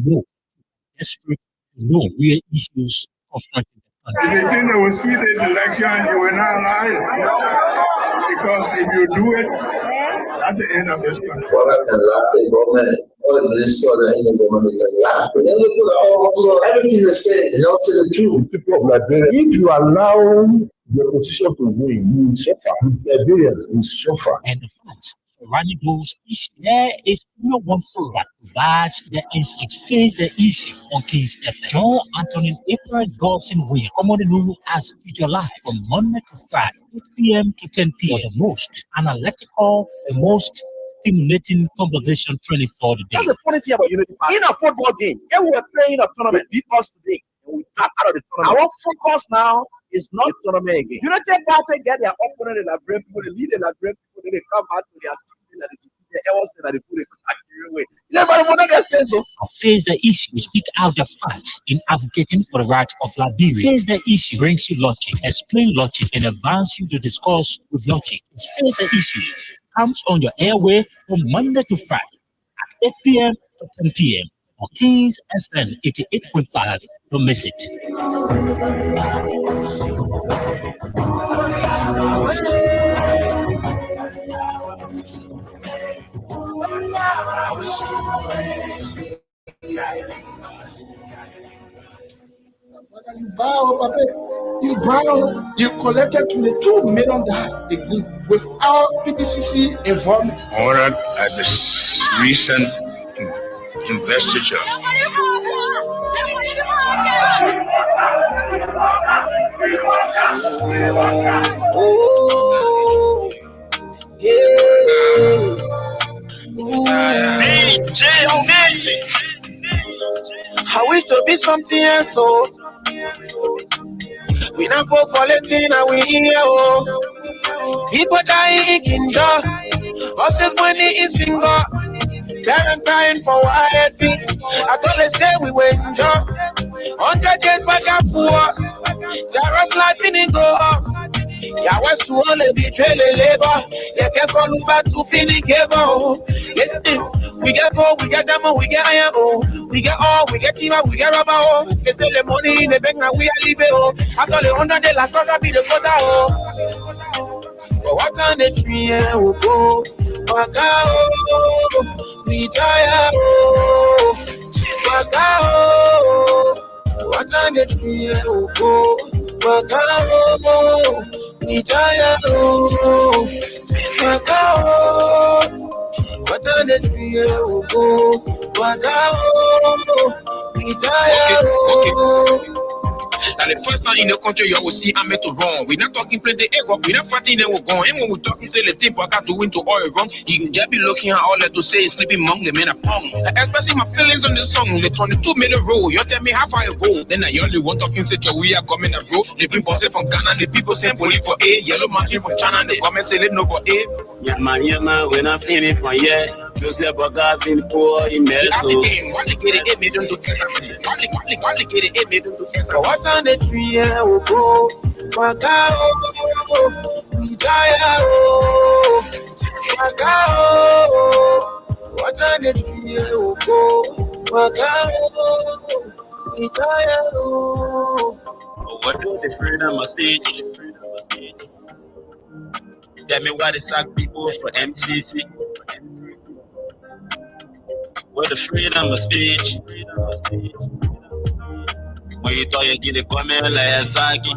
no desperate, no real issues confronting the If country. you think they will see this election, you will not allow it. Because if you do it, that's the end of this country. What I can laugh the government, all the ministers in the government can laugh. But then look at all everything they say, they don't say the truth. People of Liberia, if you allow the opposition to win, you will suffer. Liberians will suffer. And the fact surrounding those issues, there is no one forum that provides the insights, face the issue on King's FM. John Anthony April Dawson Wayne, commonly known as Future Life, from Monday to Friday, 8 p.m. to 10 p.m. for the most analytical, the most stimulating conversation training for the day. That's the funny thing about Unity Park. In a football game, and we were playing a tournament, beat us today, and we tap out of the tournament. Our focus now is not the tournament again. United Party get their opponent in Liberia people, they lead the Liberia people, then they come out to their team that they ever say that they put a away. Everybody want to say so. Face the issue, speak out the facts in advocating for the right of Liberia. Face the issue brings you logic, explain logic, and advance you to discuss with logic. Face the issue comes on your airway from Monday to Friday at 8 p.m. to 10 p.m. on Kings FM 88.5. Don't miss it. You bow, Papa. You bow. You collected $22 million again without PPCC involvement. Honored at this recent investiture. Oh, yeah. I wish to be something else, so we not go collecting and we here, oh. People dying in jail, horses money in single. Parents crying for wild things. I thought they say we were in jail. 100 years back and forth, there was life in it go up. Yeah, what's to only betray the labor. Yeah, can't come back to finish cable. Listen, we get more, we get them, we get iron, oh. We get all, we get timber, we get rubber, oh. They say the money in the bank, now we are leaving, oh. I saw the 100 days last quarter be the quarter, oh. But what can the tree, oh, go? Waka, oh, we die, oh. Waka, oh. What can the tree, oh, go? Waka, oh. We die, oh. Waka, oh. What can the tree, oh, go? Waka, oh. We die, oh. Now the first time in the country you will see I'm to wrong. We're not talking play the ego, we're not fighting them we're going. And when we're talking say the team got to win to all wrong, you can just be looking at all that to say sleeping among the men are pong. Expressing my feelings on the song, the 22 minute roll. You tell me how far you go. Then I only one talking say we are coming a bro. The people say from Ghana, the people say police for A, yellow machine from China, the government say let no for A. Yeah man, we're not feeling for yeah. Just like God been poor in medicine. What they get it, made them to get something. What they get it, made them to get something. What on the tree, oh, go, Waka, oh, we die, oh, Waka, oh, what on the tree, oh, go, Waka, oh, we die, oh. What do the freedom of speech? Tell me why they sack people for MCC. What the freedom of speech? When you thought you get the comment like a sagi.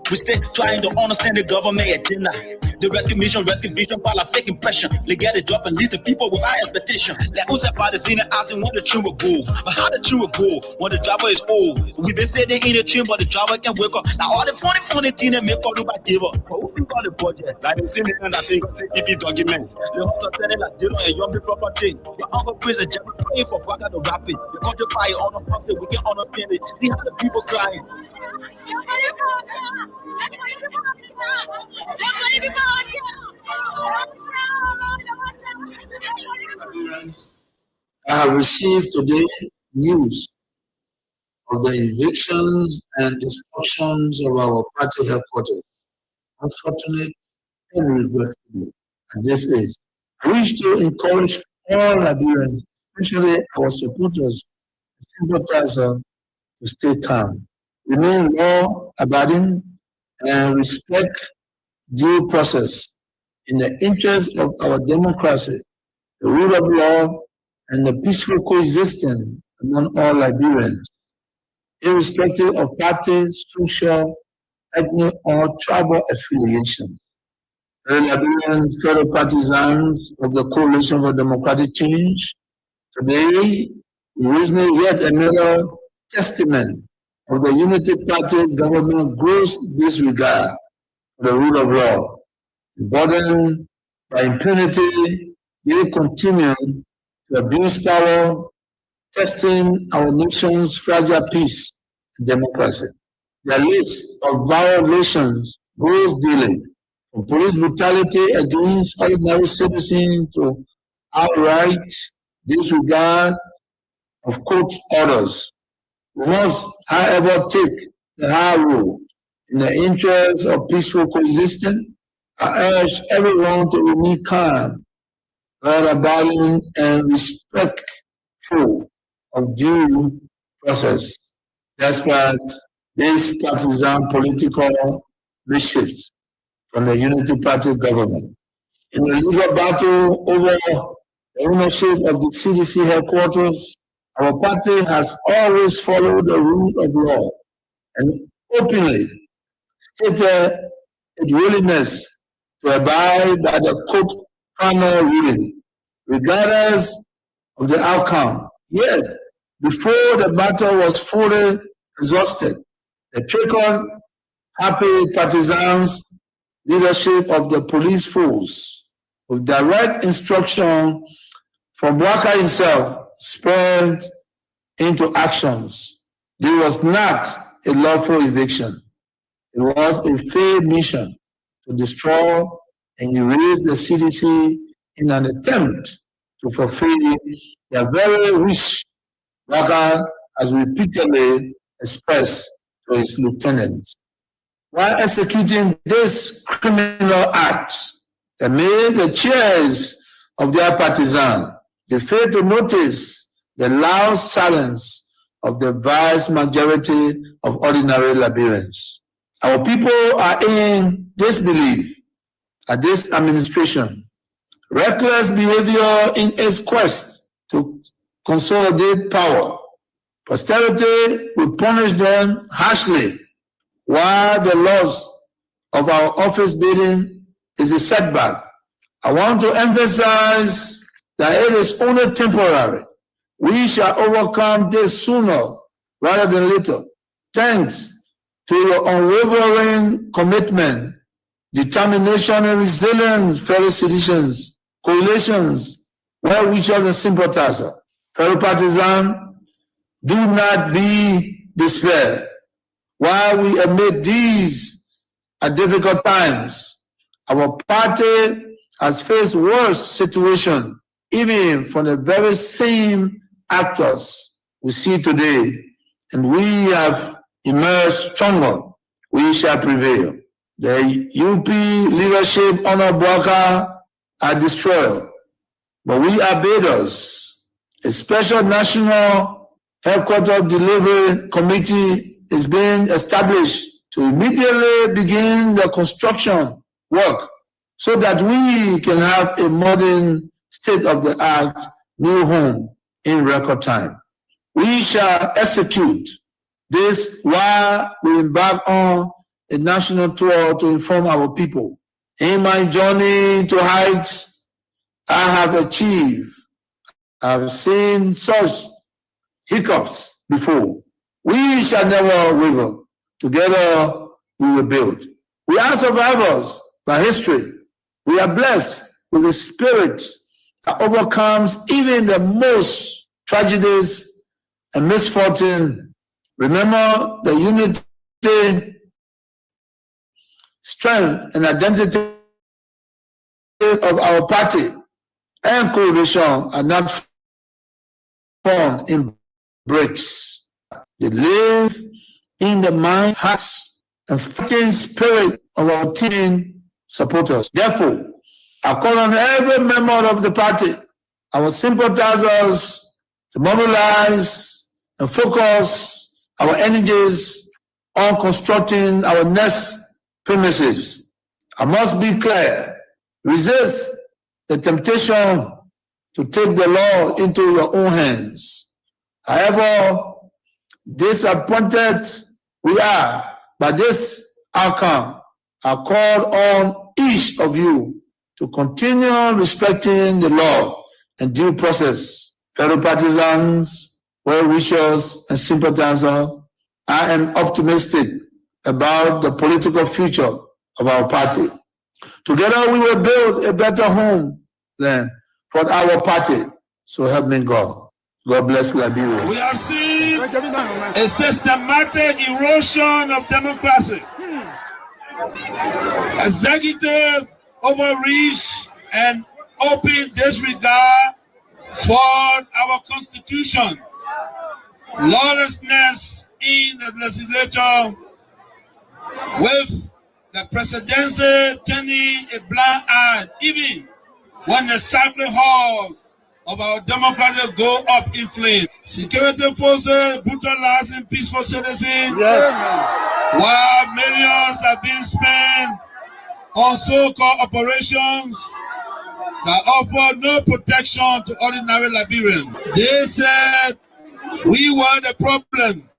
We still trying to understand the government agenda. The rescue vision, while a fake impression. They get a job and lead the people with high expectation. Like who's about to see the asking when the train will go. But how the train will go when the driver is old. We been sitting in the train, but the driver can wake up. Now all the funny thing they make all do by give up. But who think on the budget? Like they see me and I think if you document. The also selling like they don't a young proper thing. But Uncle Chris and Jerry praying for Waka to rap it. The country fire on the profit, we can understand it. See how the people crying. I have received today news of the evictions and destructions of our party headquarters. Unfortunate and regretful at this age. I wish to encourage all Liberians, especially our supporters, sympathizers, to stay calm, remain law-abiding, and respect due process in the interest of our democracy, the rule of law, and the peaceful coexistence among all Liberians, irrespective of party, social, ethnic, or tribal affiliation. The Liberian fellow partisans of the Coalition for Democratic Change, today we witness yet another testament of the Unity Party government gross disregard for the rule of law. Burdened by impunity, they continue to abuse power, testing our nation's fragile peace and democracy. The list of violations grows daily, from police brutality against ordinary citizens to outright disregard of court orders. We must, however, take the high road in the interest of peaceful coexistence. I urge everyone to remain calm, law-abiding, and respectful of due process, despite this partisan political mischiefs from the Unity Party government. In the legal battle over the ownership of the CDC headquarters, our party has always followed the rule of law and openly stated its willingness to abide by the court final ruling, regardless of the outcome. Yet, before the battle was fully exhausted, the trigger-happy partisans leadership of the police force, with direct instruction from Bouaka himself, spurred into actions. This was not a lawful eviction. It was a failed mission to destroy and erase the CDC in an attempt to fulfill their very wish, Bouaka has repeatedly expressed to his lieutenants. While executing this criminal act, they made the chairs of their partisans. They failed to notice the loud silence of the vast majority of ordinary Liberians. Our people are in disbelief at this administration. Reckless behavior in its quest to consolidate power. Posterity will punish them harshly, while the loss of our office building is a setback. I want to emphasize that it is only temporary. We shall overcome this sooner rather than later. Thanks to your unwavering commitment, determination, and resilience, fellow citizens, coalitions, well-wishers, and sympathizers. Fellow partisans, do not be despaired. While we admit these are difficult times, our party has faced worse situations, even from the very same actors we see today, and we have emerged stronger. We shall prevail. The UP leadership under Bouaka are destroyed, but we are builders. A special national headquarters delivery committee is being established to immediately begin the construction work so that we can have a modern state-of-the-art new home in record time. We shall execute this while we embark on a national tour to inform our people. In my journey to heights I have achieved, I have seen such hiccups before. We shall never waver. Together we will build. We are survivors by history. We are blessed with a spirit that overcomes even the most tragedies and misfortune. Remember, the unity, strength, and identity of our party and coalition are not formed in bricks. They live in the mind, hearts, and fighting spirit of our team supporters. Therefore, I call on every member of the party our sympathizers to mobilize and focus our energies on constructing our next premises. I must be clear, resist the temptation to take the law into your own hands. However disappointed we are by this outcome, I call on each of you to continue respecting the law and due process. Fellow partisans, well-wishers, and sympathizers, I am optimistic about the political future of our party. Together we will build a better home then for our party. So help me God. God bless Liberia. We have seen a systematic erosion of democracy. Executive overreach and open disregard for our constitution. Lawlessness in the legislature, with the presidency turning a blind eye even when the sacred hall of our democracy go up in flames. Security forces brutalizing peaceful citizens, while millions are being spent on so-called operations that offer no protection to ordinary Liberians. They said we were the problem,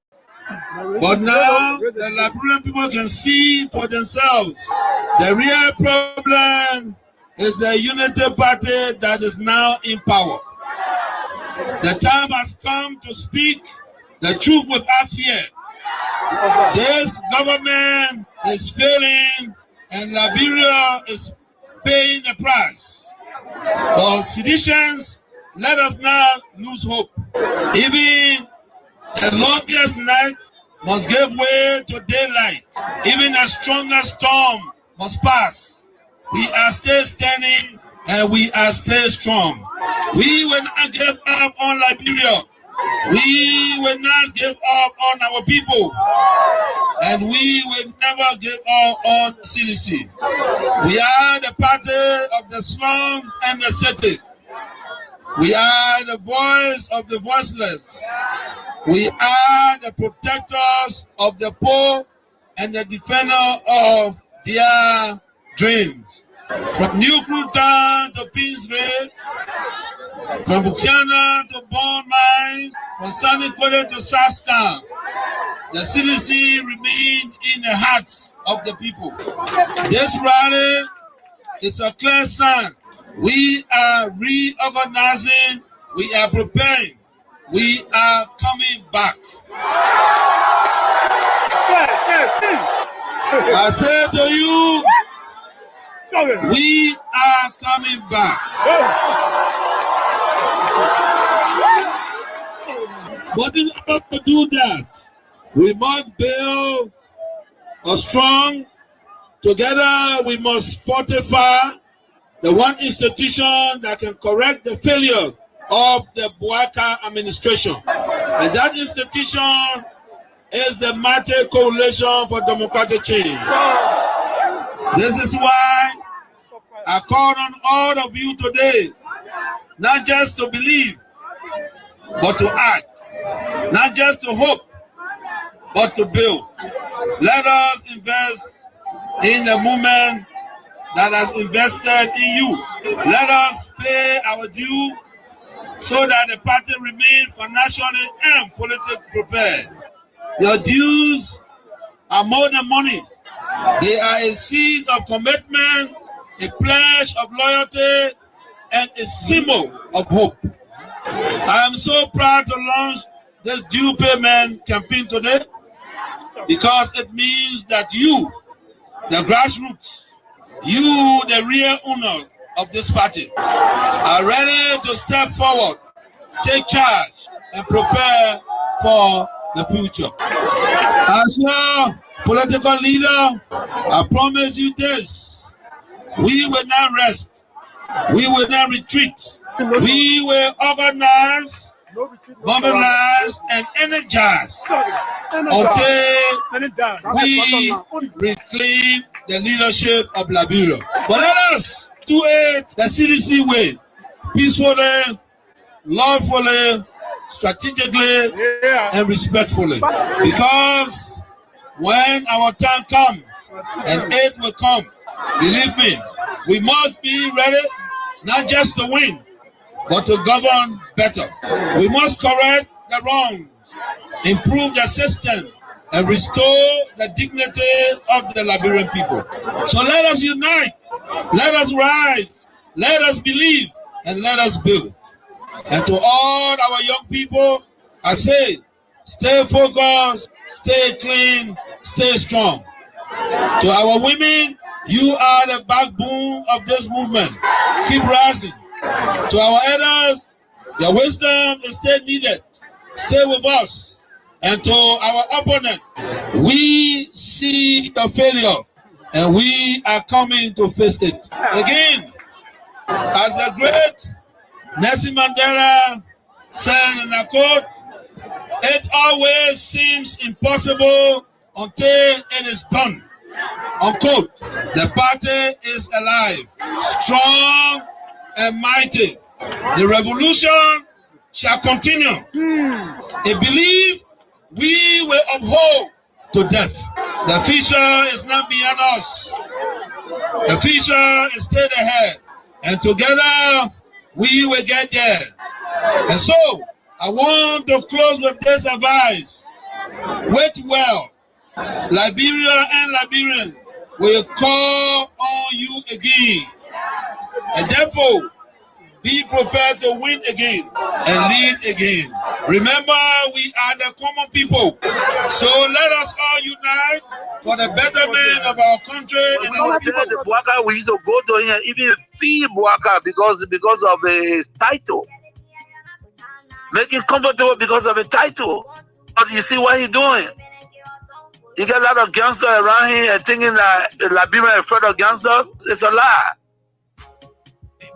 but now the Liberian people can see for themselves. The real problem is the unity party that is now in power. The time has come to speak the truth without fear. This government is failing and Liberia is paying the price. But seditions, let us not lose hope. Even the longest night must give way to daylight. Even the strongest storm must pass. We are still standing and we are still strong. We will not give up on Liberia. We will not give up on our people. And we will never give up on CDC. We are the party of the slums and the city. We are the voice of the voiceless. We are the protectors of the poor and the defender of their dreams. From New Cruton to Pinsville, from Buchanan to Bond Mines, from Sunny Quarter to Sastown, the CDC remains in the hearts of the people. This rally is a clear sign. We are reorganizing, we are preparing, we are coming back. I say to you, we are coming back. But in order to do that, we must build a strong, together we must fortify the one institution that can correct the failure of the Bouaka administration. And that institution is the Mighty Coalition for Democratic Change. This is why I call on all of you today, not just to believe, but to act. Not just to hope, but to build. Let us invest in the movement that has invested in you. Let us pay our due so that the party remains financially and politically prepared. Your dues are more than money. They are a seed of commitment, a pledge of loyalty, and a symbol of hope. I am so proud to launch this due payment campaign today because it means that you, the grassroots, you, the real owner of this party, are ready to step forward, take charge, and prepare for the future. As your political leader, I promise you this: we will not rest, we will not retreat. We will organize, mobilize, and energize until we reclaim the leadership of Liberia. But let us do it the CDC way. peacefully, lawfully, strategically, and respectfully. Because when our time comes and aid will come, believe me, we must be ready not just to win, but to govern better. We must correct the wrongs, improve the system, and restore the dignity of the Liberian people. So let us unite, let us rise, let us believe, and let us build. And to all our young people, I say, stay focused, stay clean, stay strong. To our women, you are the backbone of this movement. Keep rising. To our elders, your wisdom is still needed. Stay with us. And to our opponent, we see the failure and we are coming to face it. Again, as the great Nelson Mandela said in a quote, it always seems impossible until it is done. Unquote. The party is alive, strong and mighty. The revolution shall continue. A belief we will uphold to death. The future is not beyond us. The future is still ahead. And together we will get there. And so I want to close with this advice. Wait well. Liberia and Liberians will call on you again. And therefore, be prepared to win again and lead again. Remember, we are the common people. So let us all unite for the betterment of our country and our people. The Bouaka, we used to go to him, even feel Bouaka because of his title. Make him comfortable because of a title. But you see what he's doing? He got a lot of gangsters around here and thinking that Liberia is afraid of gangsters. It's a lie.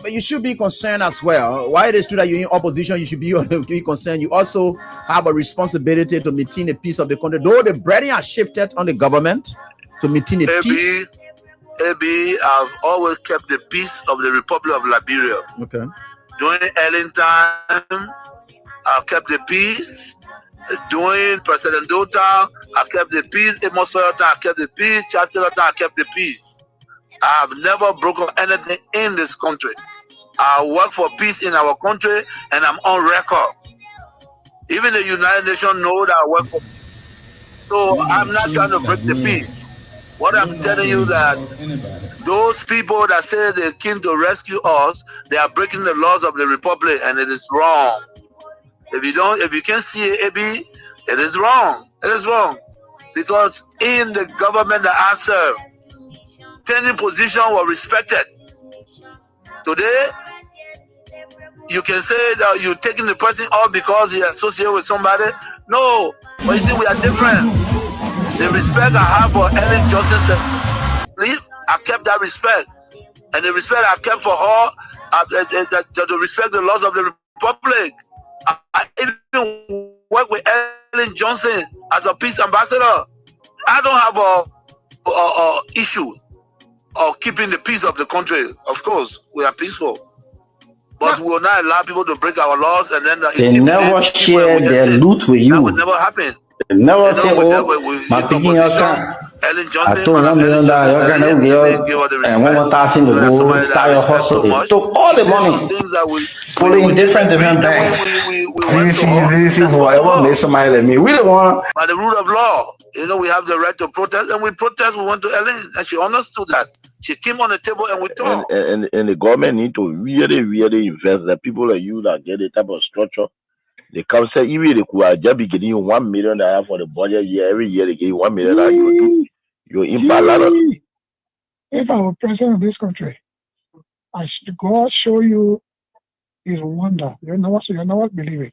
But you should be concerned as well. Why it is true that you're in opposition, you should be concerned. You also have a responsibility to maintain the peace of the country. Though the burden has shifted on the government to maintain the peace. AB, I've always kept the peace of the Republic of Liberia. Okay. During Ellen time, I kept the peace. During President Dota, I kept the peace. Amos Soyota, I kept the peace. Chancellor, I kept the peace. I have never broken anything in this country. I work for peace in our country, and I'm on record. Even the United Nations know that I work for peace. So I'm not trying to break the peace. What I'm telling you that those people that say they came to rescue us, they are breaking the laws of the Republic, and it is wrong. If you can't see it, AB, it is wrong. It is wrong. Because in the government that I serve, any position was respected. Today, you can say that you're taking the person off because he associated with somebody. No, but you see, we are different. The respect I have for Ellen Johnson, I kept that respect. And the respect I kept for her, to respect the laws of the Republic. I even work with Ellen Johnson as a peace ambassador. I don't have a issue of keeping the peace of the country. Of course, we are peaceful. But we will not allow people to break our laws and then they never share their loot with you. That will never happen. They never say, oh, my picking your car. I told $1 million, you're going to give and 1,000 to go start your hustle. They took all the money, pulling different banks. This is whatever made somebody like me. We don't want. By the rule of law, we have the right to protest, and we protest. We went to Ellen, and she understood that. She came on the table and we talked. And the government need to really invest. The people like you that get the type of structure. They come say even they could just be getting you $1 million for the budget year. Every year they give you $1 million. You impact a lot of. If I were president of this country, I should God show you his wonder. You're not believing.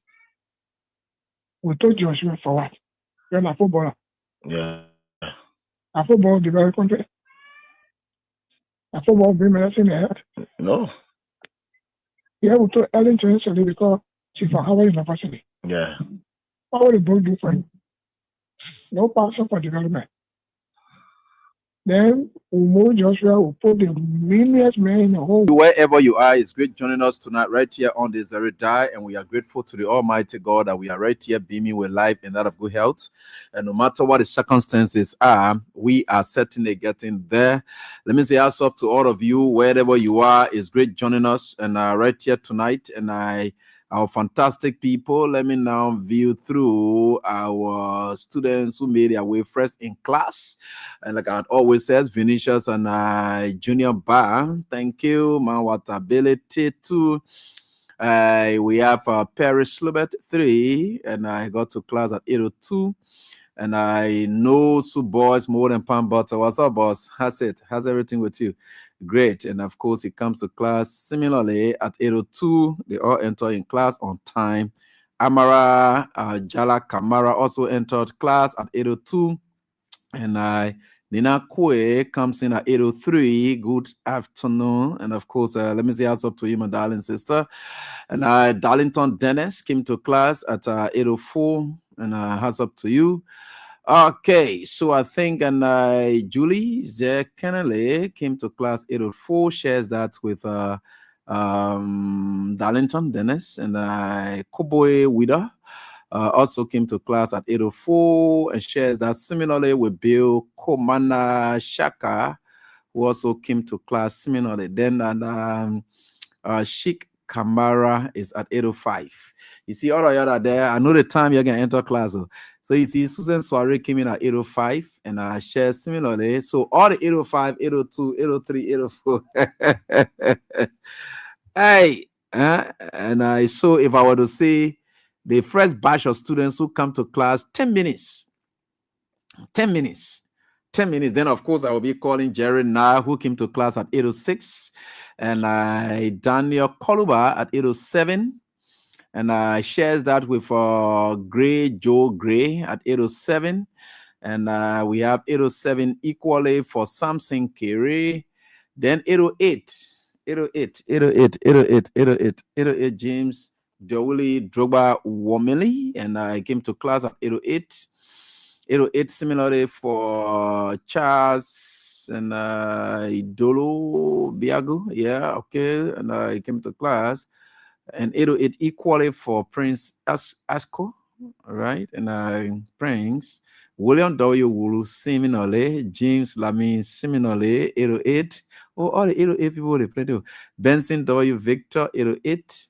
We told you for what? You're a footballer. Yeah. A football developed country. A football bring medicine in the head. No. Yeah, we told Ellen Johnson because she's from Harvard University. Yeah. What would the book do for him? No passion for development. Then Umo Joshua will put the meanest man in the whole world. Wherever you are, it's great joining us tonight right here on this very day, and we are grateful to the Almighty God that we are right here beaming with life and that of good health. And no matter what the circumstances are, we are certainly getting there. Let me say also up to all of you, wherever you are, it's great joining us and right here tonight. And our fantastic people, let me now view through our students who made their way first in class. And like I always says, Vinicius and Junior Bar, thank you. Man, what ability to. We have Paris Slubert 3, and I got to class at 8:02. And I know Sue Boys more than Pan Butter. What's up, boss? How's it? How's everything with you? Great. And of course, it comes to class similarly at 8:02. They all enter in class on time. Amara Jala Kamara also entered class at 8:02. And Nina Kwe comes in at 8:03. Good afternoon. And of course, let me say what's up to you, my darling sister. And Darlington Dennis came to class at 8:04. And how's up to you? Okay, so I think Julie Kennelly came to class 8:04, shares that with Darlington Dennis, and Koboy Wida also came to class at 8:04 and shares that similarly with Bill Komana Shaka, who also came to class similarly. Then Sheikh Kamara is at 8:05. You see all of y'all are there. I know the time you're going to enter class. So you see, Susan Soiree came in at 8:05 and I share similarly. So all the 8:05, 8:02, 8:03, 8:04. Hey, and so if I were to say the first batch of students who come to class, 10 minutes. Then of course I will be calling Jerry Na, who came to class at 8:06, and Daniel Koluba at 8:07. And shares that with Joe Gray at 8:07. And we have 8:07 equally for Samson Kere. Then 8:08 James Dewey Drogba Womili. And I came to class at 8:08. 8:08 similarly for Charles and Idolo Biago. Yeah, okay. And I came to class. And 8:08 equally for Prince Asko, right? And Prince William W. Wulu similarly, James Lamin similarly, 8:08. Oh, all the 8:08 people they play too. Benson W. Victor 8:08,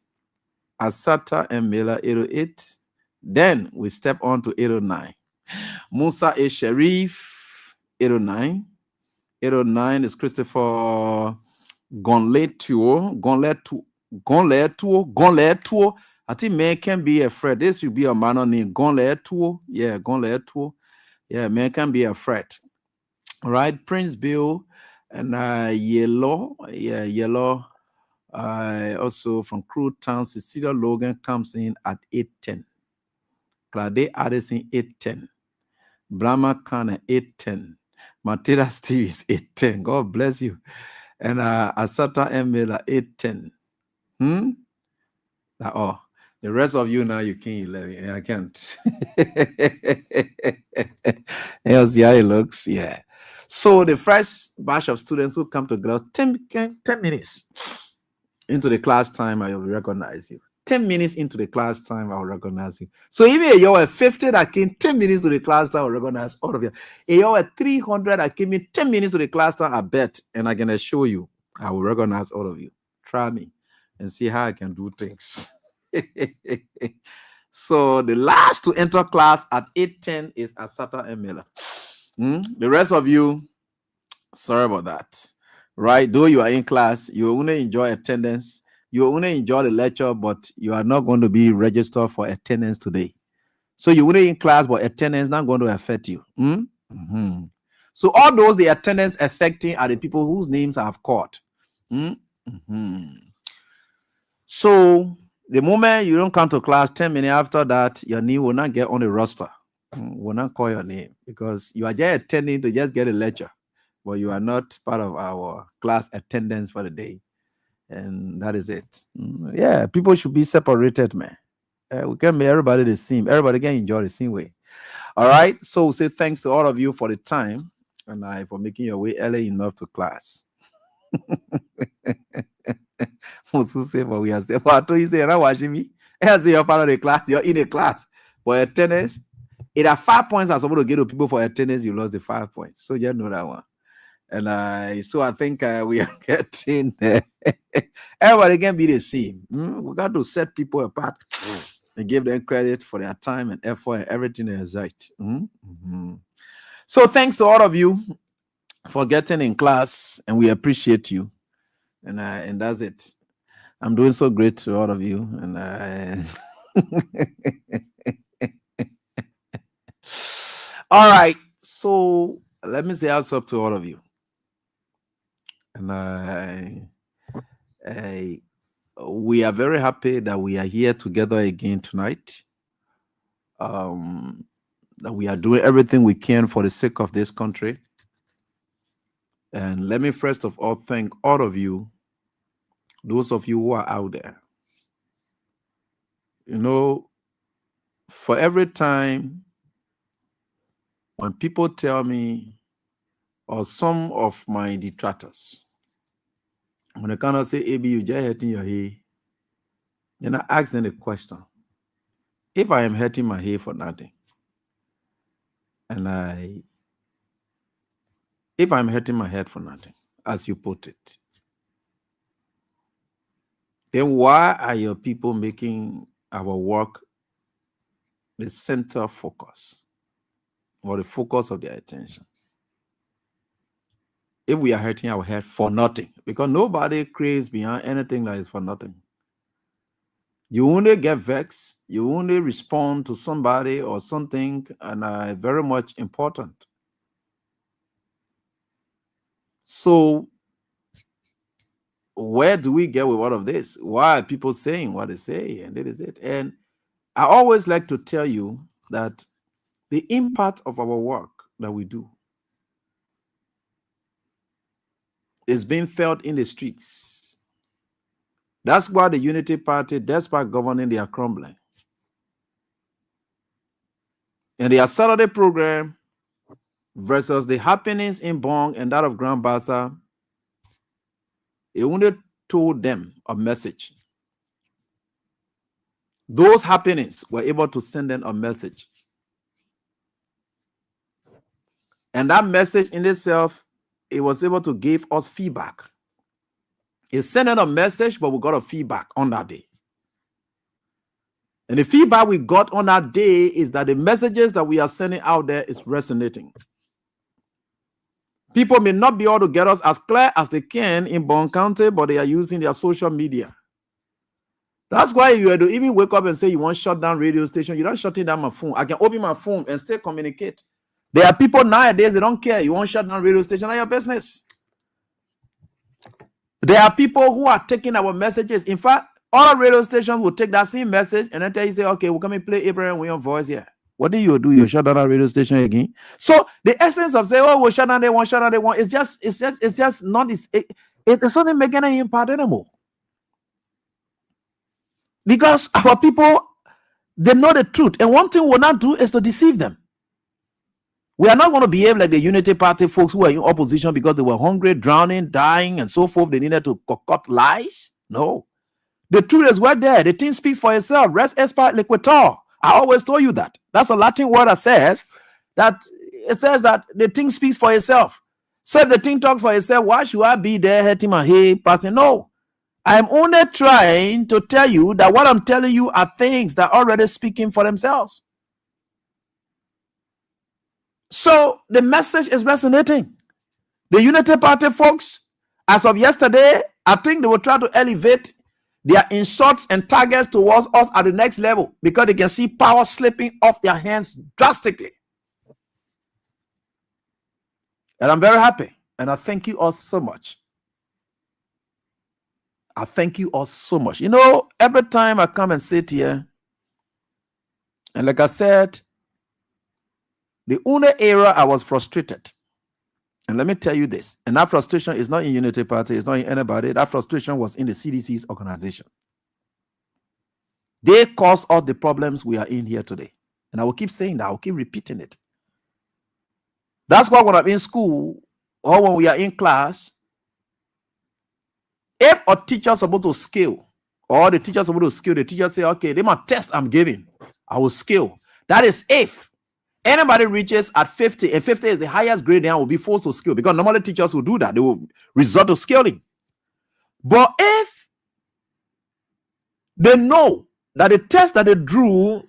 Asata and Miller 8:08. Then we step on to 8:09. Musa A. Sharif 8:09. 8:09 is Christopher Gonletuo. I think man can be afraid. This should be a man named Gonletuo. Yeah, Gonletuo. Yeah, man can be afraid. All right, Prince Bill and Yellow. Yeah, Yellow. Also from Crew Town, Cecilia Logan comes in at 8:10. Claude Addison 8:10. Brahma Khan at 8:10. Matilda Steve is 8:10. God bless you. And Asata Emil at 8:10. The rest of you now you can't 11. I can't. You'll see how it looks. Yeah. So the first batch of students who come to class 10 minutes into the class time, I will recognize you. 10 minutes into the class time, I will recognize you. So even if you're 50 that came 10 minutes to the class time, I will recognize all of you. If you're 300 that came in 10 minutes to the class time, I bet, and I can assure you, I will recognize all of you. Try me and see how I can do things. So the last to enter class at 8:10 is Asata and Miller. The rest of you, sorry about that. Right? Though you are in class, you will only enjoy attendance. You will only enjoy the lecture, but you are not going to be registered for attendance today. So you will only in class, but attendance is not going to affect you. So all those the attendance affecting are the people whose names I have caught. So the moment you don't come to class, 10 minutes after that, your name will not get on the roster. Will not call your name because you are just attending to just get a lecture, but you are not part of our class attendance for the day. And that is it. Yeah, people should be separated, man. We can make everybody the same. Everybody can enjoy the same way. All right. So say thanks to all of you for the time. and for making your way early enough to class. Say, but we are saying, I told you, say, you're not watching me. I say you're part of the class, you're in a class. For attendance, it are 5 points are supposed to get to people for attendance, you lost the 5 points. So you know that one. And so I think we are getting there. Everybody can be the same. We got to set people apart and give them credit for their time and effort and everything that is right. So thanks to all of you for getting in class, and we appreciate you. And that's it. I'm doing so great to all of you, and all right. So let me say what's up to all of you. And we are very happy that we are here together again tonight. That we are doing everything we can for the sake of this country. And let me first of all thank all of you, those of you who are out there. You know, for every time when people tell me, or some of my detractors, when I cannot say, AB, you just hurting your hair, then I ask them the question, if I am hurting my hair for nothing, and if I'm hurting my head for nothing, as you put it, then why are your people making our work the center focus or the focus of their attention? If we are hurting our head for nothing, because nobody craves beyond anything that is for nothing. You only get vexed, you only respond to somebody or something, and very much important. So, where do we get with all of this? Why are people saying what they say? And that is it. And I always like to tell you that the impact of our work that we do is being felt in the streets. That's why the Unity Party, despite governing, they are crumbling. And their Saturday program versus the happenings in Bong and that of Grand Bassa, it only told them a message. Those happenings were able to send them a message. And that message in itself, it was able to give us feedback. It sent a message, but we got a feedback on that day. And the feedback we got on that day is that the messages that we are sending out there is resonating. People may not be able to get us as clear as they can in Bond County, but they are using their social media. That's why you had to even wake up and say you want to shut down radio station. You don't shut down my phone. I can open my phone and still communicate. There are people nowadays, they don't care. You want to shut down radio station, not your business. There are people who are taking our messages. In fact, all radio stations will take that same message and then tell you, say, okay, we'll come and play Abraham Williams voice here. What do? You shut down that radio station again? So the essence of saying, oh, we'll shut down, they want, it's just not, it doesn't make any impact anymore. Because our people, they know the truth. And one thing we'll not do is to deceive them. We are not going to behave like the Unity Party folks who are in opposition because they were hungry, drowning, dying, and so forth. They needed to concoct lies. No. The truth is right there. The thing speaks for itself. Res expert liquidator. I always told you that. That's a Latin word that says that the thing speaks for itself. So if the thing talks for itself, why should I be there hurting my head, passing? No. I'm only trying to tell you that what I'm telling you are things that are already speaking for themselves. So the message is resonating. The Unity Party folks, as of yesterday, I think they will try to elevate their insults and targets towards us at the next level because they can see power slipping off their hands drastically. And I'm very happy. And I thank you all so much. I thank you all so much. You know, every time I come and sit here, and like I said, the only era I was frustrated. And let me tell you this. And that frustration is not in Unity Party. It's not in anybody. That frustration was in the CDC's organization. They caused us the problems we are in here today. And I will keep saying that. I will keep repeating it. That's why when I'm in school or when we are in class, if a teacher is supposed to scale, or the teacher is supposed to scale, the teacher say, okay, they my test I'm giving, I will scale. That is if anybody reaches at 50, and 50 is the highest grade, then I will be forced to scale, because normally teachers will do that. They will resort to scaling. But if they know that the test that they drew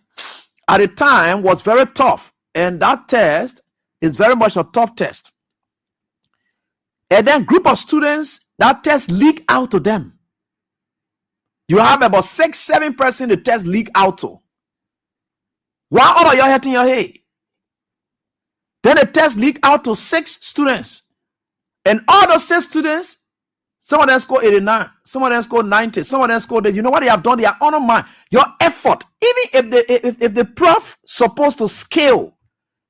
at the time was very tough, and that test is very much a tough test, and then group of students, that test leak out to them. You have about 6-7% the test leak out to. Why all of y'all hitting your head? Then the test leak out to 6 students. And all those 6 students, some of them score 89, some of them score 90, some of them score this. You know what they have done? They are undermined your effort. Even if the prof supposed to scale,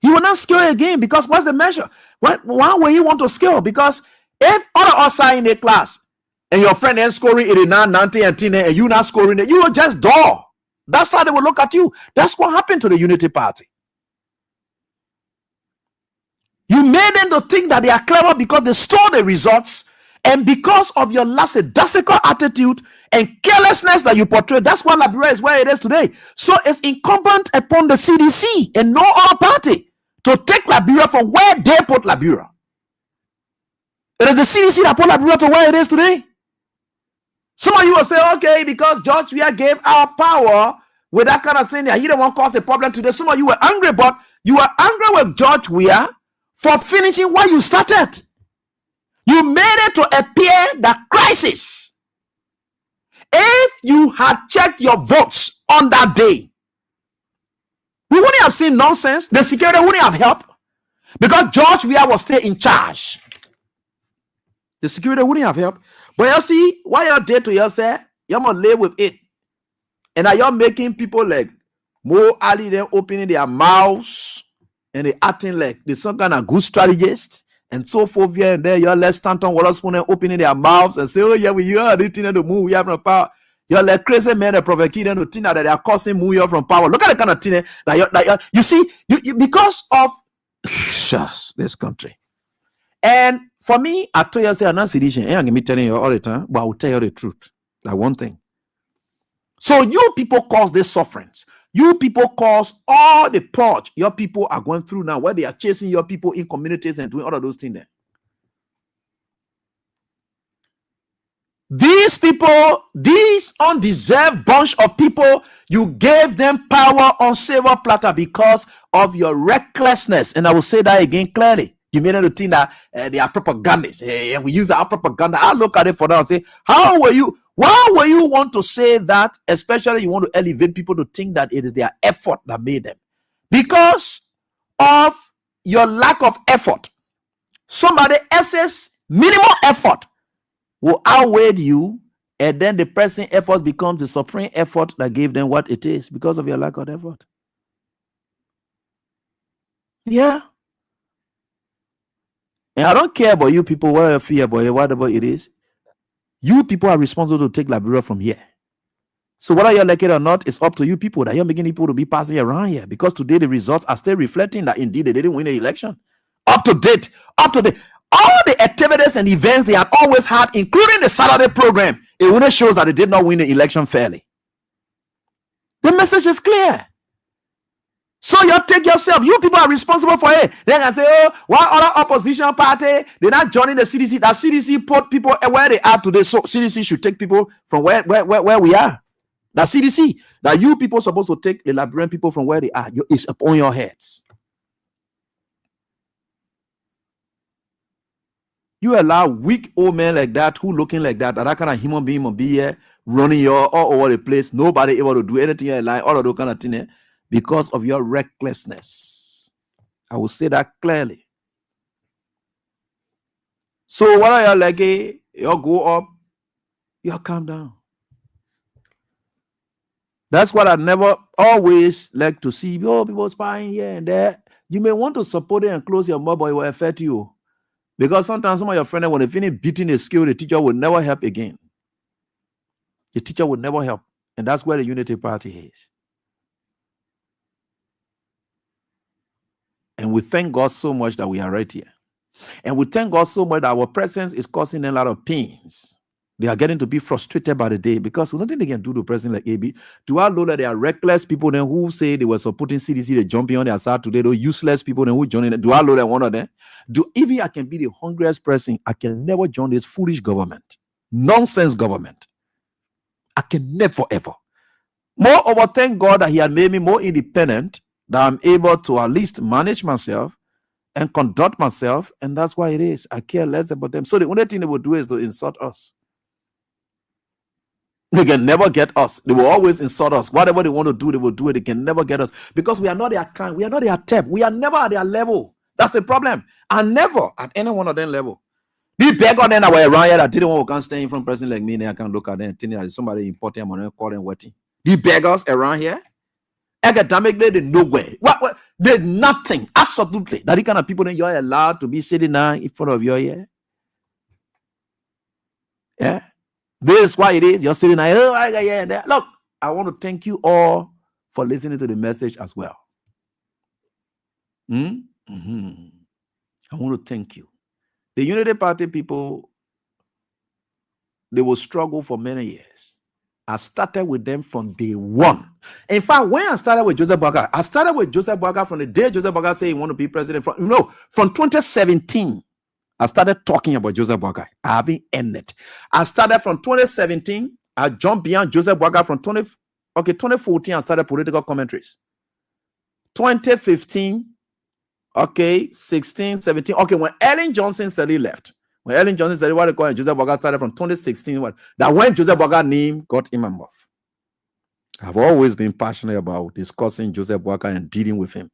he will not scale again, because what's the measure? Why will you want to scale? Because if all of us are in a class and your friend is scoring 89, 90, and 10, and you not scoring it, you will just dull. That's how they will look at you. That's what happened to the Unity Party. You made them to think that they are clever because they stole the results, and because of your lackadaisical attitude and carelessness that you portray, that's why Liberia is where it is today. So it's incumbent upon the CDC and no other party to take Liberia from where they put Liberia. It is the CDC that put Liberia to where it is today. Some of you will say, okay, because George Weah gave our power with that kind of thing, that he didn't want to cause the problem today. Some of you were angry, but you were angry with George Weah for finishing what you started. You made it to appear that crisis. If you had checked your votes on that day, we wouldn't have seen nonsense. The security wouldn't have helped, because George Weah was still in charge. The security wouldn't have helped. But you see, what you did to yourself, you're going to live with it. And now you're making people like Mo Ali, then opening their mouths and they acting like they're some kind of good strategist and so forth here and there. You're less Stanton Wallacepoon and opening their mouths and say, oh yeah, we are the thing to move, we have no power. You're like crazy men that provoking them to think that they are causing move from power. Look at the kind of thing that you see, you because of just this country. And for me, I told you, I'm not sedition. I ain't me telling you all the time, but I will tell you the truth. Like one thing. So you people cause this sufferings. You people cause all the purge your people are going through now, where they are chasing your people in communities and doing all of those things there. These people, these undeserved bunch of people, you gave them power on silver platter because of your recklessness. And I will say that again clearly. You made them think that they are propagandists. And we use our propaganda. I look at it for now and say, why will you want to say that? Especially you want to elevate people to think that it is their effort that made them. Because of your lack of effort. Somebody else's minimal effort will outweigh you, and then the person effort becomes the supreme effort that gave them what it is because of your lack of effort. Yeah. And I don't care about you people, whatever you fear about it, whatever it is. You people are responsible to take Liberia from here. So whether you like it or not, it's up to you people that you're making people to be passing around here, because today the results are still reflecting that indeed they didn't win the election. Up to date. All the activities and events they had always had, including the Saturday program, it really shows that they did not win the election fairly. The message is clear. So you take yourself, you people are responsible for it. Then I say, oh, one other opposition party, they're not joining the CDC. That CDC put people where they are today. So CDC should take people from where we are. That CDC, that you people supposed to take the Liberian people from where they are. It's upon your heads. You allow weak old men like that, who looking like that kind of human being will be here running you all over the place. Nobody able to do anything in life, all of those kind of things. Because of your recklessness. I will say that clearly. So what are you like? You go up, you calm down. That's what I never always like to see. Oh, people spying here and there. You may want to support it and close your mouth, but it will affect you. Because sometimes some of your friends, when they finish beating a skill, the teacher will never help again. The teacher will never help. And that's where the Unity Party is. And we thank God so much that we are right here. And we thank God so much that our presence is causing a lot of pains. They are getting to be frustrated by the day because nothing they can do to President like AB. Do I know that there are reckless people then who say they were supporting CDC, they jumping on their side today, those useless people then who joining it? Do I know that one of them? Even I can be the hungriest person, I can never join this foolish government, nonsense government. I can never ever. Moreover, thank God that He had made me more independent, that I'm able to at least manage myself and conduct myself, and that's why it is. I care less about them. So the only thing they will do is to insult us. They can never get us. They will always insult us. Whatever they want to do, they will do it. They can never get us because we are not their kind. We are not their type. We are never at their level. That's the problem. I'm never at any one of them level. The beggar then that were around here that didn't want to come stand in front of a person like me, and I can look at them and think that somebody important, I'm going to call them wetting. The beggars around here, academically, they nowhere. What? They nothing. Absolutely. That the kind of people that you're allowed to be sitting now in front of you here. Yeah. This is why it is. You're sitting there. Oh, yeah. Look, I want to thank you all for listening to the message as well. I want to thank you. The Unity Party people, they will struggle for many years. I started with them from day one. In fact, when I started with Joseph Boakai, I started with Joseph Boakai from the day Joseph Boakai said he wanted to be president. From 2017. I started talking about Joseph Boakai. I haven't ended. I started from 2017. I jumped beyond Joseph Boakai from 2014. I started political commentaries. 2015, 16, 17. When Ellen Johnson said he left. When Ellen Johnson said what they call it, Joseph Boakai started from 2016. That when Joseph Boakai name got in my mouth. I've always been passionate about discussing Joseph Boakai and dealing with him.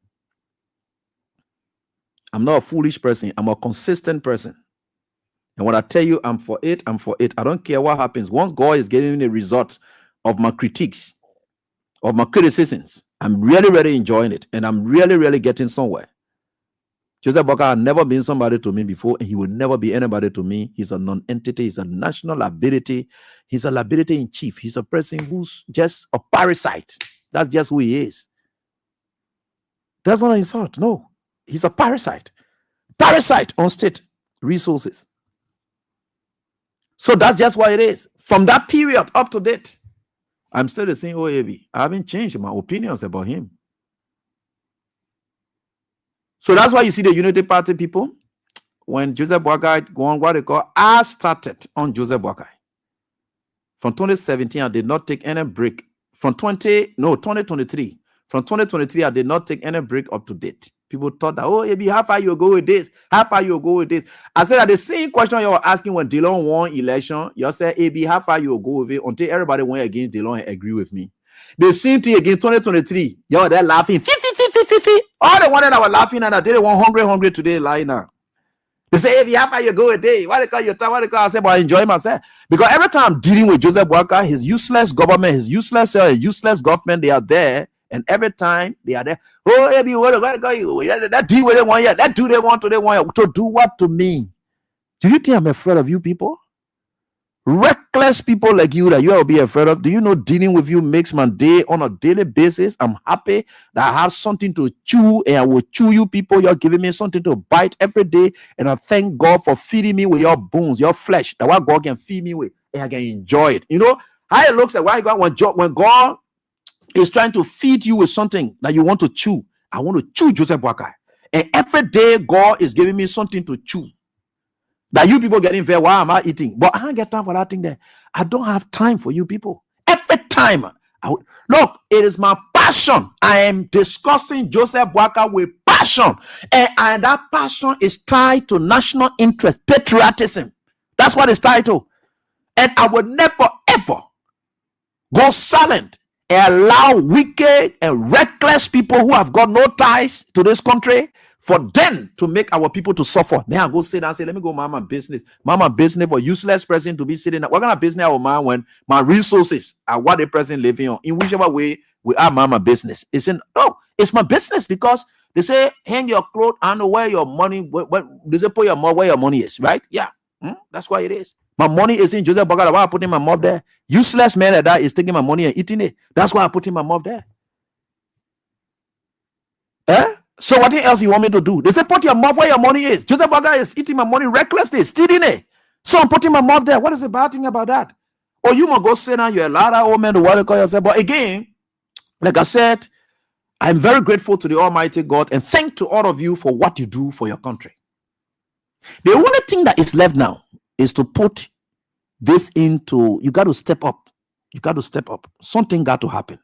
I'm not a foolish person. I'm a consistent person. And when I tell you I'm for it, I'm for it. I don't care what happens. Once God is giving me the result of my critiques, of my criticisms, I'm really, really enjoying it. And I'm really, really getting somewhere. Joseph Boakai has never been somebody to me before, and he will never be anybody to me. He's a non-entity. He's a national liability. He's a liability in chief. He's a person who's just a parasite. That's just who he is. That's not an insult. No. He's a parasite. Parasite on state resources. So that's just what it is. From that period up to date, I'm still the same OAB. I haven't changed my opinions about him. So that's why you see the Unity Party people, when Joseph Boakai go on what they call, I started on Joseph Boakai. From 2017, I did not take any break. From 2023. From 2023, I did not take any break up to date. People thought that, oh, AB, how far you go with this? How far you go with this? I said that the same question you were asking when Dillon won election, you said, AB, how far you go with it? Until everybody went against Dillon and agree with me. The same thing again, 2023. Yo, they're laughing. All the one that were laughing and I didn't want hungry today, lying now. They say, AB, how far you go with this? What they call your time? What they call? I said, but I enjoy myself. Because every time I'm dealing with Joseph Boakai, his useless government, his useless government, they are there. And every time they are there, oh, AB, what go you? That deal with them one year. That do they want to do what to me? Do you think I'm afraid of you people? Reckless people like you that you will be afraid of. Do you know dealing with you makes my day on a daily basis? I'm happy that I have something to chew and I will chew you people. You're giving me something to bite every day. And I thank God for feeding me with your bones, your flesh. That what God can feed me with and I can enjoy it. You know how it looks like when God is trying to feed you with something that you want to chew. I want to chew Joseph Boakai. And every day God is giving me something to chew. That you people getting there, why am I eating? But I don't get time for that thing there. I don't have time for you people. Every time. Look, it is my passion. I am discussing Joseph Boakai with passion. And that passion is tied to national interest, patriotism. That's what it's tied to. And I will never, ever go silent and allow wicked and reckless people who have got no ties to this country for them to make our people to suffer. Then I go sit down and say, let me go mind my business. Mind my business for useless person to be sitting there. What kind of business I will mind when my resources are what the person living on? In whichever way we are mind my business. It's my business because they say, hang your clothes, I know where your money, they say put your money where your money is, right? Yeah. That's why it is. My money is in Joseph Boakai. Why I put in my mouth there? Useless man like that is taking my money and eating it. That's why I put in my mouth there. So what else you want me to do? They say, put your mouth where your money is. Joseph Boga is eating my money recklessly, stealing it. So I'm putting my mouth there. What is the bad thing about that? Or you must go say now you're a lot of old man to what you call yourself. But again, like I said, I'm very grateful to the Almighty God and thank to all of you for what you do for your country. The only thing that is left now is to put this into, you got to step up. You got to step up. Something got to happen.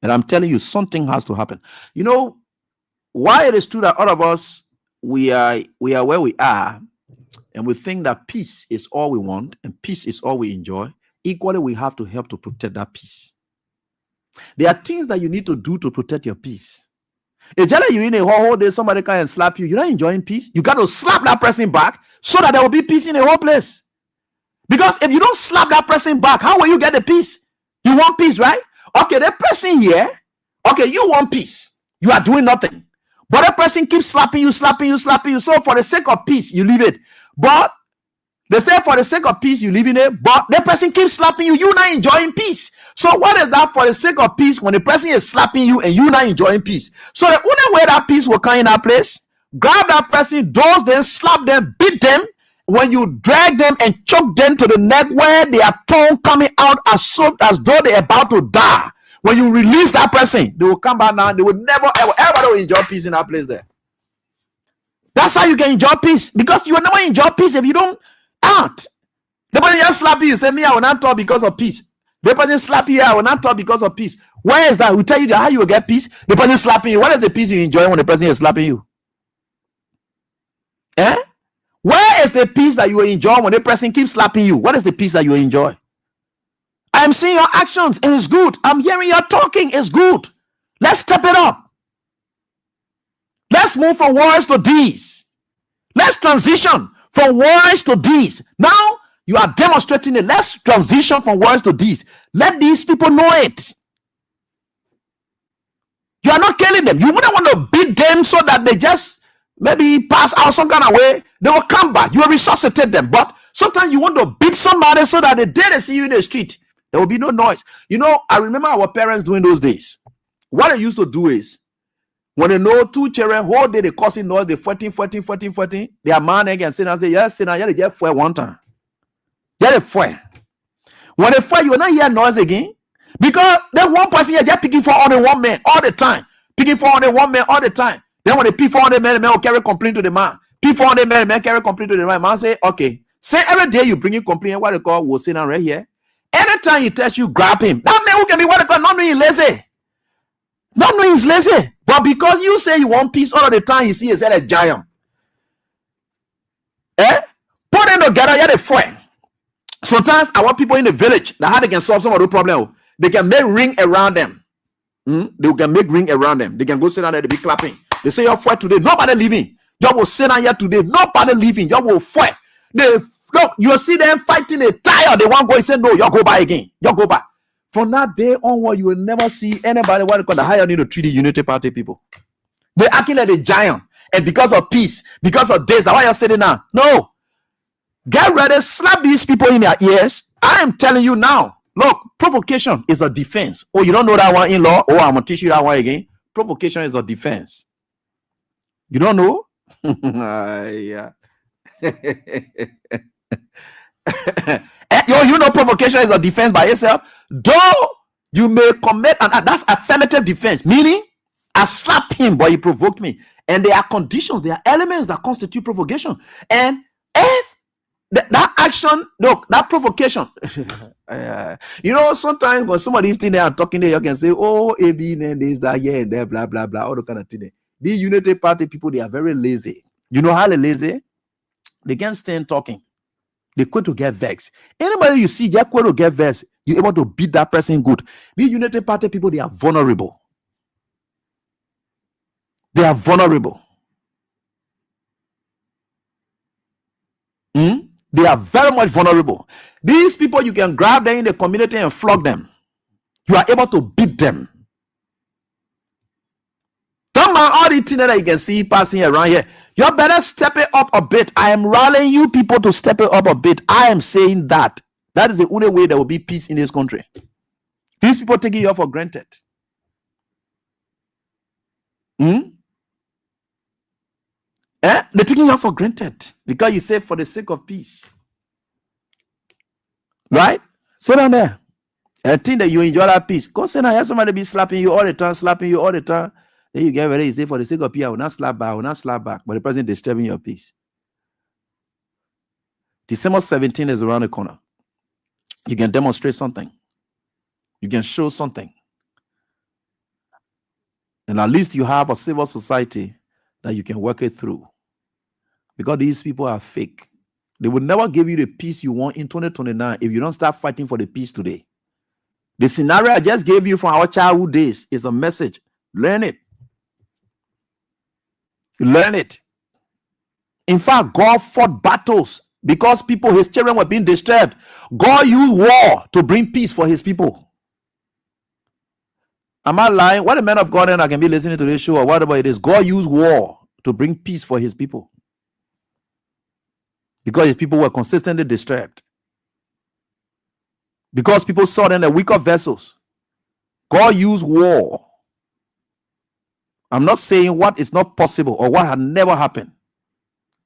And I'm telling you, something has to happen. You know, why it is true that all of us, we are where we are, and we think that peace is all we want and peace is all we enjoy. Equally, we have to help to protect that peace. There are things that you need to do to protect your peace. It's just like you in a whole day, somebody come and slap you. You're not enjoying peace. You got to slap that person back so that there will be peace in the whole place. Because if you don't slap that person back, how will you get the peace? You want peace, right? Okay, that person here, okay, you want peace. You are doing nothing. But that person keeps slapping you. So for the sake of peace, you leave it. But they say for the sake of peace, you leave it. But that person keeps slapping you. You're not enjoying peace. So what is that for the sake of peace when the person is slapping you and you're not enjoying peace? So the only way that peace will come in that place, grab that person, dose them, slap them, beat them. When you drag them and choke them to the neck where their tongue coming out as though they're about to die. When you release that person, they will come back now. They will never, ever, everybody will enjoy peace in that place there. That's how you can enjoy peace. Because you will never enjoy peace if you don't act. The person just slap you, say, me, I will not talk because of peace. The person slap you, I will not talk because of peace. Where is that? We tell you that how you will get peace. The person slapping you. What is the peace you enjoy when the person is slapping you? Eh? Where is the peace that you will enjoy when the person keeps slapping you? What is the peace that you will enjoy? I'm seeing your actions and it's good. I'm hearing your talking. It's good. Let's step it up. Let's move from words to deeds. Let's transition from words to deeds. Now you are demonstrating it. Let's transition from words to deeds. Let these people know it. You are not killing them. You wouldn't want to beat them so that they just maybe pass out some kind of way. They will come back. You will resuscitate them. But sometimes you want to beat somebody so that the day they see you in the street, there will be no noise. You know, I remember our parents doing those days. What they used to do is, when they know two children, whole day they causing noise, they fighting. Their man again say, yes, say, yeah, they just fight one time. Yeah, they fight. When they fight, you will not hear noise again. Because that one person here just picking for only one man all the time. Picking for only one man all the time. Then when they pick 400 men, the man will carry complaint to the man. Pick 400 men, the man carry complaint to the man. Man say, okay. Say every day you bring in complaint, what they call, we'll sit down right here. Anytime he tells you, grab him. That man who can be what they call, not knowing he's lazy. Not knowing he's lazy. But because you say you want peace all of the time, you see he's a giant. Put them together, yeah, they fight. Sometimes I want people in the village that how they can solve some of the problem. They can make ring around them. They can make ring around them. They can go sit down there, they be clapping. They say, you're fight today. Nobody leaving. You will sit down here today. Nobody leaving. You will fight. Look, you see them fighting. They tired. They want to go and say, no, you go back again. You go back. From that day onward, you will never see anybody what they call the higher need to treat the Unity Party people. They're acting like a giant. And because of peace, because of this, that's why you're sitting now. No. Get ready. Slap these people in their ears. I am telling you now. Look, provocation is a defense. Oh, you don't know that one in law? Oh, I'm going to teach you that one again. Provocation is a defense. You don't know? Yeah. You know provocation is a defense by itself. Though you may commit an act, that's affirmative defense. Meaning, I slapped him, but he provoked me. And there are conditions, there are elements that constitute provocation. And if that action, look, that provocation. You know, sometimes when somebody's sitting there and talking there, you can say, oh, AB, and this, that, yeah, and there, blah, blah, blah, all the kind of thing. These Unity Party people, they are very lazy. You know how they're lazy? They can't stand talking. They quit to get vexed. Anybody you see, just quit to get vexed, you're able to beat that person good. These Unity Party people, they are vulnerable. They are vulnerable. They are very much vulnerable. These people, you can grab them in the community and flog them. You are able to beat them. Come on, all the things that you can see passing around here. You better step it up a bit. I am rallying you people to step it up a bit. I am saying that. That is the only way there will be peace in this country. These people taking you for granted. They're taking you for granted because you say for the sake of peace. Right? Sit down there and think that you enjoy that peace. Because you have somebody be slapping you all the time. Then you get ready, you say, for the sake of peace, I will not slap back. But the person disturbing your peace. December 17 is around the corner. You can demonstrate something. You can show something. And at least you have a civil society that you can work it through. Because these people are fake. They will never give you the peace you want in 2029 if you don't start fighting for the peace today. The scenario I just gave you from our childhood days is a message. Learn it. Learn it. In fact, God fought battles because his children were being disturbed. God used war to bring peace for his people. Am I lying? What a man of God and I can be listening to this show or whatever it is. God used war to bring peace for his people. Because his people were consistently disturbed. Because people saw them as weaker vessels. God used war. I'm not saying what is not possible or what had never happened.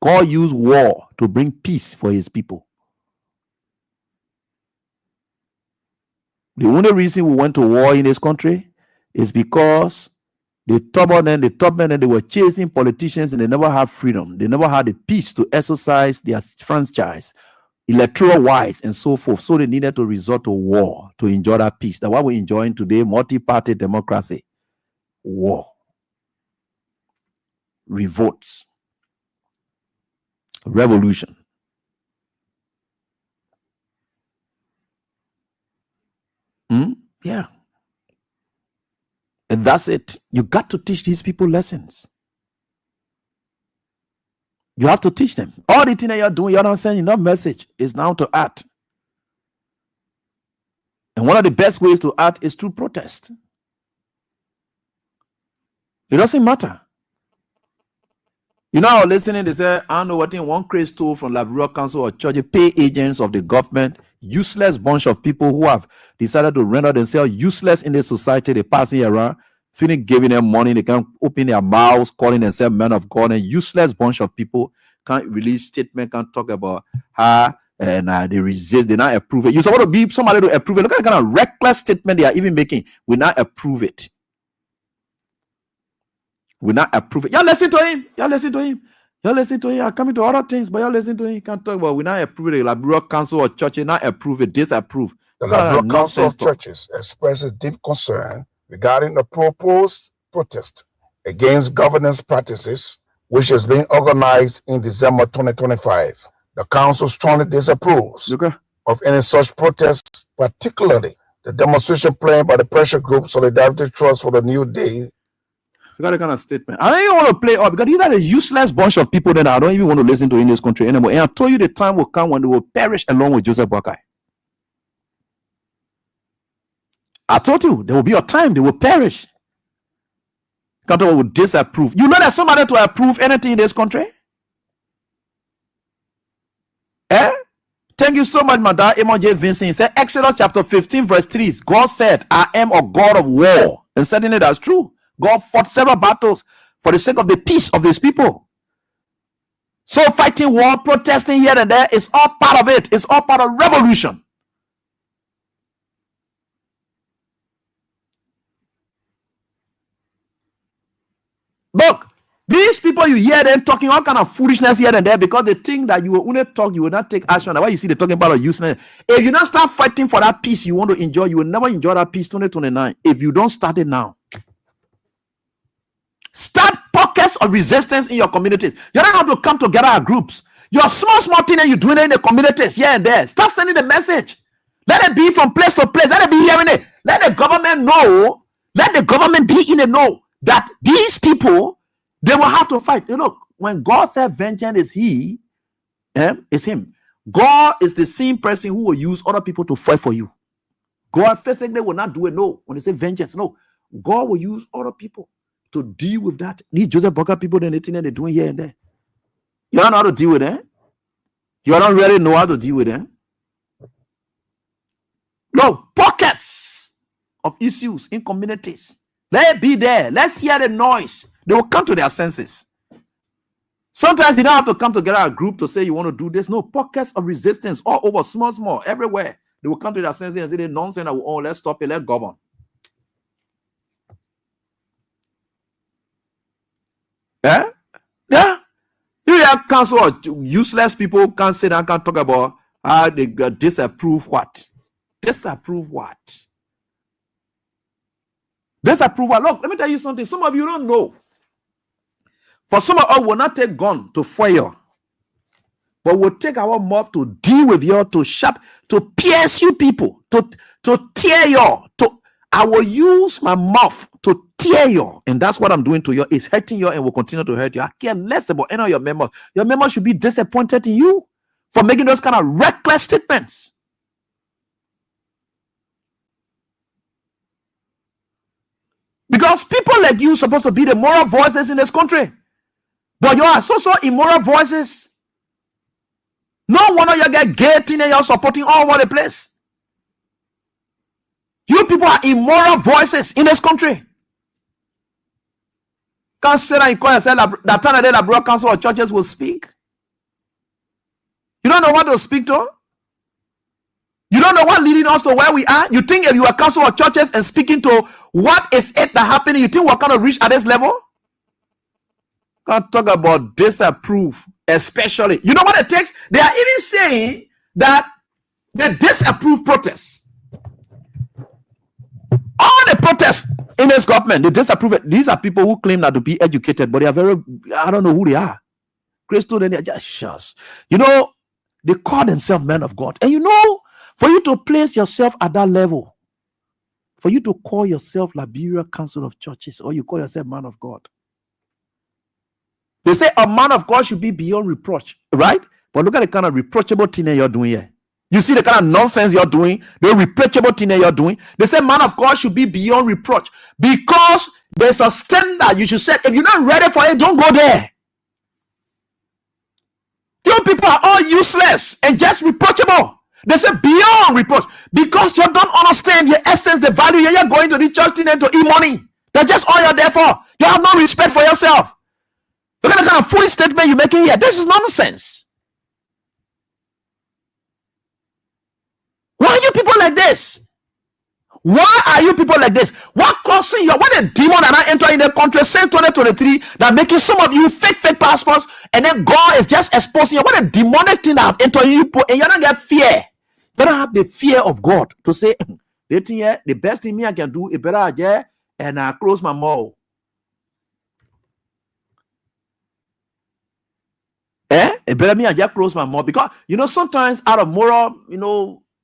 God used war to bring peace for his people. The only reason we went to war in this country is because the top men, they were chasing politicians and they never had freedom. They never had the peace to exercise their franchise, electoral-wise and so forth. So they needed to resort to war to enjoy that peace. That's what we're enjoying today, multi-party democracy. War. Revolts. Revolution. Yeah. And that's it. You got to teach these people lessons. You have to teach them. All the thing that you're doing, you're not sending enough message. Is now to act. And one of the best ways to act is through protest. It doesn't matter. You know, I was listening, they say, I don't know what in one crazy tool from Liberia Council or church, pay agents of the government, useless bunch of people who have decided to render themselves useless in the society. They passing around, feeling giving them money, they can't open their mouths, calling themselves men of God, and useless bunch of people can't release statement, can't talk about how and they resist, they not approve it. You're supposed to be somebody to approve it. Look at the kind of reckless statement they are even making. We not approve it. We not approve it. Y'all listen to him. Y'all listen to him. Y'all listen to him. I'm coming to other things, but y'all listen to him. You can't talk about we not approve it. The Liberia Council or church, not approve it, disapprove. The Liberia Council of Churches expresses deep concern regarding the proposed protest against governance practices, which is being organized in December 2025. The council strongly disapproves of any such protests, particularly the demonstration planned by the pressure group Solidarity Trust for the New Day. You got a kind of statement. I don't even want to play up because these are a useless bunch of people that I don't even want to listen to in this country anymore. And I told you the time will come when they will perish along with Joseph Boakai. I told you there will be a time they will perish. Country will disapprove. You know there's somebody to approve anything in this country? Thank you so much, Madam Emon J. Vincent. He said, Exodus chapter 15, verse 3. God said, I am a God of war. And certainly that's true. God fought several battles for the sake of the peace of his people. So fighting war, protesting here and there is all part of it. It's all part of revolution. Look, these people you hear them talking all kind of foolishness here and there because they think that you will only talk, you will not take action. That's why you see they talking about useless. If you don't start fighting for that peace you want to enjoy, you will never enjoy that peace 2029. If you don't start it now. Start pockets of resistance in your communities. You don't have to come together as groups. Your small thing that you're doing in the communities here and there. Start sending the message. Let it be from place to place. Let it be hearing it. Let the government know. Let the government be in the know that these people, they will have to fight. You know, when God said vengeance is he, it's him. God is the same person who will use other people to fight for you. God physically will not do it. No. When they say vengeance, no. God will use other people to deal with that. These Joseph Boakai people, they're they're doing here and there. You don't know how to deal with them. You don't really know how to deal with them. No, pockets of issues in communities. Let it be there. Let's hear the noise. They will come to their senses. Sometimes you don't have to come together a group to say you want to do this. No, pockets of resistance all over, small, everywhere. They will come to that sense and say, nonsense, let's stop it, let's govern. Yeah? You have council of useless people can't sit and can't talk about how they disapprove what? Disapprove what? Disapprove what? Look, let me tell you something. Some of you don't know. For some of us, will not take gun to fire, but we'll take our mouth to deal with you, to pierce you people, to tear you. I will use my mouth to tear you, and that's what I'm doing to you. It's hurting you and will continue to hurt you. I care less about any of your members. Your members should be disappointed in you for making those kind of reckless statements. Because people like you are supposed to be the moral voices in this country. But you are so immoral voices. No wonder you get gay teenagers supporting all over the place. You people are immoral voices in this country. Can't say that you call yourself that time the Broad Council of Churches will speak. You don't know what to speak to? You don't know what leading us to where we are? You think if you are Council of Churches and speaking to what is it that happening, you think we're going to reach at this level? Can't talk about disapprove, especially. You know what it takes? They are even saying that the disapprove protests. All the protests in this government, they disapprove it. These are people who claim not to be educated, but they are very, I don't know who they are. Crystal, then they are just shush. You know, they call themselves men of God. And you know, for you to place yourself at that level, for you to call yourself Liberia Council of Churches, or you call yourself man of God, they say a man of God should be beyond reproach, right? But look at the kind of reproachable thing that you're doing here. You see the kind of nonsense you're doing, the reproachable thing that you're doing. They say man of God should be beyond reproach because there's a standard you should set. If you're not ready for it, don't go there. You people are all useless and just reproachable. They say beyond reproach because you don't understand your essence, the value. You're going to the church and to eat money. That's just all you're there for. You have no respect for yourself. Look at the kind of foolish statement you're making here. This is nonsense. Why are you people like this? Why are you people like this? What causing you? What a demon that I enter in the country since 2023 that making some of you fake passports, and then God is just exposing you. What a demonic thing that have entered you, and you don't get fear. You don't have the fear of God to say, the best thing me I can do is better and I close my mouth. It better me I just close my mouth because sometimes out of moral,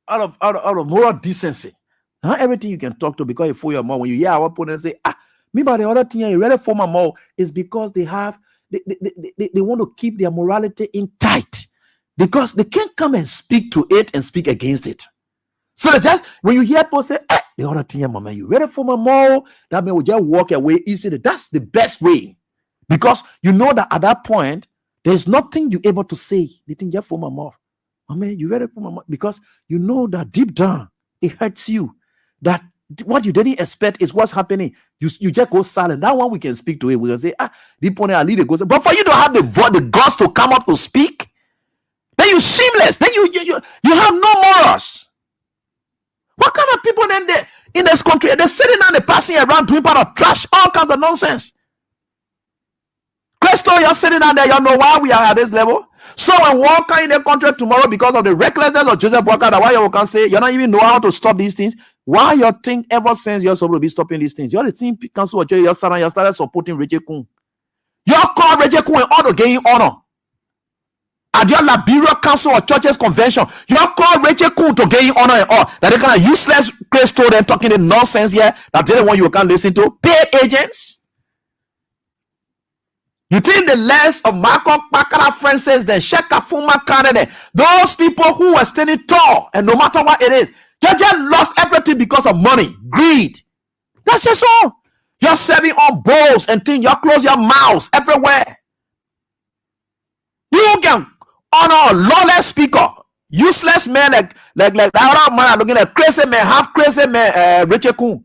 out of moral decency, not everything you can talk to because you fool your mouth. When you hear our opponent say, me by the other thing you ready for my mouth is because they want to keep their morality in tight because they can't come and speak to it and speak against it. So that's just when you hear people say, the other thing, mama, you ready for my mouth? That means we just walk away easily. That's the best way because you know that at that point. There's nothing you're able to say. They think you're for my mouth. I mean, you ready for my mouth? Because you know that deep down, it hurts you. That what you didn't expect is what's happening. You just go silent. That one we can speak to it. We can say, the point I lead goes. But for you to have the guts to come up to speak, then you're shameless. Then you have no morals. What kind of people then they in this country? They're sitting down, they're passing around doing part of trash, all kinds of nonsense. Crystal, you're sitting down there, you know why we are at this level. So when Walker in the country tomorrow, because of the recklessness of Joseph Walker, that why you can say you don't even know how to stop these things. Why you think ever since you're supposed to be stopping these things? You're the team council of you started supporting Reggie Kun. You called Reggie Kun in order to gain honor. At your Liberia Council of Churches Convention, you called Reggie Kun to gain honor and all. That they kind of useless Crystal and talking the nonsense here that they don't want you can listen to. Paid agents. You think the less of Marco Pakala Francis than Sheka Fuma Canada, those people who are standing tall, and no matter what it is, you just lost everything because of money, greed. That's just all. You're serving on bowls and things. You close your mouths everywhere. You can honor a lawless speaker, useless man like that other man looking at crazy man, half crazy man, Richard Kun,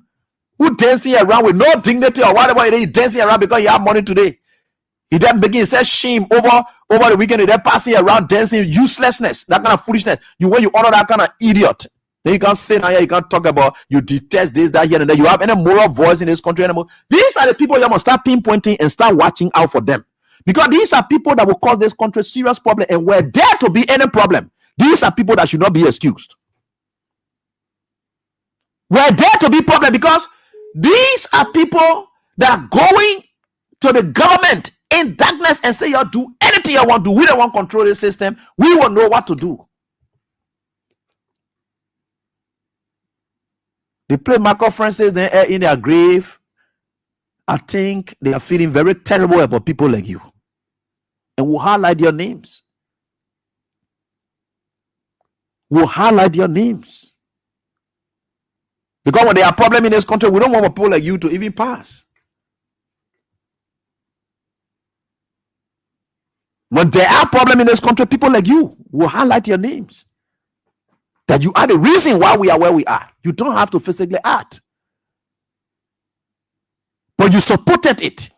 who dancing around with no dignity or whatever it is, dancing around because you have money today. He then begins to say shame over the weekend. He then passing around dancing uselessness, that kind of foolishness. When you honor that kind of idiot, then you can't say now here, you can't talk about you detest this, that, here, and there. You have any moral voice in this country anymore. These are the people you must start pinpointing and start watching out for them. Because these are people that will cause this country serious problem. And were there to be any problem, these are people that should not be excused. Were there to be problem, because these are people that are going to the government in darkness and say, y'all do anything you want to do. We don't want to control the system. We will know what to do. They play Marco Francis in their grave. I think they are feeling very terrible about people like you. And we'll highlight your names. We'll highlight your names. Because when there are problems in this country, we don't want people like you to even pass. When there are problems in this country, people like you will highlight your names. That you are the reason why we are where we are. You don't have to physically act. But you supported it.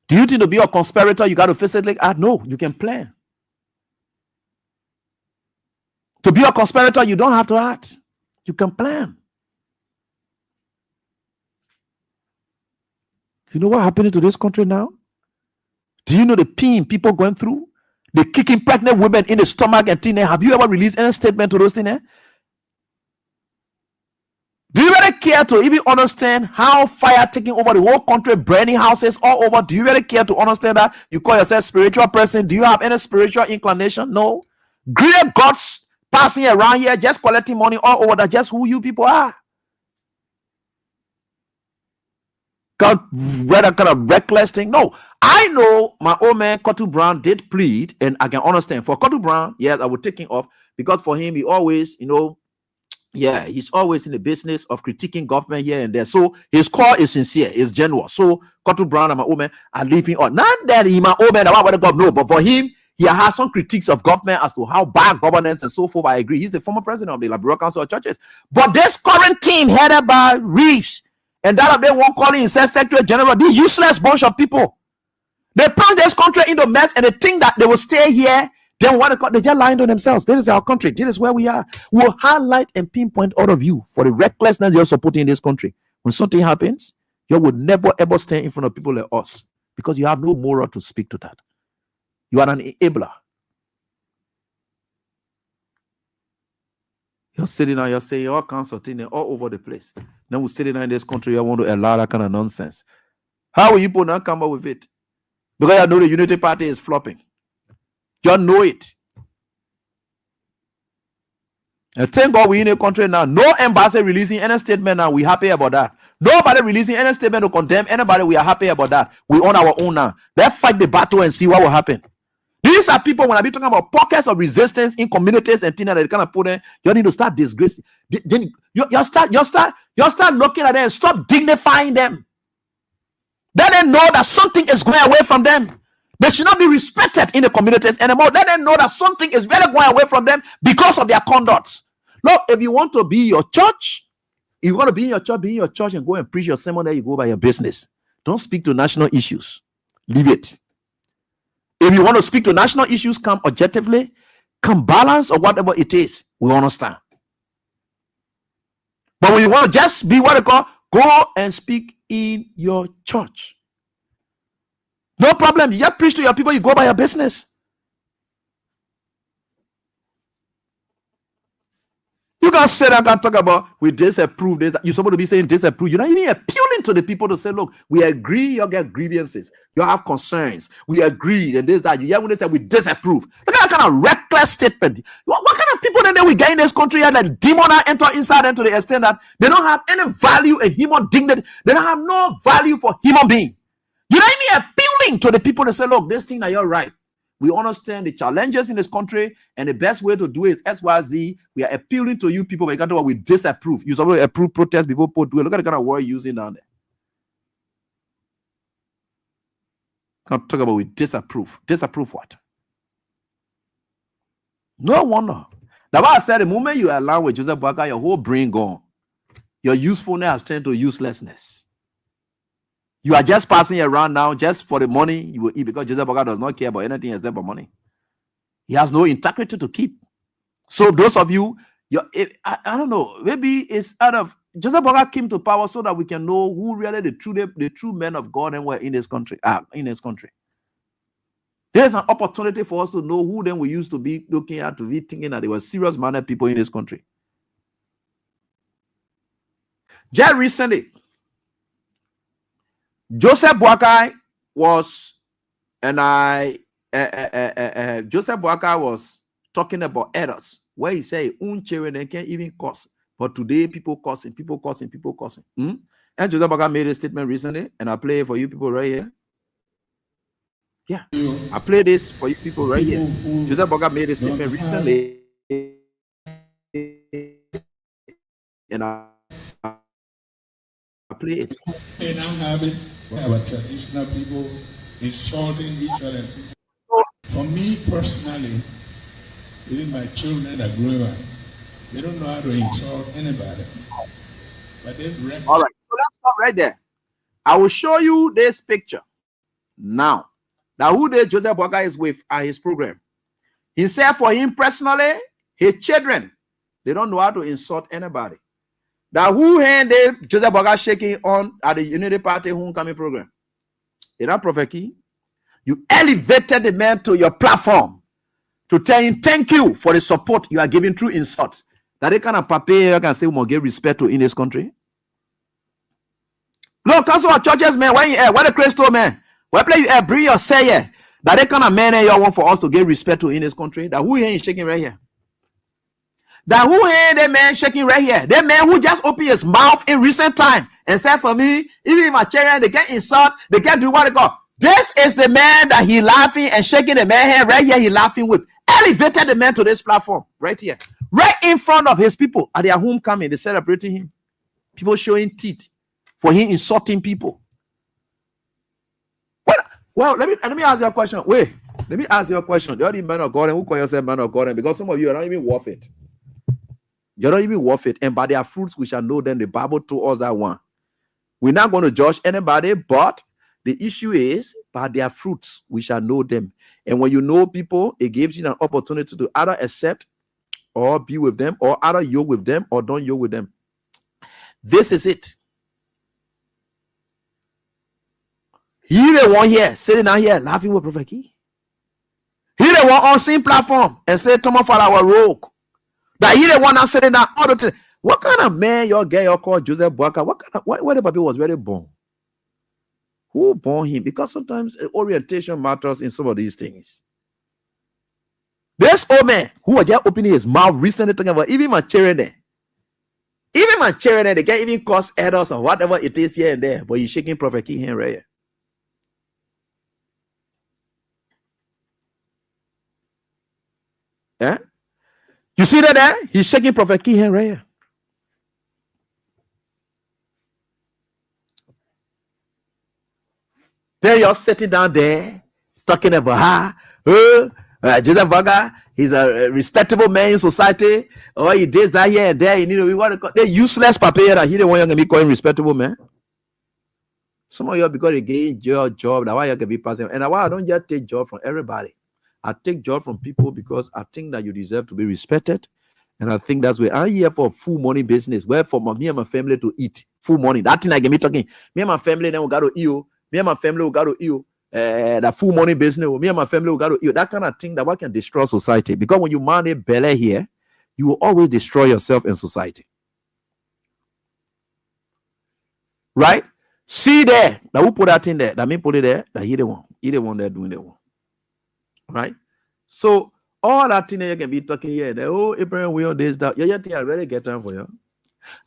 Do you think to be a conspirator, you got to physically act? No, you can plan. To be a conspirator, you don't have to act. You can plan. You know what happening to this country now? Do you know the pain people going through? They kicking pregnant women in the stomach and thing. Have you ever released any statement to those things? Do you really care to even understand how fire taking over the whole country, burning houses all over? Do you really care to understand that? You call yourself spiritual person. Do you have any spiritual inclination? No. Great gods passing around here, just collecting money all over. That's just who you people are. That kind of reckless thing. No, I know my old man Kotu Brown did plead, and I can understand. For Kotu Brown, yes, I would take him off, because for him, he always, he's always in the business of critiquing government here and there. So his call is sincere, is genuine. So Kotu Brown and my old man are leaving on. Not that he, my old man, I want to God, no, but for him, he has some critiques of government as to how bad governance and so forth. I agree. He's the former president of the Liberal Council of Churches. But this current team headed by Reeves, and that of them one calling himself Secretary General, the useless bunch of people. They plunge this country into mess, and they think that they will stay here. Then they just lying to themselves. This is our country. This is where we are. We'll highlight and pinpoint all of you for the recklessness you're supporting in this country. When something happens, you would never ever stand in front of people like us, because you have no moral to speak to that. You are an enabler. You're sitting there, you're saying all kinds of things all over the place. Then we're sitting there in this country, you want to allow that kind of nonsense. How will you people not come up with it? Because you know the Unity Party is flopping. You know it. And thank God we're in a country now. No embassy releasing any statement now. We're happy about that. Nobody releasing any statement to condemn anybody. We are happy about that. We own our own now. Let's fight the battle and see what will happen. These are people, when I be talking about pockets of resistance in communities and things that they kind of put in, you need to start disgracing. Then you start looking at them and stop dignifying them. Let them know that something is going away from them. They should not be respected in the communities anymore. Let them know that something is really going away from them because of their conduct. Look, if you want to be your church, if you want to be in your church and go and preach your sermon, there you go by your business. Don't speak to national issues. Leave it. If you want to speak to national issues, come objectively, come balance or whatever it is, we understand. But when you want to just be what they call, go and speak in your church. No problem. You just preach to your people, you go by your business. You can sit and talk about we disapprove this. You're supposed to be saying disapprove. You're not even appealing to the people to say, look, we agree, you get grievances, you have concerns, we agree, and this, that. You hear when they say we disapprove. Look at that kind of reckless statement. What kind of people then we get in this country that like demon enter inside them to the extent that they don't have any value in human dignity, they don't have no value for human being. You're not even appealing to the people to say, look, this thing that you're right. We understand the challenges in this country, and the best way to do it is XYZ. We are appealing to you people, but you can't do what we disapprove. You supposed to approve protest, people do it. Look at the kind of word you're using down there. Can't talk about we disapprove. Disapprove what? No wonder. That's why I said the moment you align with Joseph Boakai, your whole brain gone. Your usefulness has turned to uselessness. You are just passing around now just for the money you will eat, because Joseph Boga does not care about anything except for money. He has no integrity to keep. So those of you, I don't know, maybe it's out of Joseph Boga came to power so that we can know who really the true men of God and were in this country. There's an opportunity for us to know who then we used to be looking at, to be thinking that they were serious-minded people in this country. Just recently, Joseph Boakai was, Joseph Boakai was talking about errors, where he said, they can't even curse. But today, people cursing. And Joseph Boakai made a statement recently, and I play it for you people right here. Yeah, I play this for you people right here. Joseph Boakai made a statement recently, and I play it. And I'm having our traditional people insulting each other. For me personally, even my children are growing up, they don't know how to insult anybody. But they all right, so let's stop right there. I will show you this picture now. Now, who the Joseph Boakai is with at his program. He said for him personally, his children, they don't know how to insult anybody. Now, who handed Joseph Boakai shaking on at the Unity Party Homecoming program? Is that Prophet Key? You elevated the man to your platform to tell him thank you for the support you are giving through insults. That they kind of prepare, you can say we must give respect to in this country. No, council of churches, man, when you where the crystal man, where play you bring your say here. That they kind of man you want for us to give respect to in this country. That who here is shaking right here? That who here the man shaking right here? The man who just opened his mouth in recent time and said for me, even in my children, they can't insult, they can't do what they call. This is the man that he laughing and shaking the man hand right here. He laughing with. Elevated the man to this platform right here, right in front of his people at their homecoming. They celebrating him. People showing teeth for him insulting people. Well, let me ask you a question. Wait, let me ask you a question. You're the man of God, and who call yourself man of God? And because some of you are not even worth it. You're not even worth it. And by their fruits we shall know them. The Bible told us that one. We're not going to judge anybody, but the issue is by their fruits we shall know them. And when you know people, it gives you an opportunity to either accept or be with them, or either yoke with them or don't yoke with them. This is it. He the one here sitting down here laughing with Prophet Key. He the one on same platform and say, "Come on for our rogue." That he the one now sitting down all the time. What kind of man your guy you call Joseph Boakai? What kind of where the baby was very born? Who born him? Because sometimes orientation matters in some of these things. This old man who was just opening his mouth recently talking about even my children there. Even my children there, they can't even cause errors or whatever it is here and there. But he's shaking Prophet Key hand right here. Yeah? You see that there? He's shaking Prophet Key hand right here. There you're sitting down there talking about Joseph Boakai, he's a respectable man in society. Or he does that here and there. You know, we want to call they're useless papier that he the one you're gonna be calling respectable man. Some of you because they gain your job, that's why you can be passing. And that's why I don't just take job from everybody. I take job from people because I think that you deserve to be respected. And I think that's where I'm here for full money business. Where for me and my family to eat full money. That thing I get me talking. Me and my family then we got to eat. Me and my family we got to eat. That full money business. Me and my family we got to eat. That kind of thing that what can destroy society. Because when you manage belly here, you will always destroy yourself in society. Right? See there. That who put that in there? That me put it there. That he the one. He the one there doing the one. Right? So all that thing you can be talking here. The whole Abraham will this that. Yeah, I really get time for you.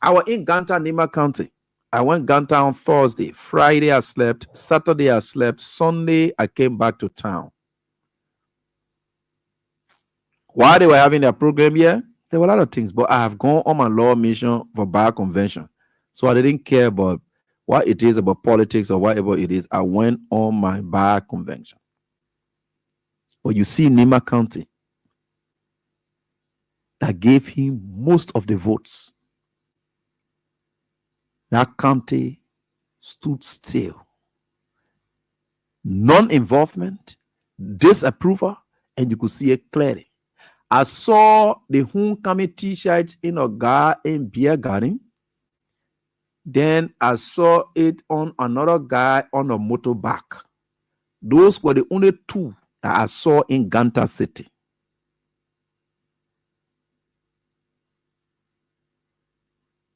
I was in Ganta, Nima County. I went Ganta on Thursday. Friday I slept. Saturday I slept. Sunday I came back to town. While they were having their program here, there were a lot of things. But I have gone on my law mission for bar convention. So I didn't care about what it is about politics or whatever it is. I went on my bar convention. But you see Nima County that gave him most of the votes. That county stood still. non-involvement, disapproval, and you could see it clearly. I saw the homecoming t-shirt in a guy in beer garden. Then I saw it on another guy on a motorbike. Those were the only two that I saw in Ganta City.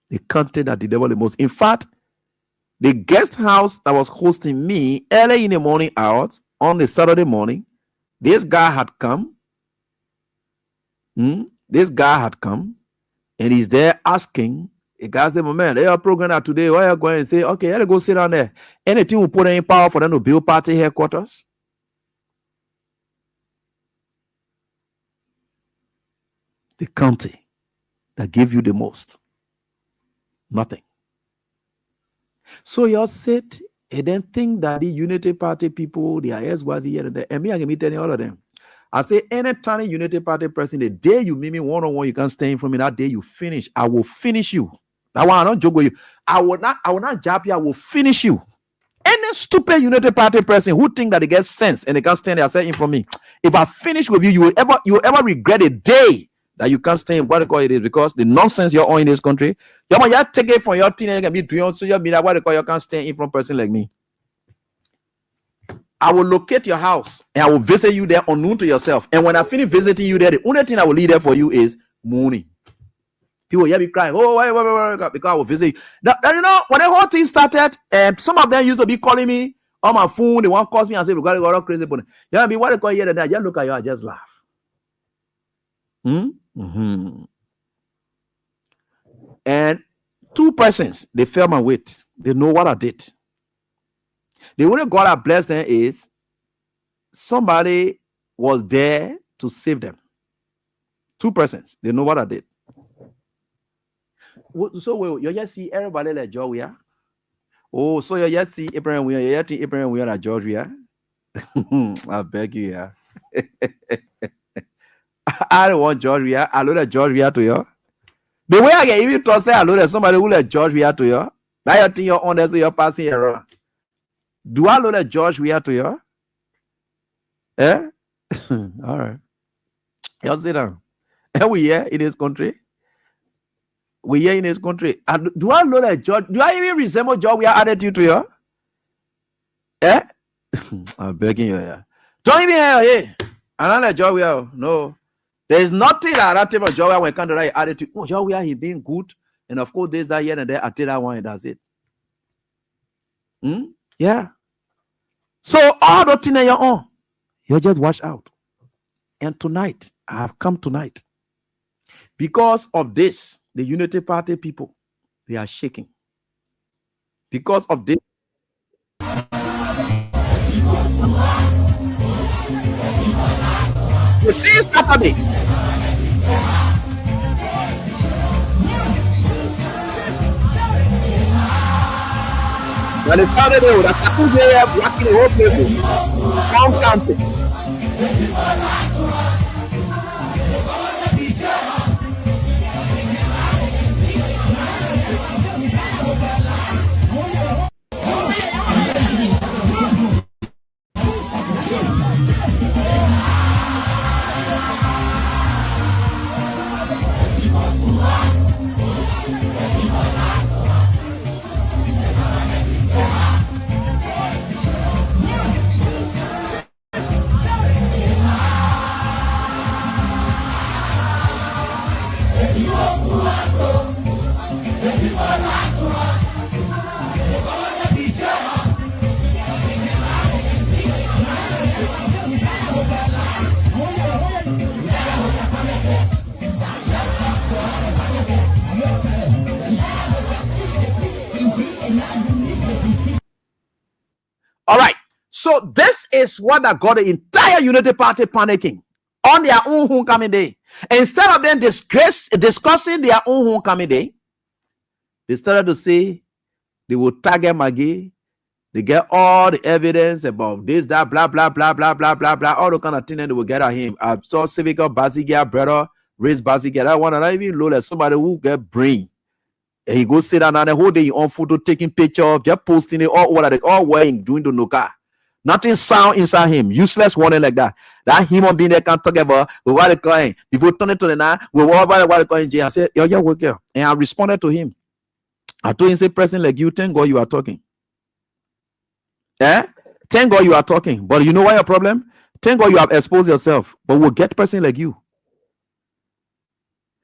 The country that did the most. In fact, the guest house that was hosting me early in the morning hours on the Saturday morning, this guy had come. This guy had come, and he's there asking. The guy said, man, they are programming today. Why are you going and say, okay, let's go sit down there? Anything will put in power for them to build party headquarters? The county that gave you the most. Nothing. So you all sit and then think that the Unity Party people, the ISYZ here and there, and me, I can be telling all of them. I say, anytime Unity Party person, the day you meet me one-on-one, you can't stand from me, that day you finish. I will finish you. That one, I don't joke with you. I will not jab you, I will finish you. Any stupid Unity Party person who think that they get sense and they can't stand there saying from me, if I finish with you, you will ever regret a day that you can't stand what they call it is, because the nonsense you're on in this country, you take it from your teenager can be doing, so you mean that what they call you can't stand in front of a person like me. I will locate your house and I will visit you there unknown to yourself. And when I finish visiting you there, the only thing I will leave there for you is money. People will be crying, oh, wait, because I will visit you. That, you know, when the whole thing started, some of them used to be calling me on my phone. They want to call me and say, we got to go crazy. But you know, what they call you there, I just look at you, I just laugh. And two persons, they fell my weight. They know what I did. The only God that blessed them is somebody was there to save them. Two persons, they know what I did. So you just see everybody like Georgia. Oh, so you just see Abraham, we are Abraham, we are at Georgia. I beg you, yeah. I don't want Georgia. I look at Georgia to you. The way I get even to say I look at somebody who let Georgia to you. Now you think you're on there, so you're passing around. Do I look at Georgia to you? Eh? All right. You sit down. And we here in this country. We here in this country. And do I look at George? Do I even resemble George? We are attitude to you? Eh? I'm begging you here. Don't even hear. I don't let George. No. There is nothing that type of George when it comes to that attitude. Oh, George, he being good. And of course, there's that here and there. I tell that one, and that's it. Yeah. So all the things you're on, you just watch out. And tonight, I have come tonight. Because of this, the Unity Party people, they are shaking. Because of this. You see Saturday. When it's Saturday, with a couple day blocking the whole place. Town County. All right. So this is what that got the entire Unity Party panicking on their own homecoming day. Instead of them discussing their own homecoming day, they started to say they will target Maggie. They get all the evidence about this, that, blah, blah, blah, blah, blah, blah, blah, all the kind of thing that they will get at him. I saw Civica Bazigia, brother, raise Bazigia. That one, and I even look like somebody who get brain. And he goes sit down and the whole day on photo, taking pictures, just posting it all over, all wearing, doing the Noka. Nothing sound inside him. Useless warning like that. That human being that can't talk about what they calling. People turn it to the now. We what they calling jail. I said, yo, work here. And I responded to him. I told him, say, person like you, thank God you are talking. Thank God you are talking. But you know what your problem? Thank God you have exposed yourself. But we'll get person like you.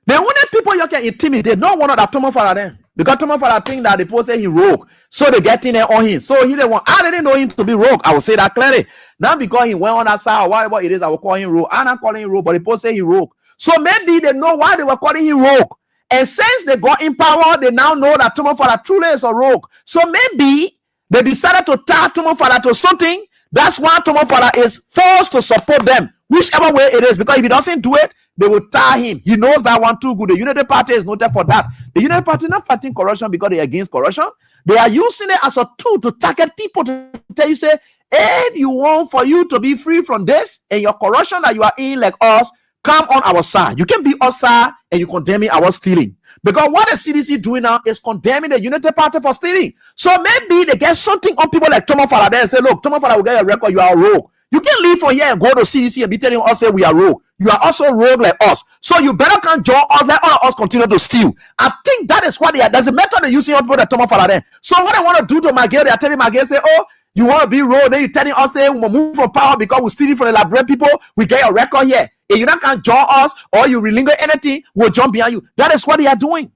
The only people you can intimidate, no one of that Thomas Farah then. Because Thomas Farah think that the people say he rogue. So they get in there on him. So he didn't want, I didn't know him to be rogue. I will say that clearly. Now because he went on that side or whatever it is, I will call him rogue. I'm not calling him rogue, but the people say he rogue. So maybe they know why they were calling him rogue. And since they got in power, they now know that Thomas Farah truly is a rogue. So maybe they decided to tie Thomas Farah to something. That's why Thomas Farah is forced to support them, whichever way it is. Because if he doesn't do it, they will tie him. He knows that one too good. The Unity Party is noted for that. The Unity Party not fighting corruption because they're against corruption. They are using it as a tool to target people to tell you, say, if you want for you to be free from this and your corruption that you are in like us, come on our side. You can be us side and you condemning our stealing. Because what the CDC doing now is condemning the Unity Party for stealing. So maybe they get something on people like Thomas Farah there and say, look, Thomas Farah will get your record, you are a rogue. You can't leave from here and go to CDC and be telling us say we are rogue. You are also rogue like us. So you better can't join us, let all of us continue to steal. I think that is what they are. There's a method they're using on people that Thomas Farah there. So what I want to do to Maggie, they are telling Maggie, say, oh, you want to be rogue, then you're telling us, say, we'll move from power because we're stealing from the Liberian people. We get your record here. If you don't can't join us or you relinquish anything, we'll jump behind you. That is what they are doing.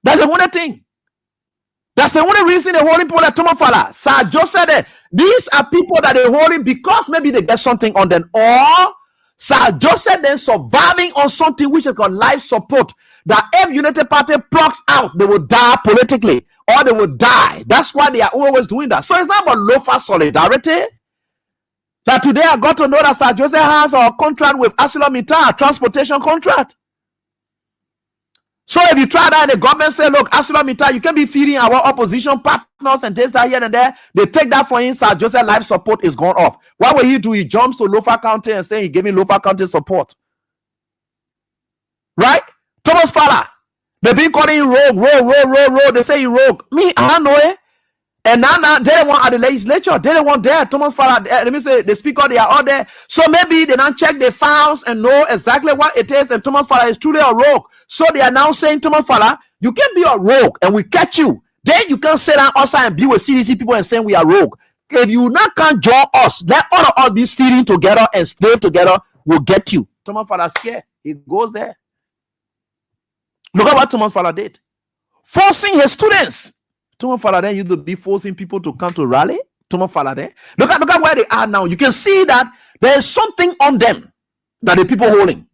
That's the only thing. That's the only reason they're holding people like Thomas Farah. Sir Joseph said that these are people that they're holding because maybe they get something on them. Or Sir Joseph then surviving on something which is called life support. That if Unity Party plucks out, they will die politically or they will die. That's why they are always doing that. So it's not about low-fat solidarity. That today I got to know that Sir Joseph has a contract with ArcelorMittal, a transportation contract. So if you try that and the government say, look, ArcelorMittal, you can be feeding our opposition partners and this, that, here and there. They take that for him, Sir Joseph life support is gone off. What will he do? He jumps to Lofa County and say he gave me Lofa County support. Right? Thomas Farah. They've been calling him rogue. They say he rogue. Me, I don't know it. And now they don't want at the legislature. They don't want there. Thomas Farah, let me say, the speaker, they are all there. So maybe they don't check the files and know exactly what it is. And Thomas Farah is truly a rogue. So they are now saying, Thomas Farah, you can be a rogue and we catch you. Then you can sit down outside and be with CDC people and saying we are rogue. If you not can't join us, let all of us be stealing together and slave together, we'll get you. Thomas Farah scared. He goes there. Look at what Thomas Farah did. Forcing his students. Thomas Farah then used to be forcing people to come to rally. Thomas Farah there. Look at where they are now. You can see that there is something on them that the people holding.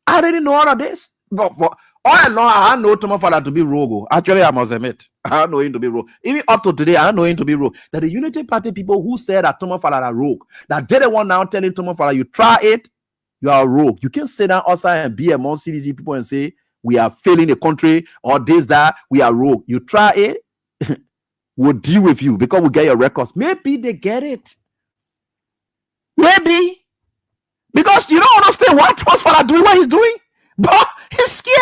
I didn't know all of this. But for all along, I know Thomas Farah to be rogue. Actually, I must admit, I know him to be rogue. Even up to today, I know him to be rogue. That the Unity Party people who said that Thomas Farah are rogue, that they the one now telling Thomas Farah, you try it, you are rogue. You can sit down outside and be among CDC people and say, we are failing the country or this, that, we are rogue. You try it, we'll deal with you because we get your records. Maybe they get it. Maybe. Because you don't understand what Thomas Farah doing, what he's doing. But he's scared.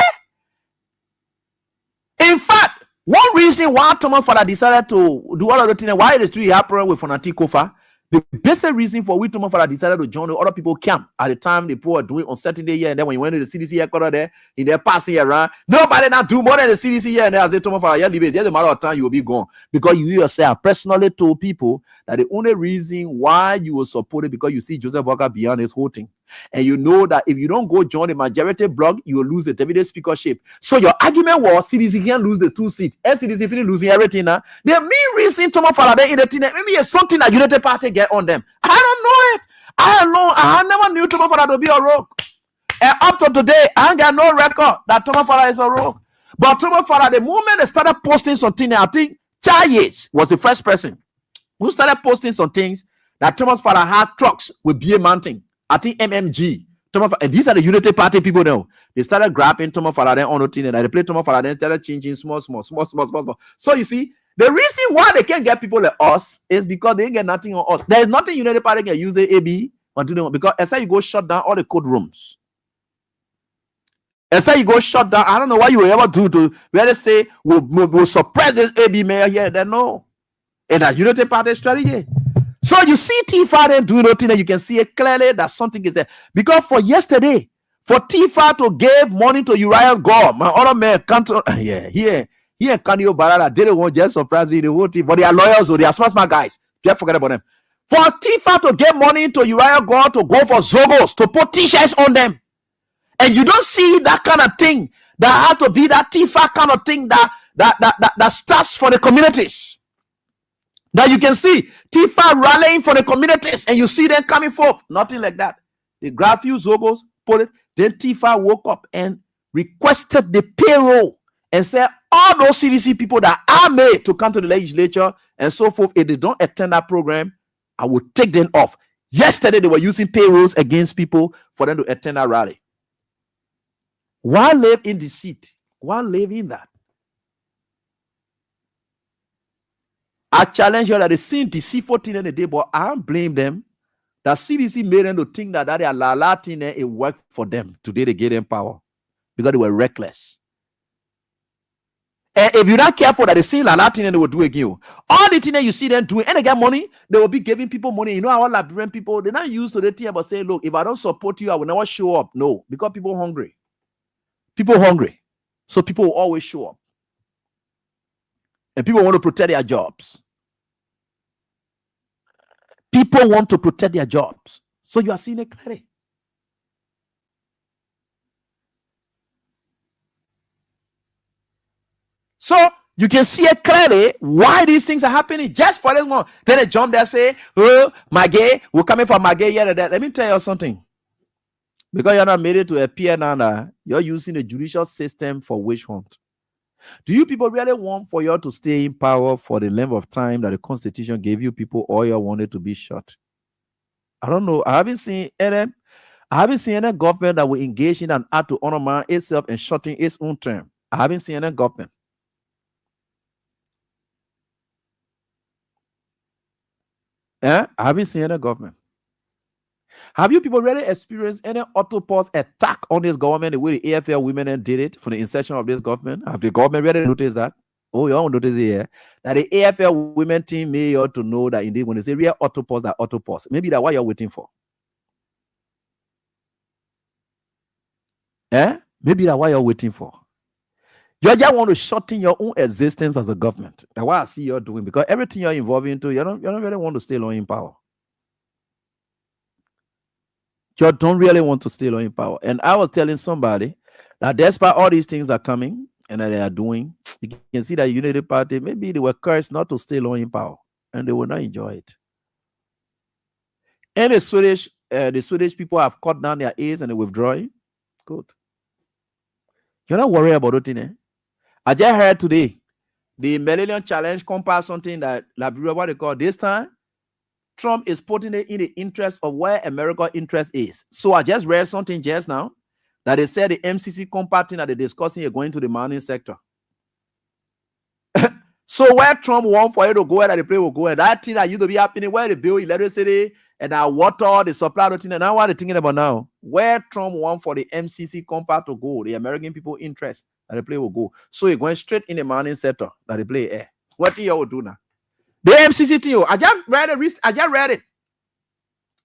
In fact, one reason why Thomas Farah decided to do all of the things, why it is true he happened with Fonati Kofa, the basic reason for which Thomas Farah decided to join the other people camp at the time the people were doing on Saturday here and then when he went to the CDC headquarters there, in their passing around, nobody now do more than the CDC here and there. I said, Thomas Farah, leave it. Just a matter of time you will be gone. Because you yourself personally told people that the only reason why you will support it because you see Joseph Walker beyond his whole thing. And you know that if you don't go join the majority bloc, you will lose the deputy speakership. So your argument was CDC can lose the 2 seats. And CDC finish losing everything now. The main reason Thomas Farah in the thing, maybe it's something that Unity Party get on them. I don't know it. I don't know. I never knew Thomas Farah to be a rogue. And up to today, I ain't got no record that Thomas Farah is a rogue. But Thomas Farah, the moment they started posting something, I think Chai Yates was the first person who started posting some things that Thomas Farah had trucks with BA mounting. I think MMG. And these are the Unity Party people now. They started grabbing Thomas Farah then on the thing and they played Thomas Farah then started changing small. So you see, the reason why they can't get people like us is because they get nothing on us. There is nothing Unity Party can use the AB or do them because as you go shut down all the code rooms. As you go shut down, I don't know what you will ever do to where they say we'll suppress this AB mayor here. Then no. And that Unity Party strategy. So you see Tifa then doing nothing, and you can see it clearly that something is there. Because for yesterday, for Tifa to give money to Uriah God, my other man can't. Here Kanio Barada didn't want just surprise me the whole team, but they are lawyers, so they are smart guys. Just forget about them. For Tifa to give money to Uriah God to go for Zogos to put t-shirts on them, and you don't see that kind of thing. That had to be that Tifa kind of thing that starts for the communities. That you can see Tifa rallying for the communities, and you see them coming forth. Nothing like that. They grab few Zogos, put it. Then Tifa woke up and requested the payroll and said, all those CDC people that are made to come to the legislature and so forth, if they don't attend that program, I will take them off. Yesterday, they were using payrolls against people for them to attend that rally. Why live in deceit? Why live in that? I challenge you that they seen deceitful thing in the day, but I don't blame them. That CDC made them to think that they are la thing, it worked for them. Today they gave them power because they were reckless. And if you're not careful that they see la thing, they will do again. All the things that you see them doing, and they get money, they will be giving people money. You know how Liberian people, they're not used to the thing but say, look, if I don't support you, I will never show up. No, because people are hungry. People are hungry. So people will always show up. And people want to protect their jobs. People want to protect their jobs. So you are seeing it clearly. So you can see it clearly why these things are happening. Just for this one. Then they jump there and say, oh, Magay, we're coming from Magay. Yeah, let me tell you something. Because you're not made it to appear now, you're using the judicial system for witch hunt. Do you people really want for you to stay in power for the length of time that the Constitution gave you people, or you wanted to be shot? I don't know. I haven't seen any government that will engage in an act to honor itself and shorten its own term. I haven't seen any government. I haven't seen any government. Have you people really experienced any autopause attack on this government the way the AFL women did it for the inception of this government? Have the government really noticed that? Oh, you all notice it here. That the AFL women team may ought to know that indeed when they say real autopause, that autopause. Maybe that's what you're waiting for. Maybe that's what you're waiting for. You just want to shorten your own existence as a government. That's what I see you're doing, because everything you're involved into, you don't really want to stay long in power. You don't really want to stay long in power. And I was telling somebody that despite all these things are coming and that they are doing, you can see that Unity Party, maybe they were cursed not to stay long in power, and they will not enjoy it. And the Swedish people have cut down their ears and they're withdrawing. Good. You're not worried about it, I just heard today the Millennium Challenge compares something that Liberia, what they call this time, Trump is putting it in the interest of where America's interest is. So I just read something just now that they said the MCC compact thing that they're discussing is going to the mining sector. So where Trump want for you to go, where the play will go, and that thing that used to be happening, where the bill electricity and our water, the supply of thing, and now what they're thinking about now, where Trump want for the MCC compact to go, the American people interest that the play will go. So you're going straight in the mining sector that the play air. What do you all do now? The MCC thing, I just read it.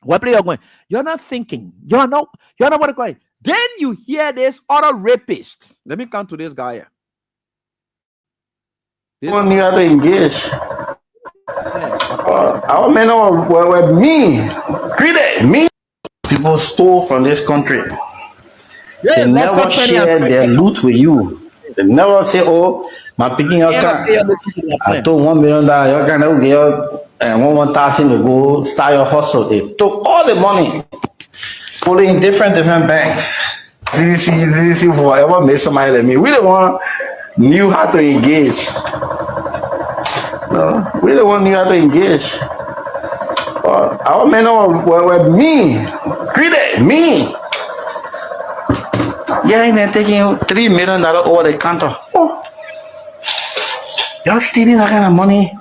What play you're going? You're not thinking. You're not what you're going. Then you hear this other rapist. Let me come to this guy here. One you have to engage. Our men were mean. Me. People stole from this country. They never share their loot with you. They never say, oh, my picking your car. I took $1 million, you're gonna get and 1,000 to go start your hustle. They took all the money, put it in different banks. CDC forever made somebody like me. We the one knew how to engage. No, we the one knew how to engage. Our men were mean. Greedy, mean. Yeah, and they're taking $3 million over the counter. Oh. You're stealing that kind of money.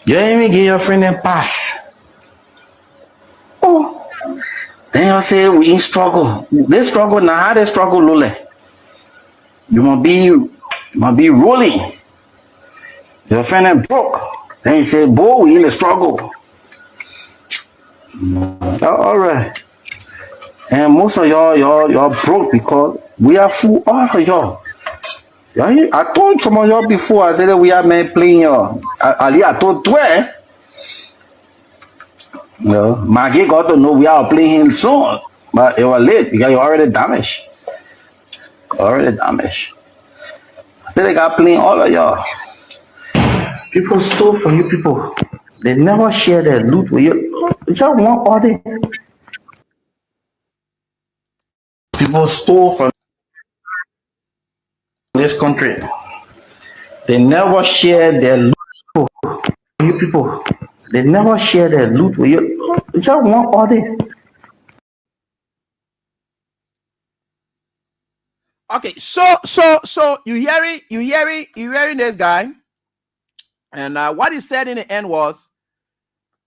You ain't even give your friend a pass. Oh. Then you say we in struggle. They struggle now. How they struggle, Lule? You must be rolling. Your friend is broke. Then you say, boy, we in the struggle. All right. And most of y'all broke because we are full, all of y'all. I told some of y'all before, I said we are man playing y'all. I told Twe. No, Maggie got to know we are playing him soon. But it was late because you already damaged. I said they got playing all of y'all. People stole from you people. They never share their loot with you. You just want all the people stole from this country. They never share their loot with you people. They never share their loot with you. You just want all the. Okay, so you hearing this guy, and what he said in the end was,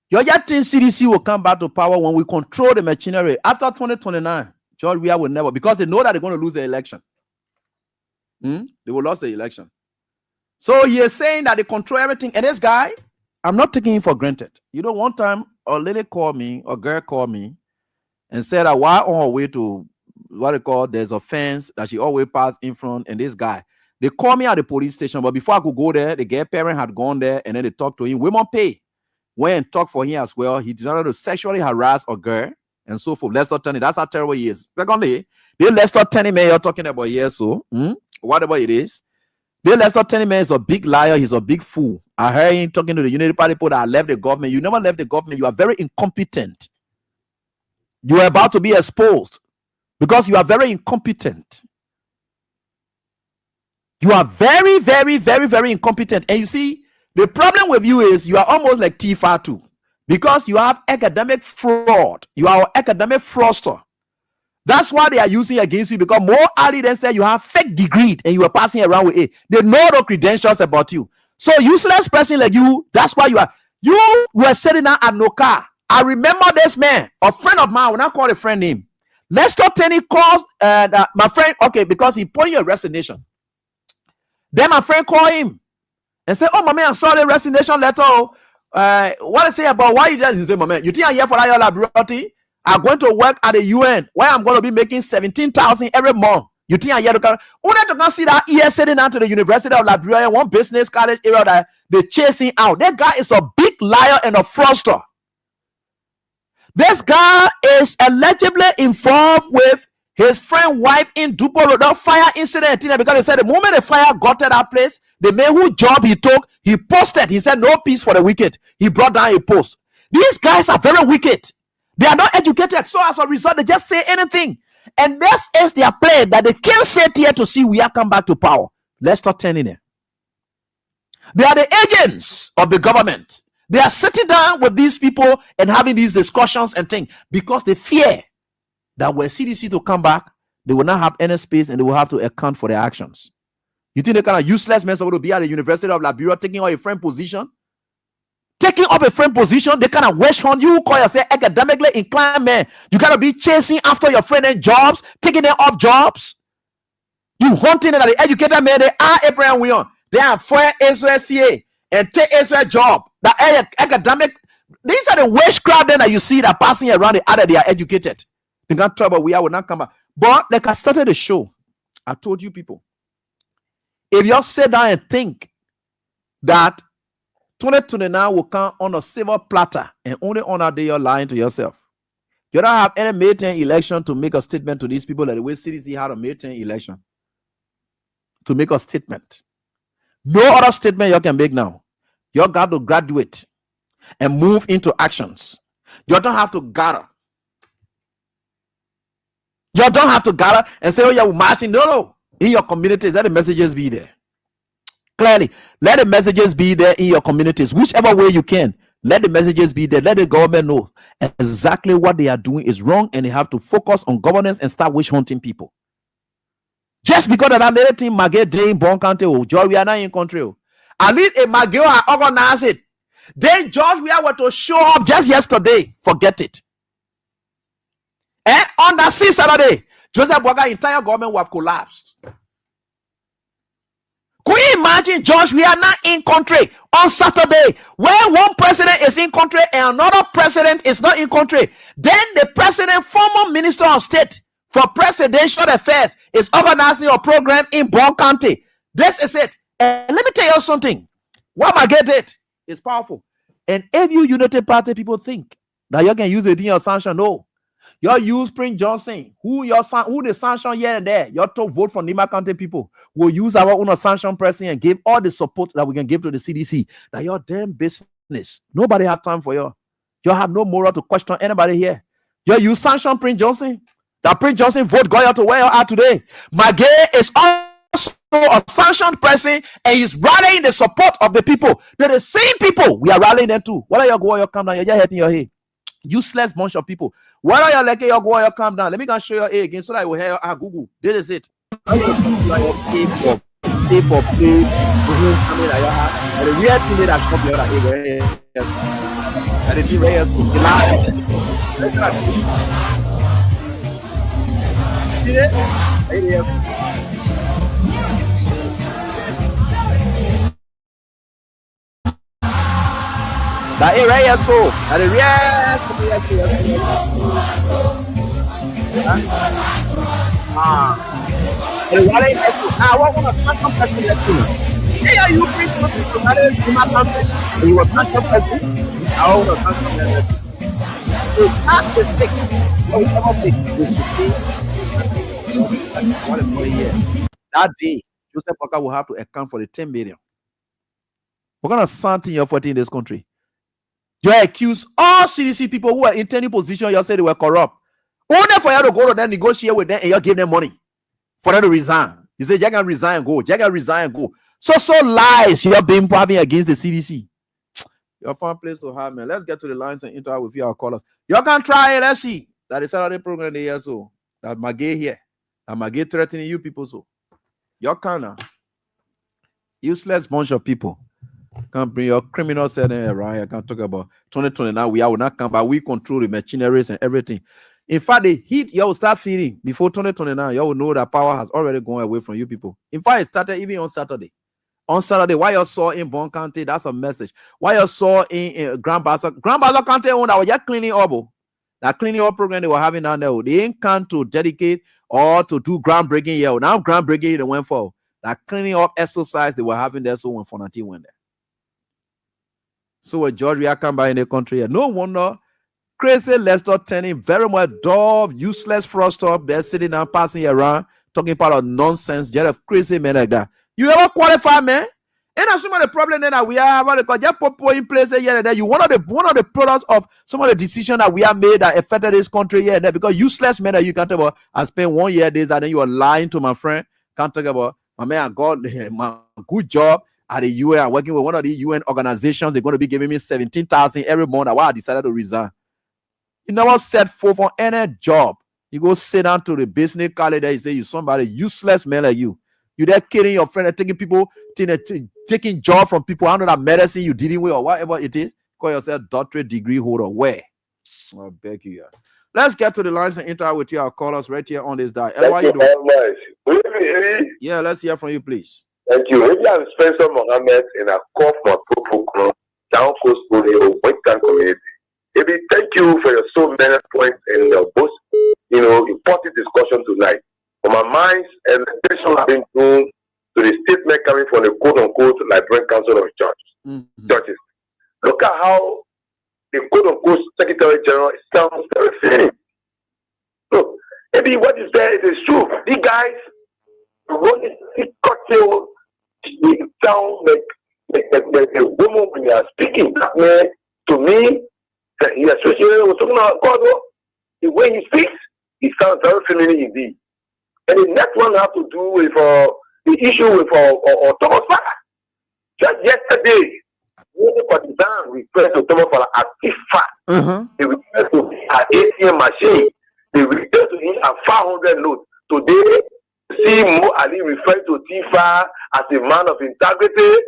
your think CDC will come back to power when we control the machinery after 2029. George Weah will never, because they know that they're going to lose the election. They will lose the election. So he is saying that they control everything. And this guy, I'm not taking him for granted. You know, one time a lady called me, a girl called me, and said that while on her way to what they call, there's a fence that she always passed in front, and this guy, they called me at the police station, but before I could go there, the girl parent had gone there, and then they talked to him. Women pay. Went and talked for him as well. He decided to sexually harass a girl and so forth. Lester Tenney, that's how terrible he is. Secondly, the Lester Tenney man you're talking about here, so whatever it is, the Lester Tenney man is a big liar. He's a big fool. I heard him talking to the Unity Party people that left the government. You never left the government. You are very incompetent. You are about to be exposed because you are very incompetent. You are very, very, very, very incompetent. And you see, the problem with you is you are almost like Tifa too, because you have academic fraud. You are an academic fraudster. That's why they are using against you, because more early than said you have fake degree and you are passing around with it. They know the credentials about you. So useless person like you, that's why you were sitting down at Noka. I remember this man, a friend of mine, when I call a friend name, Lester Tenney calls my friend, okay, because he put in your resignation. Then my friend called him and said, oh, my man, I saw the resignation letter. What I say about why you just say, my man, you think I'm here for your laboratory? I'm going to work at the UN where I'm going to be making 17,000 every month. You think I'm here to come? When I see that ES sitting down to the University of Liberia, one business college area that they're chasing out. That guy is a big liar and a fraudster. This guy is allegedly involved with his friend's wife in Dupo Road fire incident, because they said the moment the fire got to that place, the man whose job he took, he posted. He said, no peace for the wicked. He brought down a post. These guys are very wicked. They are not educated. So as a result, they just say anything. And this is their plan, that they can't sit here to see we are come back to power. Let's start turning it. They are the agents of the government. They are sitting down with these people and having these discussions and things because they fear that when CDC to come back, they will not have any space and they will have to account for their actions. You think the kind of useless men will be at the University of Liberia taking up a friend position? Taking up a friend position, they kind of wish on you, call yourself academically inclined man. You gotta be chasing after your friend and jobs, taking them off jobs. You hunting at the educated men, they are Abraham William. They are for SOSCA and take SOS job. The academic, these are the worst crowd then that you see that passing around the other, they are educated. They got trouble, we will not come back. But like I started the show, I told you people, if you all sit down and think that 2029 will come on a silver platter and only on that day you're lying to yourself. You don't have any May 10 election to make a statement to these people that the way CDC had a May 10 election to make a statement. No other statement you can make now. You got to graduate and move into actions. You don't have to gather. You don't have to gather and say, oh, yeah, we're marching. No. In your communities, let the messages be there. Clearly, let the messages be there in your communities. Whichever way you can, let the messages be there. Let the government know exactly what they are doing is wrong and they have to focus on governance and start witch hunting people. Just because of that little thing, Maggie Day in Bon County, George, we are not in country. At least a Maggie organize it. Then George, we were to show up just yesterday. Forget it. And on that Saturday, Joseph Boaga entire government will have collapsed. Could you imagine, George, we are not in country on Saturday where one president is in country and another president is not in country. Then the president, former minister of state for presidential affairs, is organizing a program in Bon County. This is it. And let me tell you something. What Magay did is powerful. And if you United Party people think that you can use it in your sanction, no. You use Prince Johnson, who the sanction here and there. You to vote for Nima County people. We'll use our own sanction pressing and give all the support that we can give to the CDC. That your damn business. Nobody have time for you. You have no moral to question anybody here. You use sanction Prince Johnson. That Prince Johnson vote go out to where you are today. Magay is also a sanctioned person and he's rallying the support of the people. They're the same people we are rallying them to. What are you going to come down? You're just hitting your head. Useless bunch of people. What are you like? You're going to come down. Let me go show you again so that I will hear Google. This is it. Pay for pay. And the real thing that come here and the thing right here. See it? That area so that the what one of sanction person let you know. Yeah, you bring something to manage in my country. He was sanction person. I want a sanction person. So half the stick. That day, Joseph Boakai will have to account for the 10 million. What kind of something you're fighting in this country? You accuse all CDC people who are in any position, you say they were corrupt. Only for you to go to them, negotiate with them, and you give them money for them to resign. You say, Jagan resign and go. Jagan resign and go. So lies you're being having against the CDC. Your fun place to have, man. Let's get to the lines and interact with you, our callers. You can try it. Let's see. That is Saturday program here, so that Magay here. That Magay threatening you people, so. You can now. Useless bunch of people. Can't bring your criminal setting around. I can't talk about 2020 now. We will not come, but we control the machineries and everything. In fact, the heat you will start feeling before 2029. You will know that power has already gone away from you people. In fact, it started even on Saturday. On Saturday, why you saw in Bon County, that's a message. Why you saw in Grand Bassa County, that was just cleaning up. That cleaning up program they were having down there, they ain't come to dedicate or to do groundbreaking here. Now groundbreaking they went for. That cleaning up exercise they were having there, so when Fonati went there. So when George we are come by in the country, no wonder crazy Lester turning very much dove, useless frost up there sitting and passing around, talking about nonsense, just a crazy man like that. You ever qualify, man? And that's some of the problem that we have because just put in place here and there. You one of the products of some of the decisions that we have made that affected this country here and there because useless men that you can't talk about. I spent 1 year days and then you are lying to my friend. Can't talk about my man. I got my good job at the UN. I'm working with one of the UN organizations. They're going to be giving me 17,000 every month. That's why I decided to resign. You never set forth for any job. You go sit down to the business college there. You say you somebody useless man like you. You there killing your friend and taking people, taking job from people. I know that medicine you dealing with or whatever it is. Call yourself doctorate degree holder. Where? I beg you. Let's get to the lines and interact with you, our callers right here on this dial. How you doing? Yeah, let's hear from you, please. Thank you. Maybe I'm Spencer Mohammed in a call for Popo Down Coast Western community. Maybe thank you for your so many points in your most important discussion tonight. For my minds and attention have been drawn to the statement coming from the quote unquote Liberian Council of Churches. Look at how the quote unquote Secretary General sounds very fitting. Look, maybe what is there is true. These guys run this cocktail. They sound like a woman when they are speaking. That man, to me, that he associated with talking about God. The way he speaks, he sounds very feminine indeed. And the next one has to do with the issue with Thomas Fala. Just yesterday, the partisan referred to Thomas Fala as Tifa. They referred to an ATM machine. They referred to him as 500 notes. Today, see Mo Ali referred to Tifa as a man of integrity.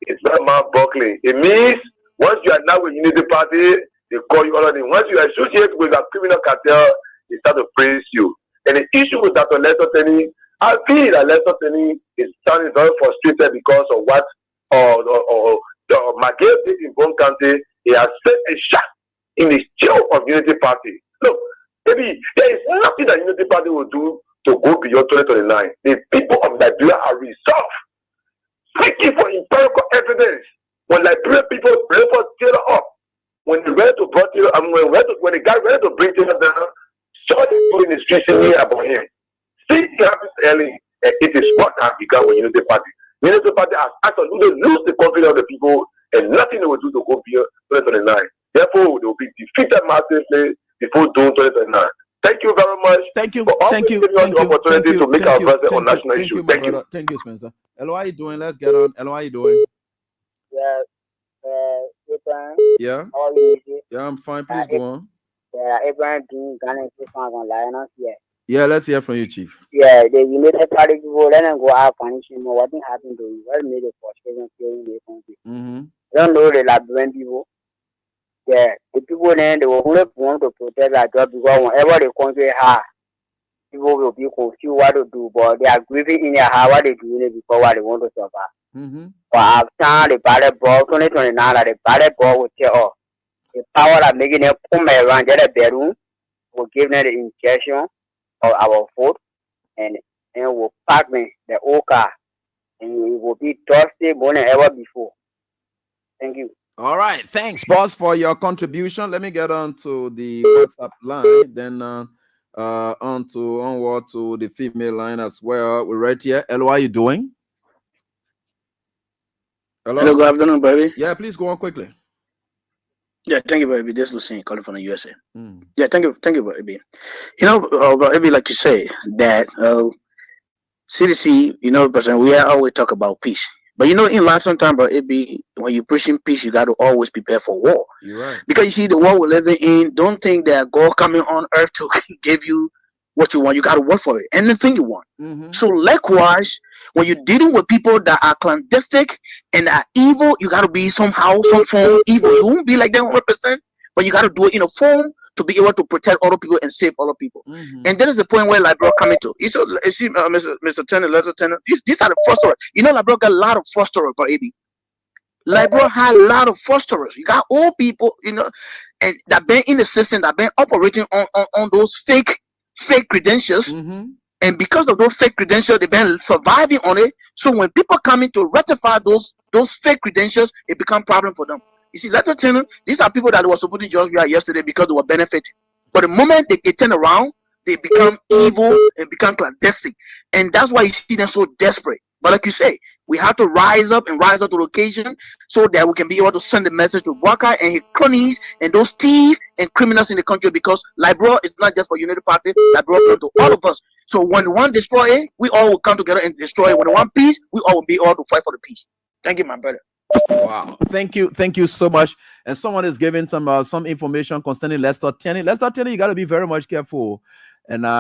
It's not man buckling. It means once you are now with Unity Party, they call you all of them. Once you associate with a criminal cartel, they start to praise you. And the issue with Dr. Lester Tenney, I feel that Lester Tenney is sounding very frustrated because of what McGill did in Bone County. He has set a shot in the jail of Unity Party. Look, maybe there is nothing that Unity Party will do to go beyond 2029. The people of Nigeria are resolved, seeking for empirical evidence. When Liberian people pray for Taylor up, when they ready to bring Taylor, when the guy ready to bring Taylor down, saw the people in the streets saying about him. See, it happens early. It is what has become a Unity Party. Unity Party has absolutely lose the confidence of the people, and nothing they will do to go beyond 2029. Therefore, they will be defeated massively before June 2029. Thank you very much. Thank you. Thank you. Thank you. Opportunity to make our presence on national issues. Thank you. Thank you, Spencer. Hello, how are you doing? Let's get on. Hello, how are you doing? Yeah. Yeah. How are you? Yeah, I'm fine. Please go on. Yeah, Abraham doing Ghana on Lionel here. Yeah, let's hear from you, Chief. Yeah, the United Party people let them go out punishing more. What happened to you? What made the frustration feeling the country? They don't know the Liberian people. Yeah, the people then they will only want to protect their job because whenever the country has, people will be confused what to do, but they are grieving in their heart what they do before what they want to survive. But after the ballot ball 2029, the ballot ball will tear off. The power that making them come around the bedroom will give them the injection of our vote, and will pack me the old car, and it will be dusty more than ever before. Thank you. All right, thanks, boss, for your contribution. Let me get on to the WhatsApp line, then onward to the female line as well. We're right here. Hello, how are you doing? Hello, good afternoon, baby. Yeah, please go on quickly. Yeah, thank you, baby. This is Lucien calling from the USA. Yeah, thank you, baby. You know, baby, like you say that CDC, you know, person, we always talk about peace. But you know, in life sometimes, but it be when you're pushing peace, you got to always prepare for war. You're right. Because you see, the world we're living in, don't think that God coming on earth to give you what you want. You got to work for it, anything you want. So likewise, when you're dealing with people that are clandestine and are evil, you got to be somehow, some form evil. You won't be like them 100%, but you got to do it in a form to be able to protect other people and save other people. And that is the point where Libro coming to. You see, Mr. Turner, Letter Turner, these are the fosterers. You know, Libro got a lot of fosterers, but Libro had a lot of fosterers. You got old people, you know, and that been in the system, that been operating on those fake credentials. And because of those fake credentials, they've been surviving on it. So when people come in to rectify those fake credentials, it becomes a problem for them. You see, Letter Turner, these are people that were supposed to just react yesterday because they were benefiting. But the moment they turn around, they become evil and become clandestine. And that's why you see them so desperate. But like you say, we have to rise up to the occasion so that we can be able to send the message to Waka and his cronies and those thieves and criminals in the country, because Libro is not just for Unity Party, Libro belongs to all of us. So when one destroy it, we all will come together and destroy it. When one peace, we all will be all to fight for the peace. Thank you, my brother. Wow, thank you so much. And someone is giving some information concerning Lester Tenney. Lester Tenney, you got to be very much careful. And a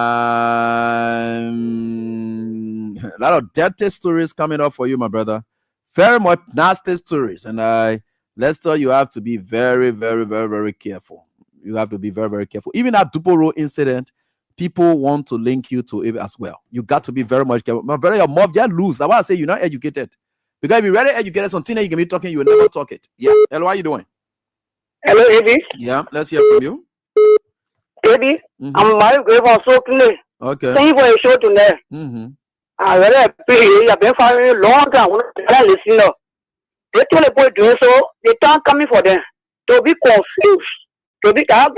lot of dirty stories coming up for you, my brother. Very much nasty stories. And Lester, you have to be very, very, very, very careful. You have to be very, very careful. Even that Dupo Road incident, people want to link you to it as well. You got to be very much careful. My brother, your mouth just loose. That's why I say you're not educated. Because if you're really educated, something you can be talking, you will never talk it. Yeah. Hello, how you doing? Hello, Eddie. Yeah, let's hear from you. Eddie, I'm my grandpa so clear. Okay. Thank you for your show tonight. I really appreciate I've been following you a long time. I listen up. They told the boy doing so, they can't coming for them. To be confused. To be they didn't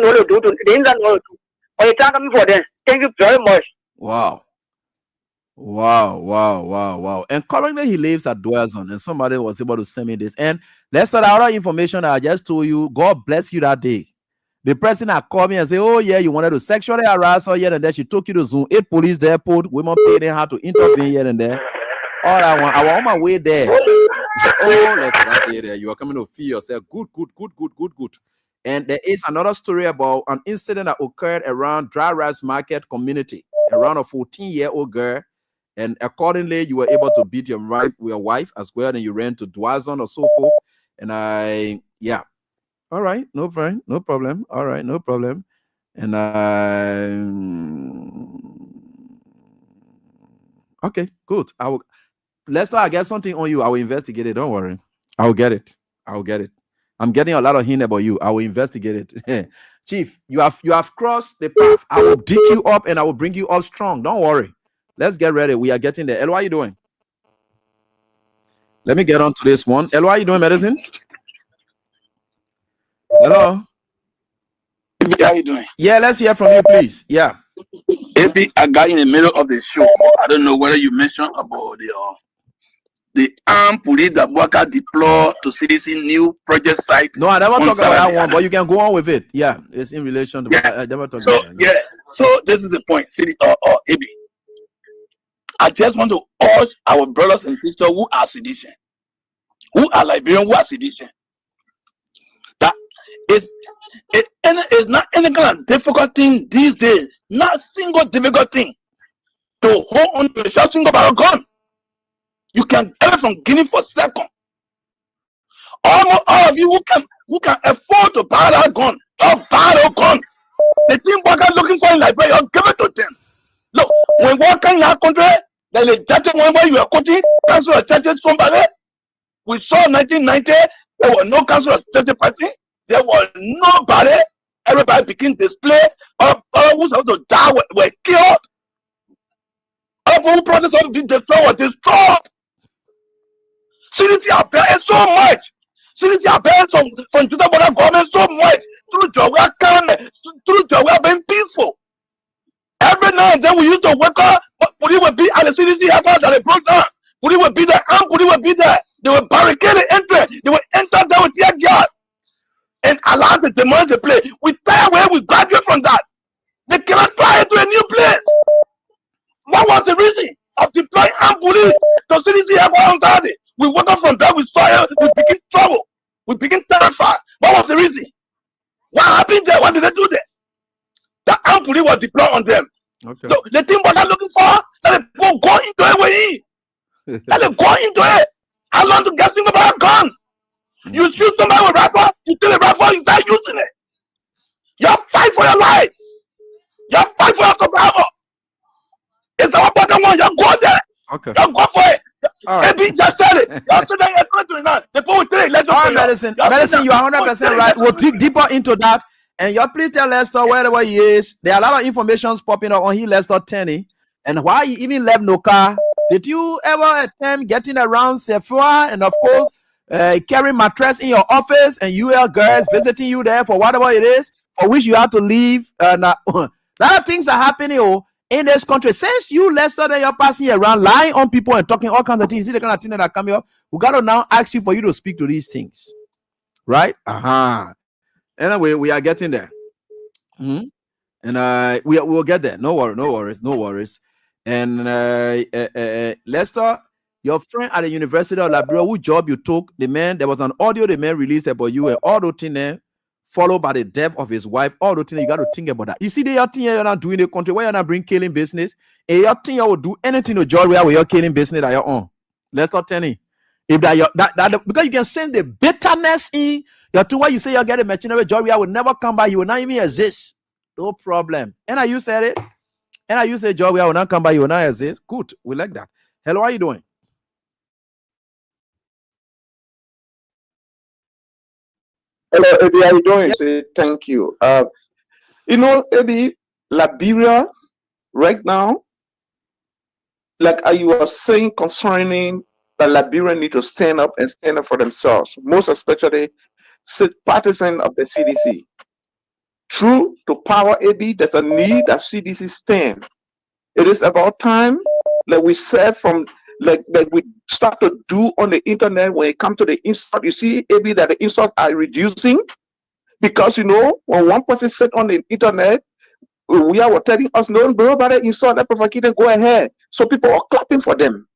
know to do. But they can't coming for them. Thank you very much. Wow. And currently he lives at Dwelson, and somebody was able to send me this. And let's start out information that I just told you. God bless you that day. The person that called me and said, oh yeah, you wanted to sexually harass her here and there. She took you to Zoom 8 police, the airport, women paying her to intervene here and there. All I was on my way there. He said, oh, let's right there. You are coming to feel yourself. Good. And there is another story about an incident that occurred around Dry Rice Market community, around a 14-year-old girl. And accordingly, you were able to beat your wife as well. And you ran to Dwazon or so forth. And all right, no problem. All right, no problem. And Okay, good. I will. Lester, I get something on you. I will investigate it. Don't worry. I will get it. I'm getting a lot of hint about you. I will investigate it. Chief, you have crossed the path. I will dig you up and I will bring you all strong. Don't worry. Let's get ready. We are getting there. Elo, how are you doing? Let me get on to this one. Elo, how are you doing, Medicine? Hello? How you doing? Yeah, let's hear from you, please. Yeah. Maybe a guy in the middle of the show. I don't know whether you mentioned about the armed police that Bouaka deployed to CDC new project site. No, I never talk about that one, but you can go on with it. Yeah, it's in relation to. Yeah. I never talk So about that. yeah, so this is the point. AB. I just want to urge our brothers and sisters who are sedition, who are Liberian, who are sedition, that it's not any kind of difficult thing these days. Not single difficult thing to hold on to the short single barrel gun. You can get it from Guinea for second. Almost all of you who can afford to buy that gun, just buy that gun. The thing Bouaka looking for in Liberia, give it to them. Look, when working in our country, there's a judge one where you are quoting council of churches somebody. We saw 1990, there was no council of churches party. There was nobody. Everybody began to display. All who supposed to die were killed. All who promised to be destroyed were destroyed. CDC are paying so much. CDC are paying from the border government so much. Through Jawea Kane, through Jawea being peaceful. Every now and then we used to wake up, but police would be at the CDC headquarters that they broke down. Police would be there, and police would be there. They would barricade the entrance. They would enter there with tear gas and allow the demons to play. We tie away, we graduate from that. They cannot fly into a new place. What was the reason of deploying armed police to CDC headquarters on Saturday? We woke up from there, we saw it, we begin trouble. We begin terrified. What was the reason? What happened there? What did they do there? The armed police was deployed on them. Okay. So the thing what I'm looking for, let it go into it with Let it go into it. How long to get single by a gun? You shoot somebody with a rifle, you take a rifle, you start using it. You fight for your life. You fight for your survival. It's our bottom one. You go there. Okay. You go for it. Maybe just said it. You sit there, you're 29. The people will tell you, All right, medicine, you are 100% right. We'll dig deeper into that. And you please tell Lester wherever he is. There are a lot of information popping up on his Lester Tenney. And why he even left Noka. Did you ever attempt getting around Sephora and of course carrying mattress in your office and you have girls visiting you there for whatever it is for which you have to leave? A lot of things are happening in this country. Since you Lester that you're passing around lying on people and talking all kinds of things, see the kind of thing that are coming up. We got to now ask you for you to speak to these things. Right? Anyway, we are getting there. And we will get there. No worries. And Lester, your friend at the University of Liberia, whose job you took, there was an audio the man released about you and all those things there, followed by the death of his wife. All those things, you got to think about that. You see, your thing you're not doing the country where you're not bring killing business, and your thing you will do anything to job where you're killing business at your own. Lester Tenney. If that because you can send the bitterness in your to where you say you're getting machinery job where will never come by, you will not even exist. No problem. And you said it. And you say job where will not come by, you will not exist. Good. We like that. Hello, how are you doing? Hello, Eddie, how you doing? Say thank you. Eddie, Liberia right now, like you were saying concerning that Liberians need to stand up for themselves, most especially partisan of the CDC. True to power, AB, there's a need that CDC stand. It is about time that we said from like we start to do on the internet when it comes to the insult. You see, AB, that the insults are reducing because when one person said on the internet, we are telling us no, nobody insult that Prophet Key, then go ahead. So people are clapping for them.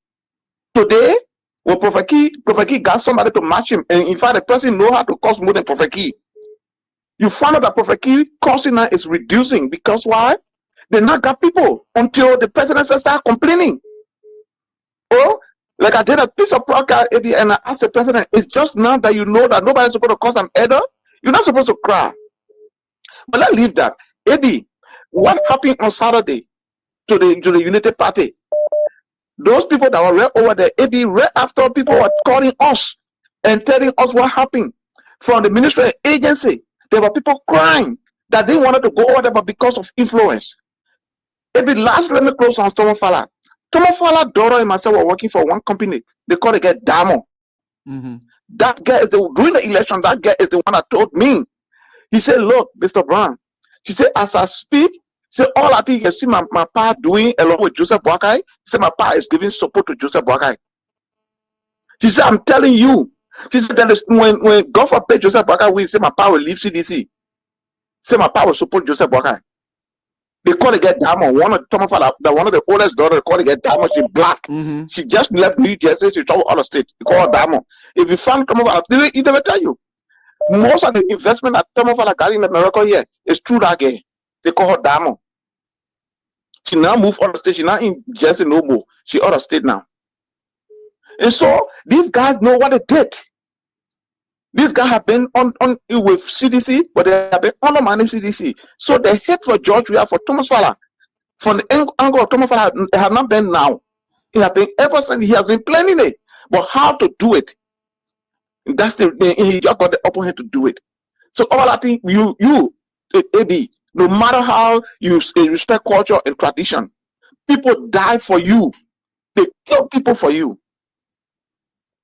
Today, when Prophet Key got somebody to match him, and in fact, the person know how to cost more than Prophet Key. You find out that Prophet Key costing now is reducing because why? They not got people until the president start complaining. Oh, like I did a piece of broadcast and I asked the president, it's just now that you know that nobody's supposed to cause an error. You're not supposed to cry. But let's leave that. Eddie, what happened on Saturday to the United Party? Those people that were right over there, maybe right after people were calling us and telling us what happened from the ministry agency, there were people crying that they wanted to go over there, but because of influence. Maybe last, let me close on Thomas Fala. Thomas Fala's daughter and myself were working for one company. They call it Damo. That guy is during the election, that guy is the one that told me. He said, look, Mr. Brown. She said, as I speak, say all I think you see my pa doing along with Joseph Boakai. He said my pa is giving support to Joseph Boakai. She said, I'm telling you. She said that when God forbid Joseph Boakai will say my pa will leave CDC. Say my pa will support Joseph Boakai. They call it Damo. One of the oldest daughter, they call it Damo. She black. She just left New Jersey. She traveled all the states. They call her Damo. If you find Thomas Fala, they never tell you. Most of the investment that Thomas Fala got in America here is through that girl. They call her Damo. She now moved out of state. She now in Jersey no more. She out of state now. And so these guys know what they did. These guys have been on with CDC, but they have been undermining CDC. So the hate for George Weah, for Thomas Fala, from the angle of Thomas Fala, it has not been now. It has been ever since. He has been planning it. But how to do it? That's he just got the upper hand to do it. So all I think you, AB, no matter how you respect culture and tradition, people die for you. They kill people for you.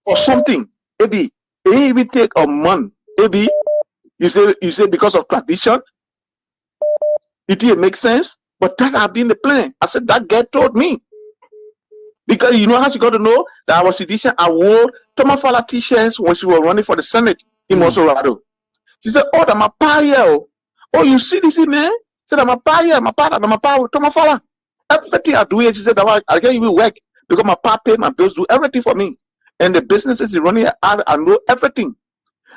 For something, AB. They even take a month. Maybe you say because of tradition, it didn't make sense, but that had been the plan. I said that guy told me. Because you know how she got to know that I was sedition. I wore Thomas Fala t-shirts when she was running for the Senate in Mosorado. She said, oh, that's my pa here. Oh, you see this man? She said, I'm a pa here, my pa with Thomas Fala. Everything I do here, she said, I can't even work because my pa pay my bills, do everything for me. And the businesses is running, I know everything.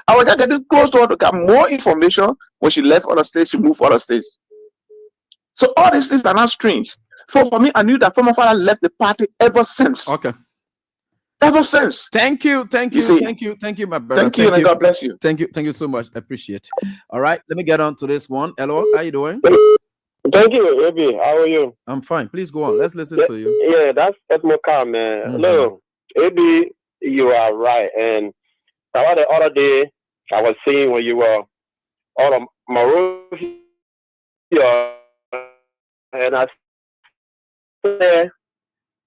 I was just getting close to her to get more information. When she left other states, she moved other states. So all these things are not strange. So for me, I knew that Thomas Fala left the party ever since. Okay. Ever since. Thank you, my brother. Thank you, and God bless you. Thank you so much. I appreciate it. All right, let me get on to this one. Hello, how you doing? Thank you, Abi. How are you? I'm fine. Please go on. Let's listen to you. Yeah, that's Edmoka, man. Hello, Abi. You are right. And the other day, I was seeing when you were out of Monrovia, and I said,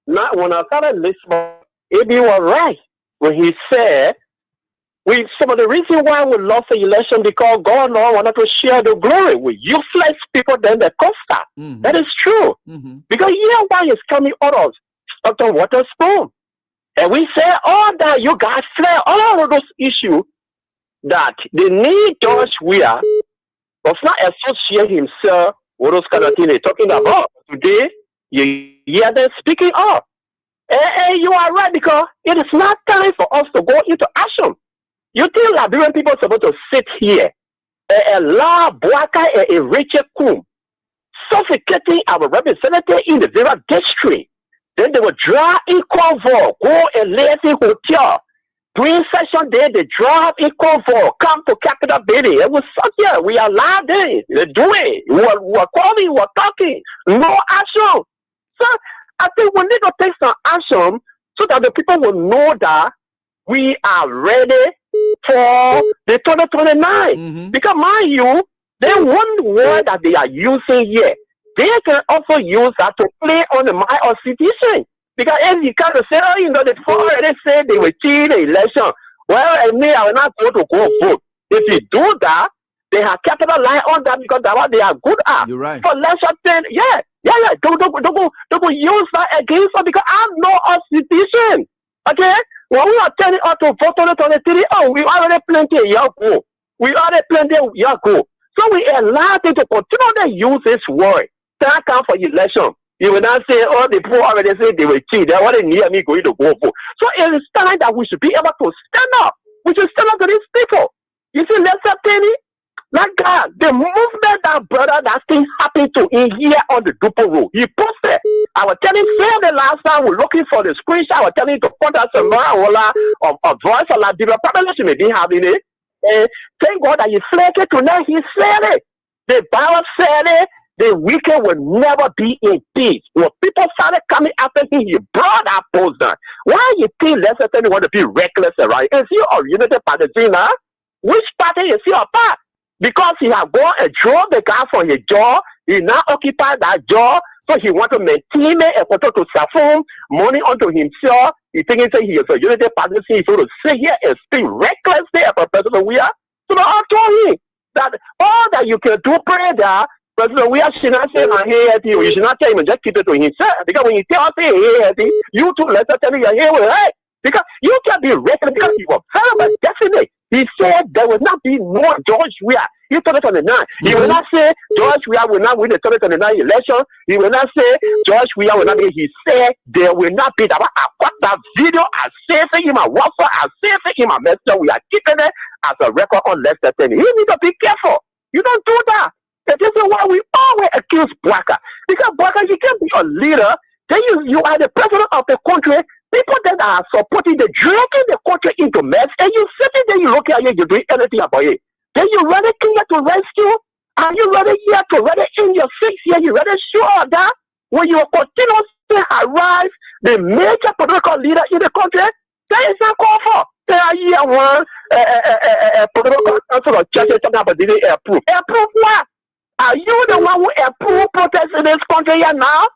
not when I started listening, Abi was right when he said, some of the reason why we lost the election because God wanted to share the glory with useless people than the Costa. That is true. Because why is coming out of Dr. Waterspoon. And we say all that you guys flare all of those issues that the need George Weah does not associate himself with those kind of things they're talking about. Today, you hear them speaking up. And you are right because it is not time for us to go into action. You think Liberian people are supposed to sit here and allow Boakai and a Rachel Kum suffocating our representative in the very district. Then they will drive in convoy, go and lay in hotel. During session day, they drive in convoy, come to Capitol Building. It was such a, we allowed it. They do it. We're calling, we're talking. No action. So I think we need to take some action so that the people will know that we are ready for the 2029. Because mind you, the one word that they are using here, they can also use that to play on the mind of citizens. Because if you kind of say, oh, you know, they already said they will cheat the election. Well, and me, I will not go to go vote. If you do that, they have capitalized on that because that's what they are good at. You're right. For election, don't go use that against us because I'm not a citizen. Okay? When we are turning out to vote on the 23, oh, we already plenty a year ago. We already plenty a year ago. So we allow them to continue to use this word. Time come for election. You will not say, oh, the poor already say they will cheat. They want to near me going to go vote. So it is time that we should be able to stand up. We should stand up to these people. You see, Lester Penny, like God, the movement that brother, that thing happened to in here on the Dupo Road. He posted. I was telling Phil the last time we're looking for the screenshot. I was telling him to contact some of voice of Liberia. Probably she may be having it. And thank God that he said it tonight. He said it. The Bible said it. the wicked will never be in peace. When people started coming after him, he brought that post down. Why you think Lester Tenney want to be reckless around? Is he a Unity Party now? Which party is he a part? Because he had gone and drove the guy from his job, he now occupied that job, so he want to maintain it and want to self money onto himself. He thinking say he is a Unity Party, so he's going to sit here and speak recklessly about President Weah. So I told him that all that you can do, pray that President Weah should not say my hair at you. You should not tell him and just keep it to himself. Because when you tell us hey at you too Lester Tenney your hair will right. Because you can be reckless because you were very definite. He said there will not be no George Weah in 2029. He will not say George Weah will not win the 2029 election. He will not say George Weah will not be. He said there will not be that. I got that video. I saved it in my WhatsApp. I saved it in my messenger. We are keeping it as a record on Lester Tenney. You need to be careful. You don't do that. This is why we always accuse Bwaka. Because Bwaka, you can't be a leader. Then you are the president of the country. People that are supporting the dragging the country into mess, and you sitting there, you look at it, you're doing anything about it. Then you ready here to rescue? Are you ready here to ready in your 6 years? You ready sure that when you continuously arrive the major political leader in the country, that is not called for. They are here one political council of churches talking about did they approve. Approve what? Are you the one who approve protests in this country here now?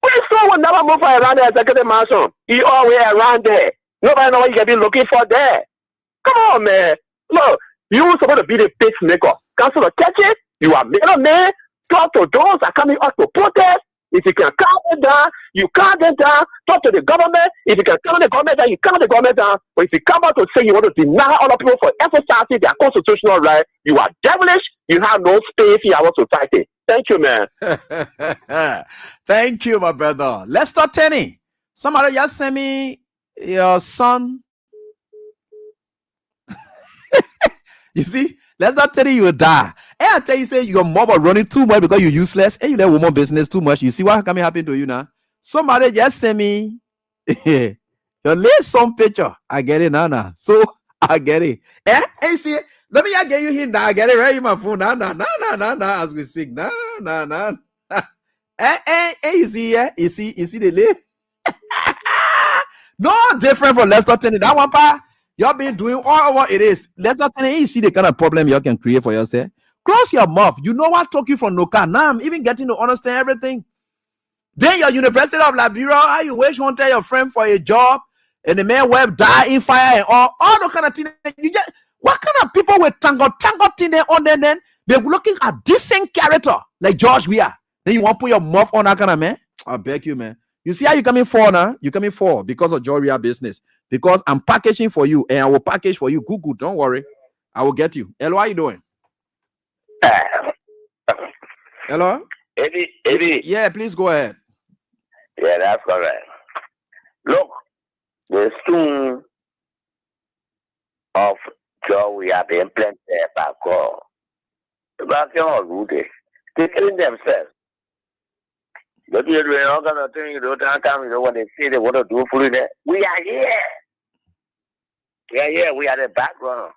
Wilson will never move around the executive mansion. He always around there. Nobody knows what you can be looking for there. Come on, man. Look, you're supposed to be the pacemaker. Council of churches, you are middleman. Talk to those that are coming out to protest. If you can calm them down, you calm them down. Talk to the government. If you can calm the government down, you calm the government down. But if you come out to say you want to deny other people for exercising their constitutional right, you are devilish. You have no space in our society. Thank you, man. Thank you, my brother. Lester Tenney. Somebody just send me your son. You see, Lester Tenney, you will die. And I tell you, say your mom are running too much because you're useless and you let woman business too much. You see what can happen to you now? Somebody just send me your late son picture. I get it now. So I get it. And you see, let me get you here now. I get it right in my phone. Now, as we speak. Now. And you see, yeah? You see the late. No different from Lester Tenney. That one part, y'all been doing all what it is. Lester Tenney, you see the kind of problem you can create for yourself. Close your mouth. You know what took you from Noka. Now I'm even getting to understand everything. Then your University of Liberia, how you wish one tell your friend for a job, and the man will die in fire and all the kind of thing. You just what kind of people with tango thing there on there then? They're looking at decent character like George Weah. Then you want to put your mouth on that kind of man? I beg you, man. You see how you coming for now? You coming for because of George Weah business. Because I'm packaging for you and I will package for you. Google, don't worry. I will get you. Hello, how you doing? Hello? Eddie. Yeah, please go ahead. Yeah, that's correct. Look, the scheme of George Weah being planted by God. The back on Rudy. They're killing themselves. But you're doing all kind of things, you don't come, you know what they say they want to do for you. We are here. Yeah, we are the background.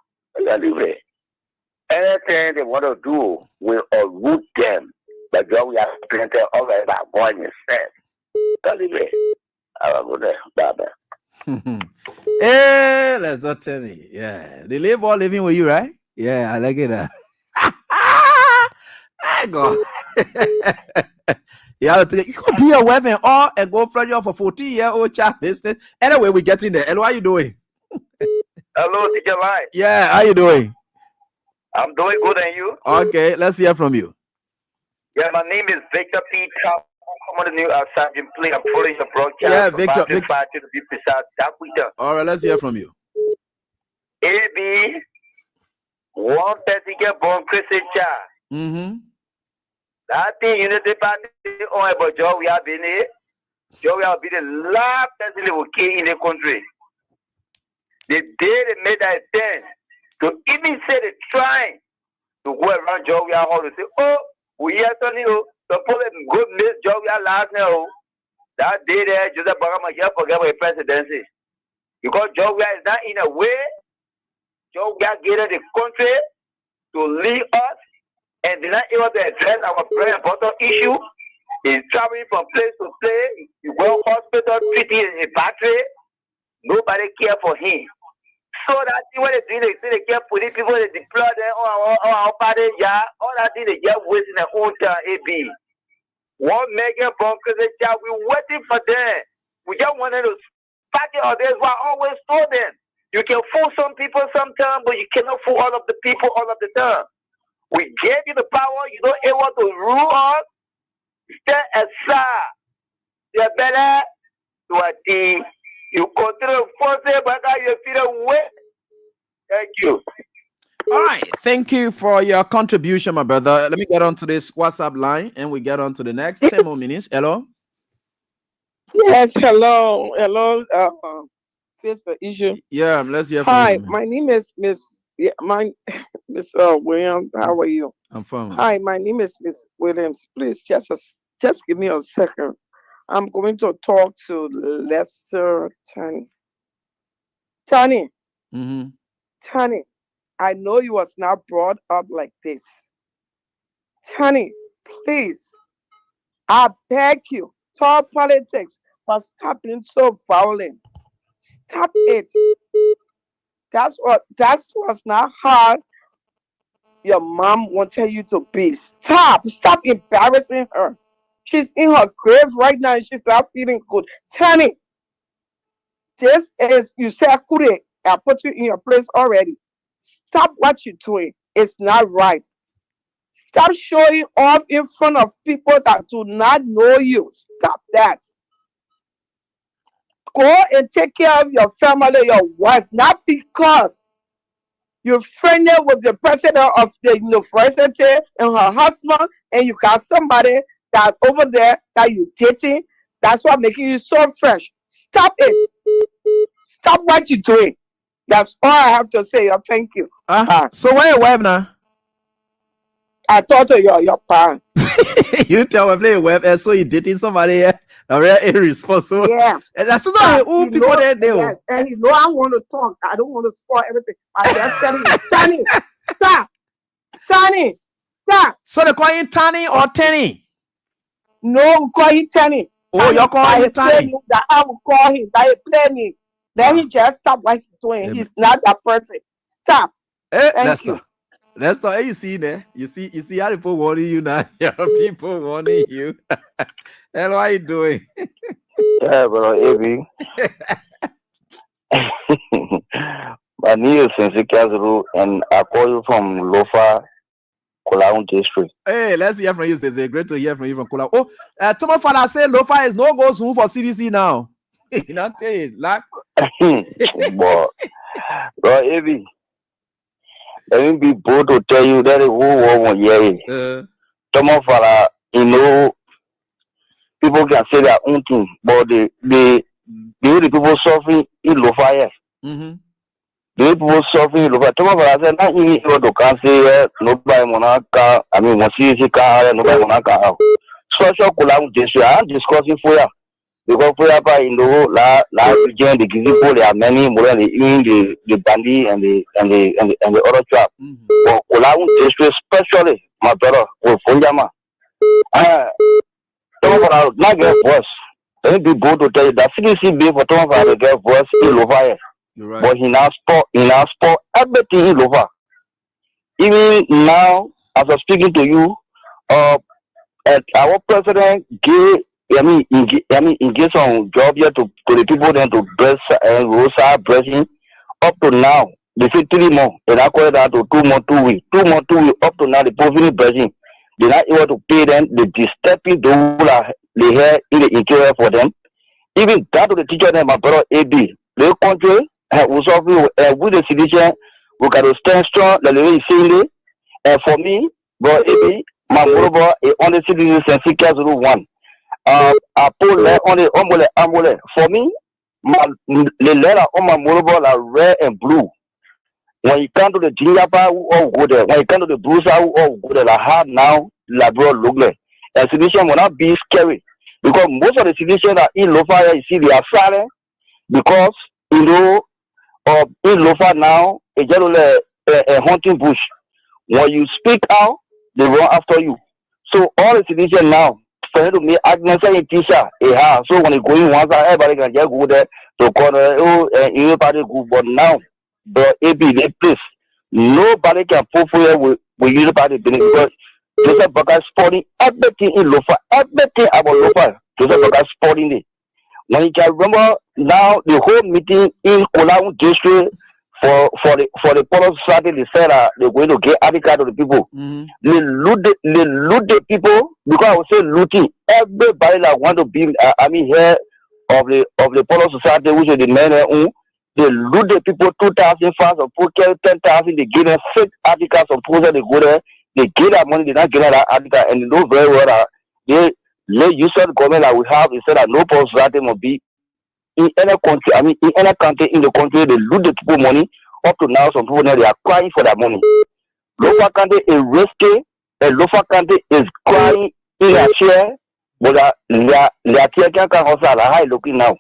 Anything they want to do will root them. But George Weah planted all right by God himself. Anyway, I will go there. Bye-bye. Hey, let's not tell me. Yeah, they live all living with you, right? Yeah, I like it. I go. Yeah, you could be a weapon or and go fly you for 14-year-old child business. Anyway, we get in there. Hello, how you doing? Hello, Teacher Light. Yeah, how you doing? I'm doing good, and you? Okay, let's hear from you. Yeah, my name is Victor P. Top. I'm on the new Sergeant Play. I'm following your broadcast. Yeah, Victor. To be precise. All right, let's hear from you. AB 130 get born Christian child. Mm-hmm. That thing Unity Party on about George Weah being here. George Weah be the last person they will kill in the country. The day they made that attempt to even say they're trying to go around George Weah hall to say, oh, we hear something, suppose good miss George Weah last now. That day there, Joseph Bagama here forget about presidency. Because George Weah is not in a way, George Weah gated the country to lead us and they're not able to address our very important issue. He's traveling from place to place. He go hospital, treating in a battery. Nobody care for him. So that thing when they do, they care for the people, they deploy them on our party, yeah. All that thing they get wasting their own time, AB. One mega bunkers, we waiting for them. We just wanted to pack it, or there's what I always told them. You can fool some people sometimes, but you cannot fool all of the people all of the time. We gave you the power, you don't able to rule us. Stay aside. You better what you continue to force it, but you feel away. Thank you. All right. Thank you for your contribution, my brother. Let me get on to this WhatsApp line and we get on to the next 10 more minutes. Hello? Yes, hello. Hello. Face the issue. Yeah, let's hear from Hi, you. my name is Miss Williams. How are you? I'm fine. Hi, my name is Miss Williams. Please just give me a second. I'm going to talk to Lester Tani. Tani, Tani, I know you was not brought up like this. Tani, please, I beg you, talk politics, but stop being so violent. Stop it. That's what's not hard. Your mom wanted you to be. Stop embarrassing her. She's in her grave right now and she's not feeling good. Tani, this is, you say I couldn't. I put you in your place already. Stop what you're doing. It's not right. Stop showing off in front of people that do not know you. Stop that. Go and take care of your family, your wife, not because you're friendly with the president of the university and her husband, and you got somebody that over there that you're dating. That's what making you so fresh. Stop it. Stop what you're doing. That's all I have to say. Thank you. So where your wife now? I talked to your parents. You tell me play web and so you dating somebody very irresponsible. Yeah. And that's what who people there do. Yes. And you know I want to talk. I don't want to spoil everything. I just telling you, Tani, stop. Tani, stop. So they call you Tani or Tenny? No, we call him Tani. Oh, you're calling him Tani. That I will call him. That he play me. Then he just stop what he's doing. He's not that person. Stop. Thank you. That's not you see there. You see how people warning you now. Your people warning you. And what are you doing? Yeah, bro, AB. My name is Sensei Kazuru, and I call you from Lofa, Kolaun district. Hey, let's hear from you. It's great to hear from you from Kolaun. Oh, Tomo Fala say Lofa is no go soon for CDC now. You know, tell you, like. Bro, AB. Let me be bold to tell you that the whole world won't hear it. Tomo Fala, you know, people can say their own thing, but the people suffering in Lofa, the people suffering in Lofa. Tomo Fala said, not even able to can say, nobody monaka, I mean, nobody monaka. Social Kolaun district, I'm discussing for you. Because for you know, la region, the Gizipo, there are many more than the Bandi and the other tribe. But Kolaun district, especially my brother, with Funjama. Tomo not get worse. Let me be bold to tell you that CDC bill for Tomo to get worse in Lova. Right. But he now sport everything in Lova. Even now, as I'm speaking to you, our president gave. He gave some job here to the people then to dress and roadside dressing. Up to now, they say 3 more. They now call it down to 2 more, 2 weeks. 2 more, 2 weeks. Up to now, the poverty dressing. They're not able to pay them. They disturbing the hair in the interior for them. Even that to the teacher, them, my brother AB. The country was offering with the citizen, we got to stand strong, like the way he's saying it. And for me, bro, AB, my brother, on the citizen, Sensei Kazuru 1. I put on the amole. For me, the letter on my mobile are red and blue. When you come to the Jinjapa, who all go there. When you come to the Brusa, who all go there. Like hard now, Labro look like. And sedition will not be scary. Because most of the sedition are in Lofa, you see, they are silent. Because, you know, in Lofa now, it's just a hunting bush. When you speak out, they run after you. So all the citizens now, for him to make Agnes and Tisha a house. So when they go in once, everybody can just go there to corner, everybody go. But now, the AB, they place, nobody can pull for you with everybody because Joseph Boakai sporting everything in Lofa, everything about Lofa. Joseph Boakai sporting it. When you can remember now, the whole meeting in Kolaun district for the Polo Society, they said they're going to get Adika to the people. They loot the people because I would say looting. Everybody that want to be here of the Polo Society, which is the men who they loot the people 2,000 fans or put 10,000. They give them fake Adika. Suppose they go there, they get that money, they not get that Adika, and they know very well that they use the government that we have. They said that no Polo Society must be in any country, in any country in the country, they loot the people money. Up to now, some people now they are crying for that money. Lofa country is risky, and Lofa country is crying in a chair, but their chair can't come outside. How looking now?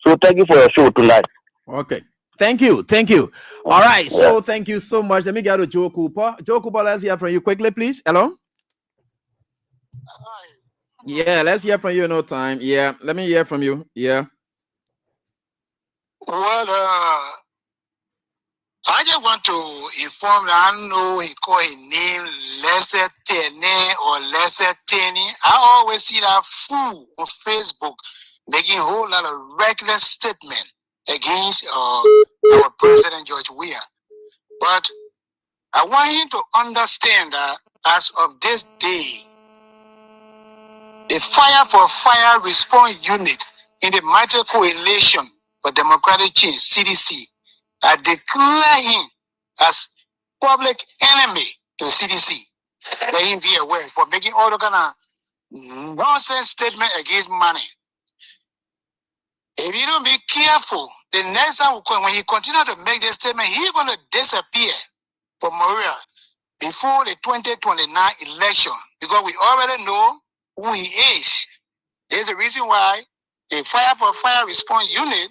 So thank you for your show tonight. Okay. Thank you. All right. So thank you so much. Let me get to Joe Cooper. Joe Cooper, let's hear from you quickly, please. Hello? Yeah, let's hear from you in no time. Yeah, let me hear from you. Yeah. Well, I just want to inform that I know he called his name Lester Tene or Lester Tenney. I always see that fool on Facebook making a whole lot of reckless statement against our President George Weah. But I want him to understand that as of this day, the Fire for Fire Response Unit in the Mighty Coalition for Democratic Change, CDC, I declare him as public enemy to CDC. Let him be aware for making all the kind of nonsense statement against money. If you don't be careful, the next time when he continue to make this statement, he's going to disappear from Maria before the 2029 election because we already know who he is. There's a reason why the Fire for Fire Response Unit,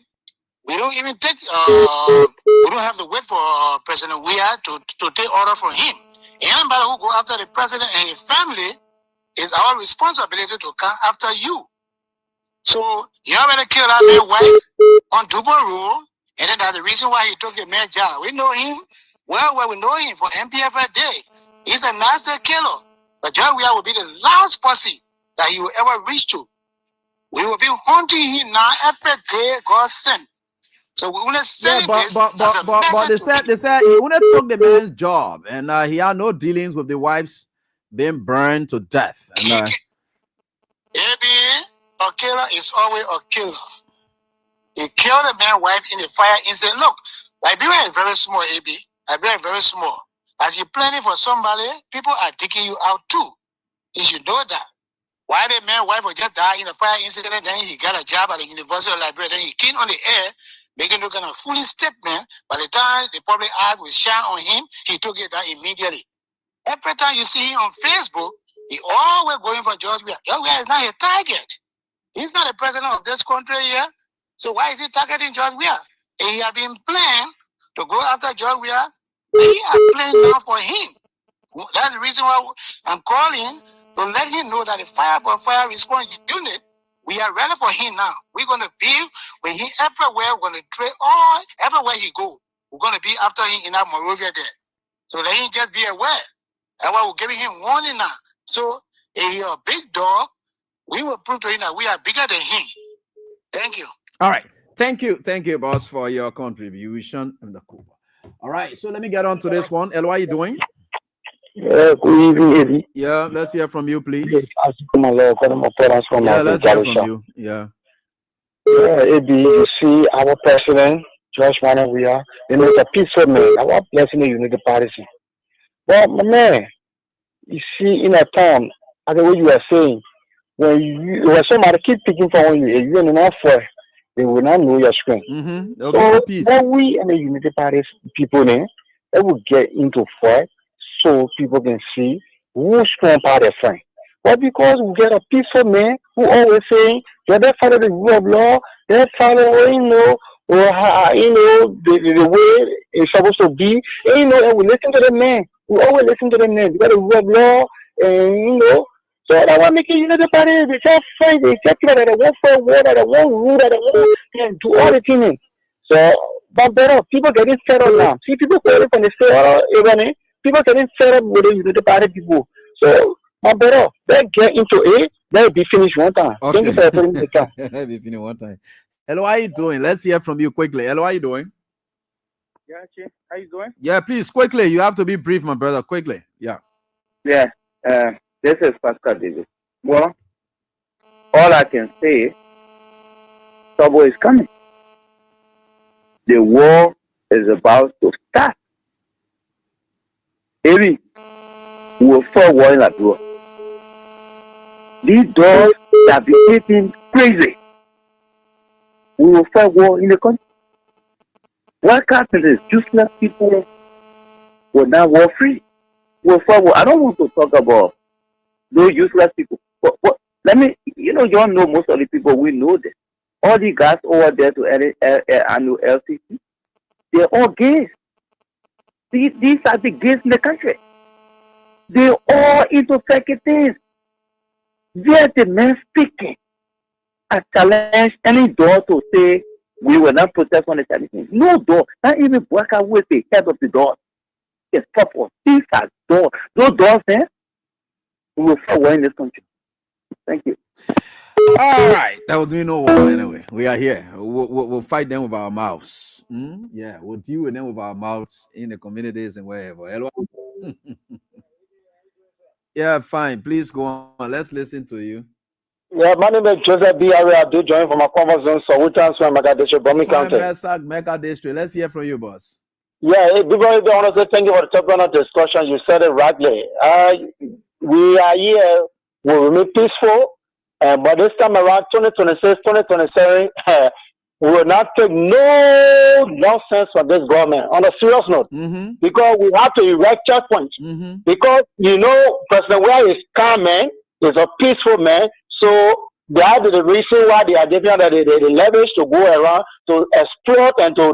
we don't even take, we don't have to wait for President Weah to take order from him. Anybody who go after the president and his family, it's our responsibility to come after you. So you already killed that man's wife on double rule, and then that's the reason why he took the mayor job. We know him well, we know him for MPFA day. He's a nasty killer. But John Weah will be the last person that he will ever reach to. We will be hunting him now every day God sent. So we only say this they said he only took the man's job, and he had no dealings with the wives being burned to death. And a killer is always a killer. He killed the man's wife in the fire incident. Look, Liberia is very small, AB. Liberia is very small. As you're planning for somebody, people are taking you out too. You should know that. Why the man's wife will just die in a fire incident, then he got a job at the University of Liberia, then he came on the air, making no kind of foolish statement. By the time the public eye will shine on him, he took it down immediately. Every time you see him on Facebook, he always going for George Weah. George Weah is not a target. He's not the president of this country here. So why is he targeting George Weah? And he had been planned to go after George Weah. He are playing now for him. That's the reason why I'm calling to let him know that the Fire for Fire Response Unit, we are ready for him now. We're going to be with him everywhere. We're going to trade all, everywhere he go. We're going to be after him in that Monrovia there. So let him just be aware. That's why we're giving him warning now. So if he's a big dog, we will prove to him that we are bigger than him. Thank you. All right. Thank you, boss, for your contribution. All right. So let me get on to this one. El, what are you doing? Yeah, good evening, Eddie. Yeah, let's hear from you, please. Yeah, let's hear from you. Yeah, Eddie, you see our president, George Manuel Weah, he's a peaceful man. Our blessing you need the party. But my man, you see in a town, as the way you are saying, when somebody keep picking for you, if you're not for, they will not know your screen. So when we and the Unity Party people, they will get into fight so people can see who's strong party friend. But because we get a peaceful man who always saying, yeah, they follow the rule of law, they follow, the way it's supposed to be, and we listen to the man. We always listen to them names because they have law and so that one making the party, they just fight, they just that they won't fight war, that they won't rule, that they won't do all the things. So, but better, people getting fed up now. See, people calling from the state, people getting fed up with the party people. So, but better, they get into it, they'll be finished one time. Okay. Thank you for putting the time. Be finished one time. Hello, how you doing? Let's hear from you quickly. Hello, how you doing? Yeah, Chief. How you doing? Yeah, please, quickly. You have to be brief, my brother. Quickly. Yeah. Yeah. This is Pascal David. Well, all I can say, trouble is coming. The war is about to start. Maybe we will fall war in Liberia. These dogs have been getting crazy. We will fall war in the country. What happens is useless people will now war free. We'll fall war. I don't want to talk about those useless people. But let me, you all know most of the people, we know them. All the guys over there to annual LCC, they're all gays. These are the gays in the country. They're all into fake things. They're the men speaking. I challenge any door to say we will not protest on the Chinese. No door, not even work out with the head of the door. It's proper. These are doors. Those doors there, we will fight war in this country. Thank you. All right. That would be no war anyway. We are here. We'll fight them with our mouths. Yeah, we'll deal with them with our mouths in the communities and wherever. Hello. Yeah, fine. Please go on. Let's listen to you. Yeah, my name is Joseph B. I do join from a comfort zone, so we transfer Mega District, Bomi County. Mega District. Let's hear from you, boss. Yeah, before I want to say thank you for the top of the discussion. You said it rightly. We are here, we remain peaceful, but this time around 2026, 2027, we will not take no nonsense from this government on a serious note, because we have to erect checkpoints. Because President Ware is calm man, is a peaceful man, so that is the reason why they are giving that they leverage to go around to exploit and to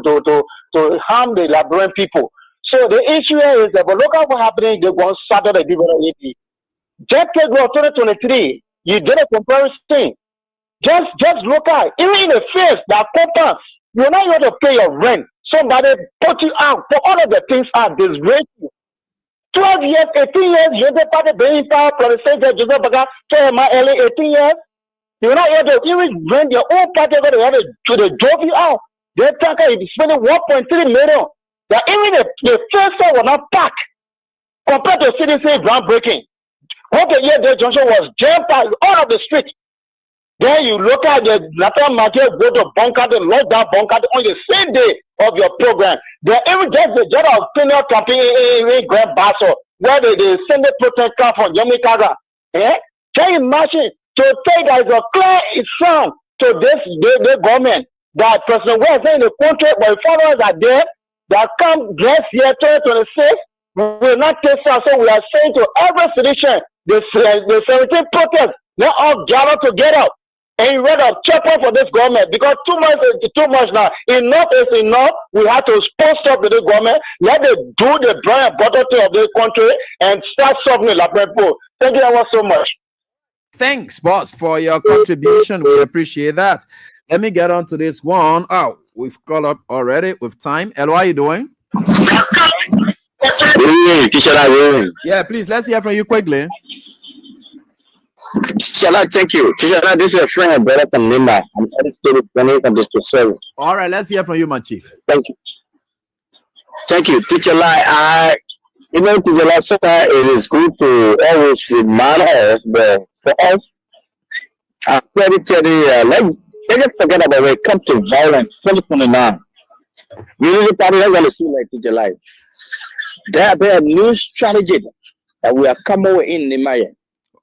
harm the Liberian people. So the issue is that, but look at what happening. They go on Saturday, people are 80. Just take 2023. You did a comparison. Just look at even in the face that compounds. You're not going to pay your rent. Somebody put you out for all of the things are disgraceful. 12 years, 18 years, you're the party being power for the state of Joseph Baga, KMI, 18 years. You're not able to even rent your own party to the drove you out. They talk about spending 1.3 million. That even the first one was not packed compared to CDC groundbreaking. What the year the junction was jam-packed all of the streets. Then you look at the Natal market, go to bunker, the lockdown bunker on the same day of your program. They even just the general opinion campaign in Grand Basso, where they send the protest car from Jamaica. Can you imagine to take that is a clear sound to the government that President West in the country, but followers are there that come next year 2026 will not take us. So we are saying to every citizen, the 17 protests, let all gather together and read a checkpoint for this government, because too much is too much now. Enough is enough. We have to sponsor up to the government. Let them do the bread and butter of the country and start solving the people. Thank you so much. Thanks, boss, for your contribution. We appreciate that. Let me get on to this one. Oh, we've called up already with time. Hello, how are you doing? Yeah, please, let's hear from you quickly. Thank you. This is a friend, brother from Nimba. I'm educated from District Service. All right, let's hear from you, my chief. Thank you. Thank you. Teacher Lai, even Teacher Lai, it is good to always remind us, but for us, I'm ready to let's forget about when it comes to violence, 2029. You probably not going to see like Teacher Lai. There are new strategies that we are coming with in Nimaya.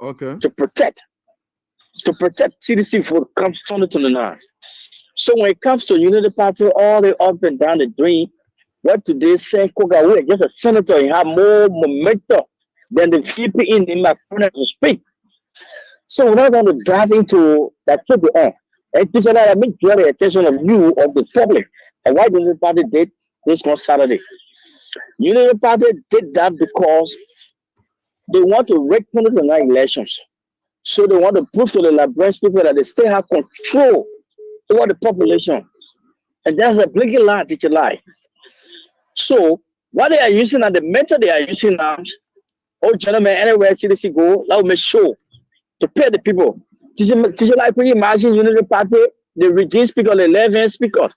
Okay. To protect CDC for comes 2029. So when it comes to Unity Party, all the up and down the drain, what today say Kogawe, just a senator, you have more momentum than the people in my front to speak. So we're not going to dive into that topic on. And this is I make draw the attention of you of the public. And why Unity Party did this one Saturday. Unity Party did that because they want to rig 2029 elections. So they want to prove to the Liberian people that they still have control over the population. And that's a blinking lie, teacher lie. So what they are using and the method they are using now, oh gentlemen, anywhere CDC go, let me show to pay the people. Teacher like, can you imagine Unity Party, the regime speaker, the 11 speakers,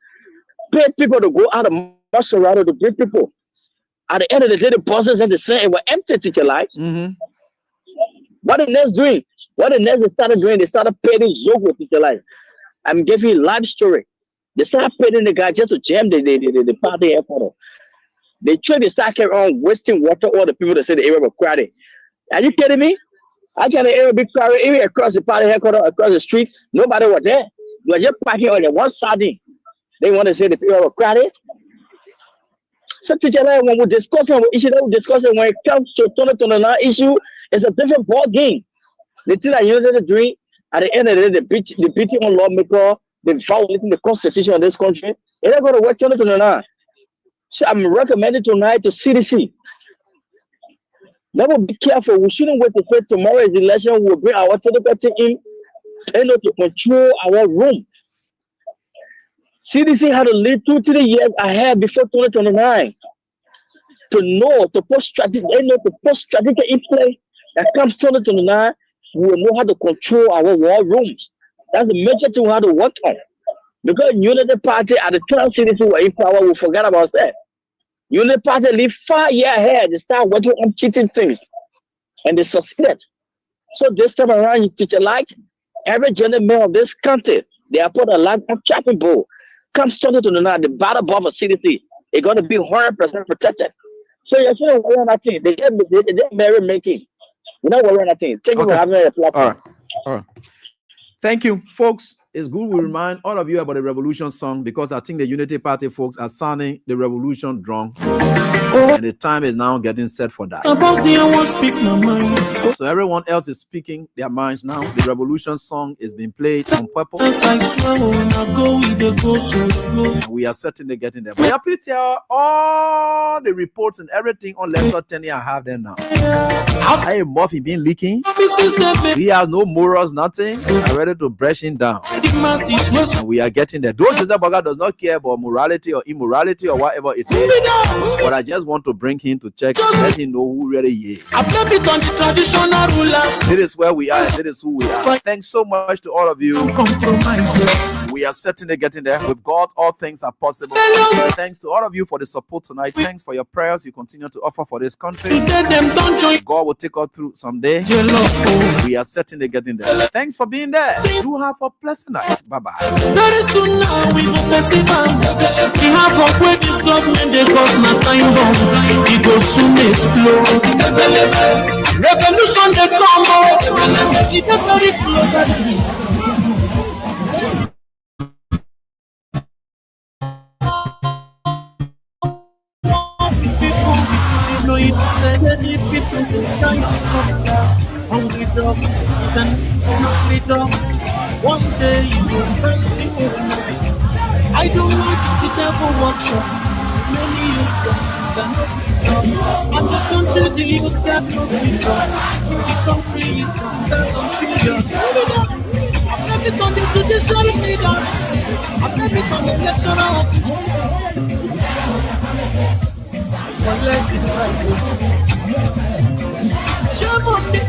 pay people to go out of Maserati to bring people. At the end of the day, the buses and the same were empty, teacher like. What the next doing? What the next they started doing? They started paying Zogo, teacher like. I'm giving you a live story. They started paying the guy just to jam the party airport. They start carrying on wasting water. All the people that say the area were crowded. Are you kidding me? I got an area big crowded area across the party headquarters, across the street. Nobody was there. You were just parking on the one side. They want to say the people were crowded. So teacher, when we discussing what issue that we discussing when it comes to 2029 issue, it's a different ball game. The thing that you know doing at the end of the day, the beating on lawmaker, the violating the constitution of this country, it's not going to work 2029. So I'm recommending tonight to CDC. Now we'll be careful. We shouldn't wait to say tomorrow is the election. We'll bring our political team in to control our room. CDC had to lead 2 to 3 years ahead before 2029 to know, to put strategy, to put strategy in place that comes 2029, we will know how to control our war rooms. That's the major thing we have to work on. Because Unity Party at the time CDC were in power, we forgot about that. Unity Party lived 5 years ahead. They start working on cheating things. And they succeeded. So this time around, you teacher like every gentleman of this country, they are put a lot of chopping bowl. Comes 2029, the battle above a CDC, it's going to be 100% protected. So you're saying worry on that thing. They marry making. We're not worrying on that thing. Thank you for having a platform. All right. Thank you, folks. It's good we remind all of you about the revolution song because I think the Unity Party folks are sounding the revolution drum. And the time is now getting set for that. So everyone else is speaking their minds now. The revolution song is being played on purpose. And we are certainly getting there. But please tell all the reports and everything on Lester Tenney I have there now. I am Murphy been leaking. He has no morals, nothing. I'm ready to brush him down. And we are getting there. Though Joseph Boga does not care about morality or immorality or whatever it is, but I just want to bring him to check and let him know who really he is. This is where we are. This is who we are. Thanks so much to all of you. We are certainly getting there. With God, all things are possible. Thanks to all of you for the support tonight. Thanks for your prayers you continue to offer for this country. God will take us through someday. We are certainly getting there. Thanks for being there. Do have a pleasant night. Bye-bye. Very soon now we go perceive we have a way this government they cause my time bomb. We go soon explode. Revolution they come out. It's very close at me. Hungry dog, and hungry dog. One day you will press me overnight. I don't want to never watch you. Many years and the country the youth got no freedom. The country is from freedom. I've never done it to the sun leaders. I've never done it electoral office. But let it right. Shame on the